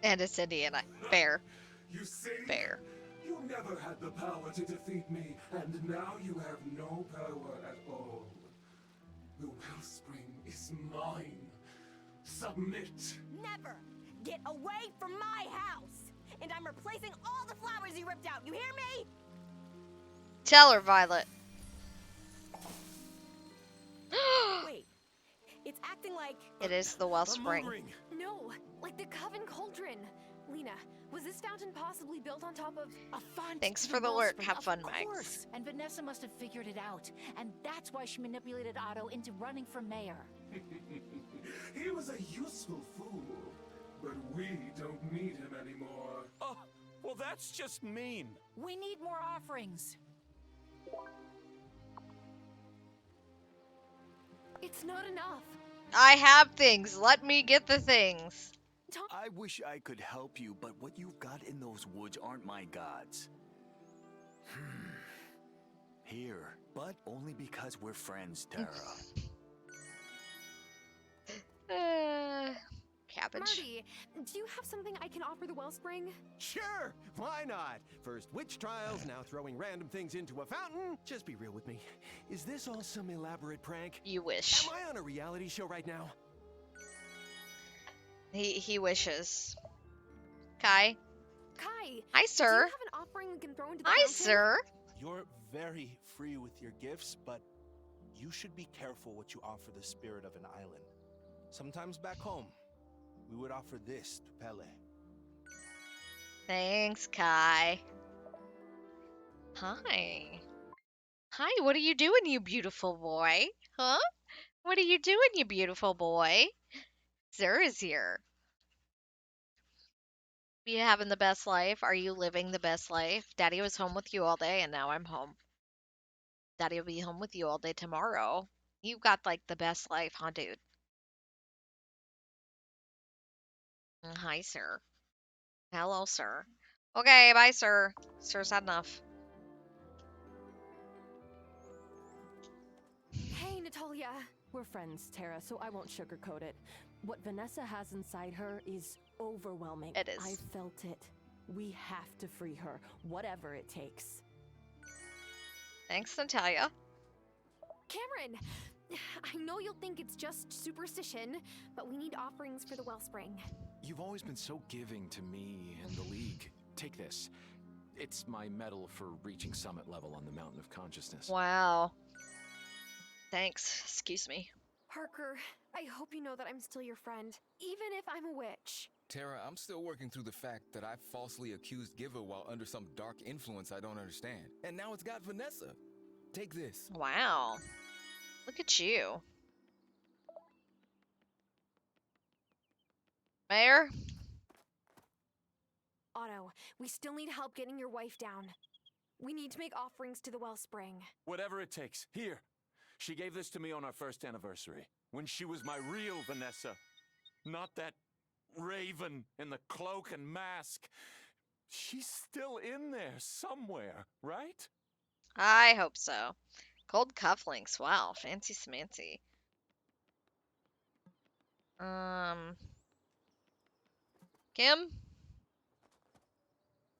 And it's Indiana. Fair. You see? Fair. You never had the power to defeat me, and now you have no power at all. The wellspring is mine. Submit. Never! Get away from my house! And I'm replacing all the flowers you ripped out, you hear me? Tell her, Violet. Wait, it's acting like... It is the wellspring. No, like the Coven Cauldron. Lena, was this fountain possibly built on top of a font? Thanks for the alert. Have fun, Max. Course. And Vanessa must have figured it out, and that's why she manipulated Otto into running for mayor. He was a useful fool, but we don't need him anymore. Oh, well, that's just mean. We need more offerings. It's not enough. I have things. Let me get the things. I wish I could help you, but what you've got in those woods aren't my gods. Here, but only because we're friends, Tara. Cabbage. Marty, do you have something I can offer the wellspring? Sure, why not? First witch trials, now throwing random things into a fountain. Just be real with me. Is this all some elaborate prank? You wish. Am I on a reality show right now? He wishes. Kai. Kai. Hi, Do sir. you have an offering we can throw into the Hi, fountain? sir. You're very free with your gifts, but you should be careful what you offer the spirit of an island. Sometimes back home, we would offer this to Pele. Thanks, Kai. Hi. Hi, what are you doing, you beautiful boy? Huh? What are you doing, you beautiful boy? Sir is here. Are you having the best life? Are you living the best life? Daddy was home with you all day, and now I'm home. Daddy will be home with you all day tomorrow. You got, like, the best life, huh, dude? Hi, sir. Hello, sir. Okay, bye, sir. Sir's had enough. Hey, Natalia. We're friends, Tara, so I won't sugarcoat it. What Vanessa has inside her is overwhelming. It is. I felt it. We have to free her, whatever it takes. Thanks, Natalia. Cameron, I know you'll think it's just superstition, but we need offerings for the wellspring. You've always been so giving to me and the League. Take this. It's my medal for reaching summit level on the Mountain of Consciousness. Wow. Thanks. Excuse me. Parker, I hope you know that I'm still your friend, even if I'm a witch. Tara, I'm still working through the fact that I falsely accused Giver while under some dark influence I don't understand. And now it's got Vanessa. Take this. Wow. Look at you. Mayor? Otto, we still need help getting your wife down. We need to make offerings to the wellspring. Whatever it takes. Here. She gave this to me on our first anniversary, when she was my real Vanessa. Not that raven in the cloak and mask. She's still in there somewhere, right? I hope so. Gold cufflinks. Wow. Fancy smancy. Kim?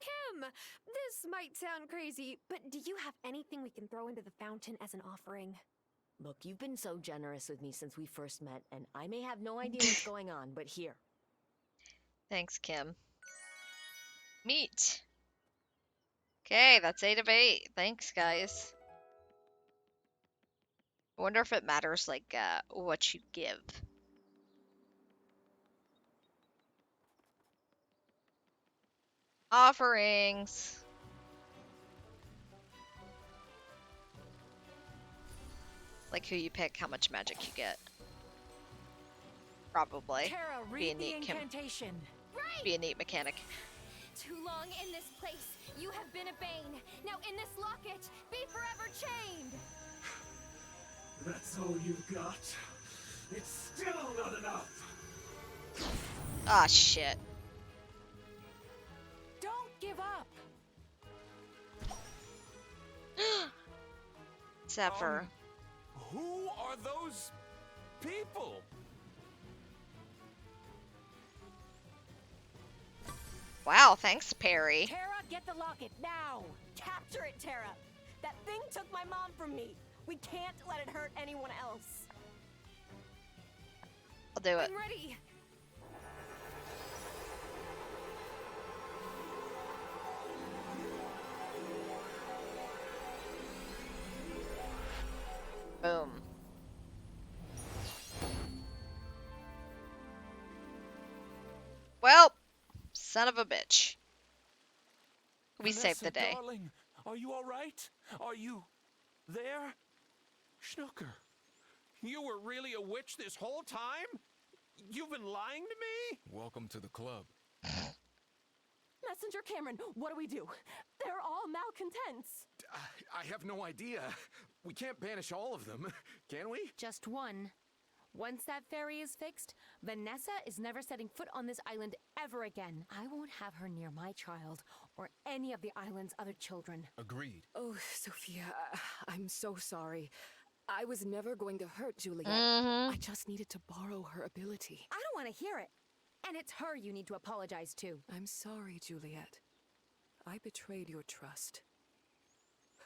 Kim, this might sound crazy, but do you have anything we can throw into the fountain as an offering? Look, you've been so generous with me since we first met, and I may have no idea what's going on, but here. Thanks, Kim. Meat. Okay, that's 8 of 8. Thanks, guys. I wonder if it matters, like, what you give. Offerings. Like who you pick, how much magic you get. Probably. Terra, Be a read the neat incantation. be a neat mechanic. Too long in this place. You have been a bane. Now in this locket, be forever chained. That's all you've got? It's still not enough! Ah, shit. Don't give up. Zephyr. Who are those people? Wow, thanks, Perry. Terra, get the locket now! Capture it, Terra! That thing took my mom from me. We can't let it hurt anyone else. I'll do it. I'm ready. Boom. Well, son of a bitch. We saved the day. Darling, are you all right? Are you there? Schnooker, you were really a witch this whole time? You've been lying to me? Welcome to the club. Messenger Cameron, what do we do? They're all malcontents. I have no idea. We can't banish all of them, can we? Just one. Once that ferry is fixed, Vanessa is never setting foot on this island ever again. I won't have her near my child or any of the island's other children. Agreed. Oh, Sophia, I'm so sorry. I was never going to hurt Juliet. Mhm. I just needed to borrow her ability. I don't want to hear it. And it's her you need to apologize to. I'm sorry, Juliet. I betrayed your trust.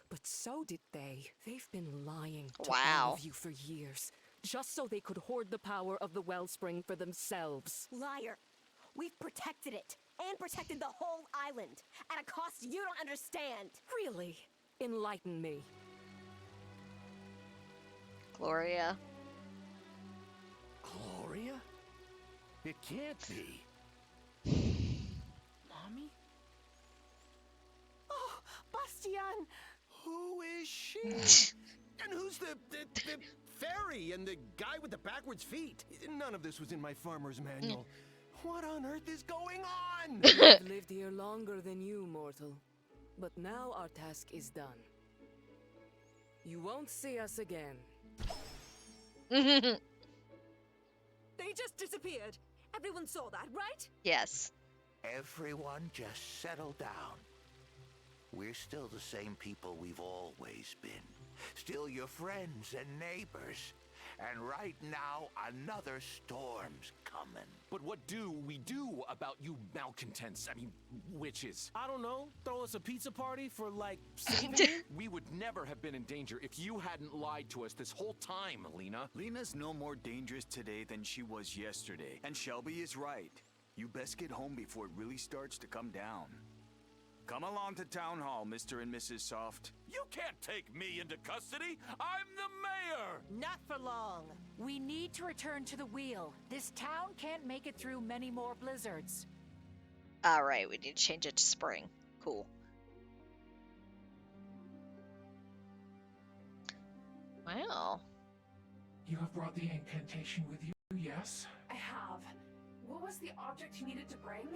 But so did they. They've been lying to all Wow. of you for years, just so they could hoard the power of the wellspring for themselves. Liar. We've protected it. And protected the whole island. At a cost you don't understand. Really? Enlighten me. Gloria. Gloria? It can't be. Mommy? Oh, Bastian! Who is she? And who's the fairy and the guy with the backwards feet? None of this was in my farmer's manual. What on earth is going on? I've lived here longer than you, mortal. But now our task is done. You won't see us again. They just disappeared. Everyone saw that, right? Yes. Everyone just settle down. We're still the same people we've always been. Still your friends and neighbors. And right now, another storm's coming. But what do we do about you malcontents? I mean, witches. I don't know. Throw us a pizza party for, like, We would never have been in danger if you hadn't lied to us this whole time, Lena. Lena's no more dangerous today than she was yesterday. And Shelby is right. You best get home before it really starts to come down. Come along to Town Hall, Mr. and Mrs. Soft. You can't take me into custody. I'm the mayor. Not for long. We need to return to the wheel. This town can't make it through many more blizzards. Alright, we need to change it to spring. Cool. Wow. You have brought the incantation with you, yes? I have. What was the object you needed to bring?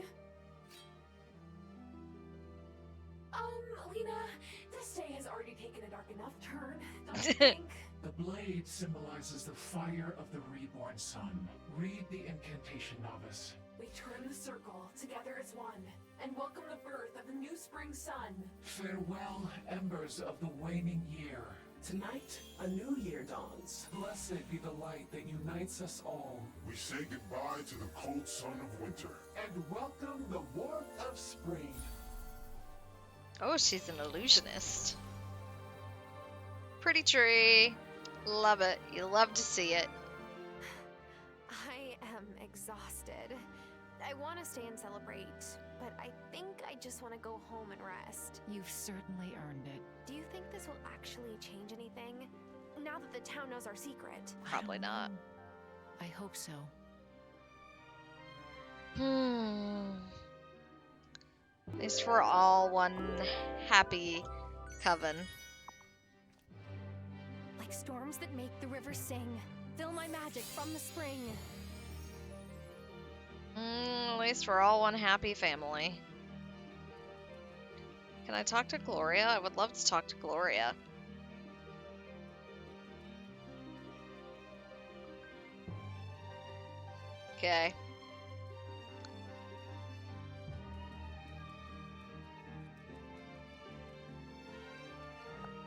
Lena, this day has already taken a dark enough turn, don't you think? The blade symbolizes the fire of the reborn sun. Read the incantation, novice. We turn the circle together as one and welcome the birth of the new spring sun. Farewell, embers of the waning year. Tonight, a new year dawns. Blessed be the light that unites us all. We say goodbye to the cold sun of winter. And welcome the warmth of spring. Oh, she's an illusionist. Pretty tree. Love it. You love to see it. I am exhausted. I want to stay and celebrate, but I think I just want to go home and rest. You've certainly earned it. Do you think this will actually change anything? Now that the town knows our secret. Probably not. I hope so. At least we're all one happy coven. Like like storms that make the river sing. Feel my magic from the spring. At least we're all one happy family. Can I talk to Gloria? I would love to talk to Gloria. Okay.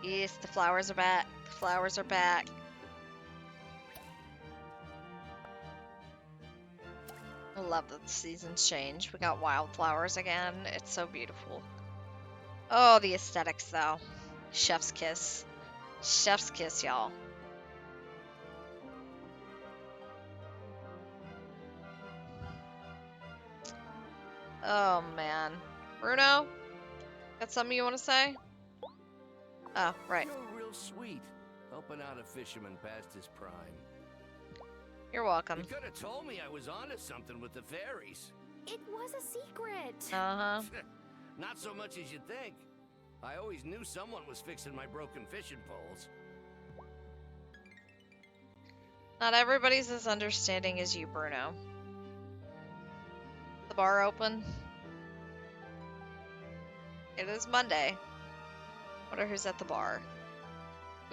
Yes, the flowers are back. The flowers are back. I love that the seasons change. We got wildflowers again. It's so beautiful. Oh, the aesthetics, though. Chef's kiss. Chef's kiss, y'all. Oh, man. Bruno? Got something you want to say? Oh, right. You're real sweet, helping out a fisherman past his prime. You're welcome. You could have told me I was onto something with the fairies. It was a secret. Uh-huh. Not so much as you think. I always knew someone was fixing my broken fishing poles. Not everybody's as understanding as you, Bruno. The bar open? It is Monday. Wonder who's at the bar.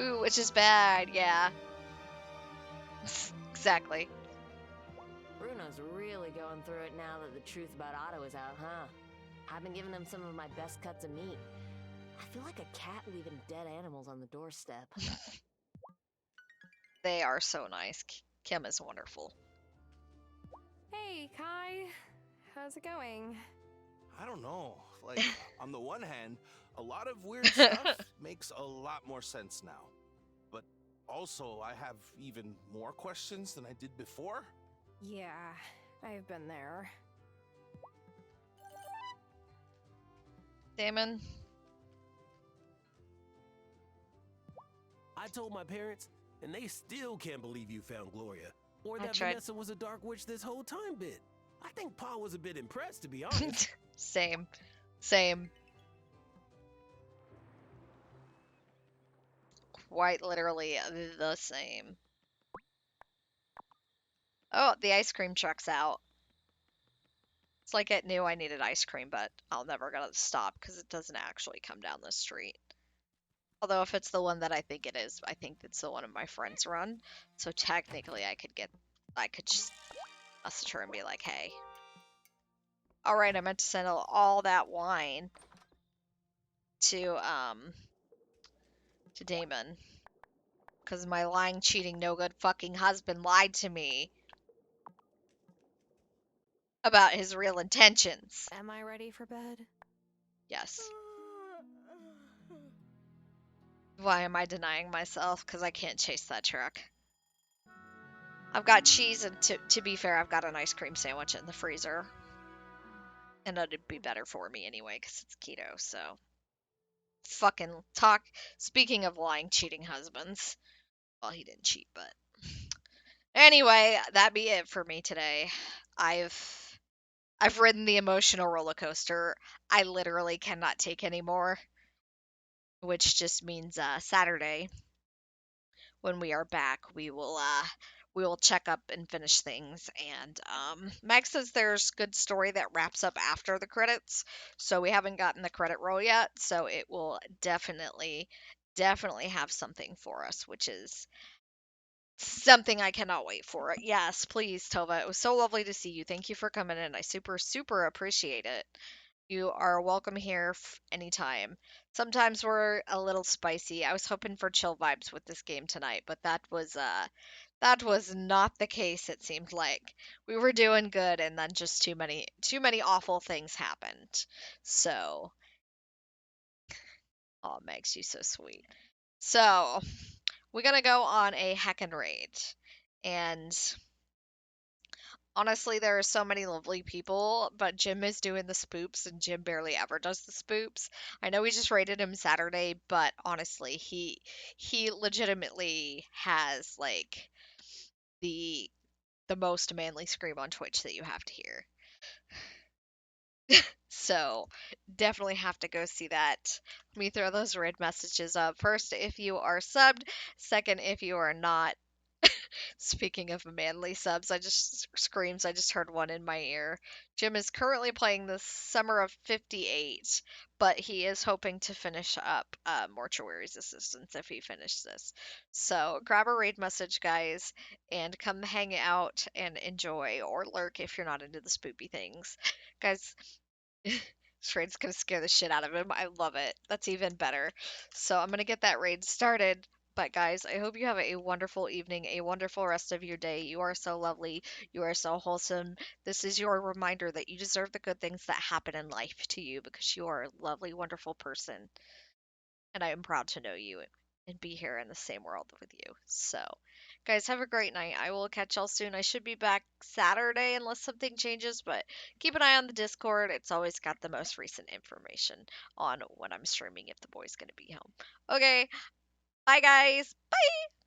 Ooh, which is bad, yeah. Exactly. Bruno's really going through it now that the truth about Otto is out, huh? I've been giving them some of my best cuts of meat. I feel like a cat leaving dead animals on the doorstep. They are so nice. Kim is wonderful. Hey, Kai. How's it going? I don't know. Like, on the one hand, a lot of weird stuff makes a lot more sense now. But also, I have even more questions than I did before. Yeah, I've been there. Damon? I told my parents, and they still can't believe you found Gloria. Or I that tried. Vanessa was a dark witch this whole time bit. I think Pa was a bit impressed, to be honest. Same. Same. Quite literally the same. Oh, the ice cream truck's out. It's like it knew I needed ice cream, but I'll never gonna stop because it doesn't actually come down the street. Although if it's the one that I think it is, I think it's the one of my friends run. So technically I could just message her and be like, hey. Alright, I meant to send all that wine to Damon. Because my lying, cheating, no good fucking husband lied to me about his real intentions. Am I ready for bed? Yes. Why am I denying myself? Because I can't chase that truck. I've got cheese, and to be fair, I've got an ice cream sandwich in the freezer. And it'd be better for me anyway, because it's keto, so. Fucking talk. Speaking of lying, cheating husbands. Well, he didn't cheat, but. Anyway, that be it for me today. I've ridden the emotional roller coaster. I literally cannot take any more. Which just means Saturday, when we are back, we will check up and finish things. And Max says there's good story that wraps up after the credits, so we haven't gotten the credit roll yet. So it will definitely have something for us, which is something I cannot wait for. Yes, please, Tova. It was so lovely to see you. Thank you for coming in. I super appreciate it. You are welcome here anytime. Sometimes we're a little spicy. I was hoping for chill vibes with this game tonight, but that was not the case, it seemed like. We were doing good and then just too many awful things happened. So, oh, Megs, you so sweet. So, we're gonna go on a heckin' raid. And honestly, there are so many lovely people, but Jim is doing the spoops, and Jim barely ever does the spoops. I know we just rated him Saturday, but honestly, he legitimately has like the most manly scream on Twitch that you have to hear. So definitely have to go see that. Let me throw those raid messages up. First, if you are subbed. Second, if you are not. Speaking of manly subs, I just heard one in my ear. Jim is currently playing the Summer of 58, but he is hoping to finish up Mortuary's Assistance if he finishes this. So grab a raid message, guys, and come hang out and enjoy, or lurk if you're not into the spoopy things. Guys, this raid's gonna scare the shit out of him. I love it. That's even better. So I'm gonna get that raid started. But guys, I hope you have a wonderful evening, a wonderful rest of your day. You are so lovely. You are so wholesome. This is your reminder that you deserve the good things that happen in life to you because you are a lovely, wonderful person. And I am proud to know you and be here in the same world with you. So, guys, have a great night. I will catch y'all soon. I should be back Saturday unless something changes, but keep an eye on the Discord. It's always got the most recent information on when I'm streaming if the boy's going to be home. Okay, bye, guys. Bye.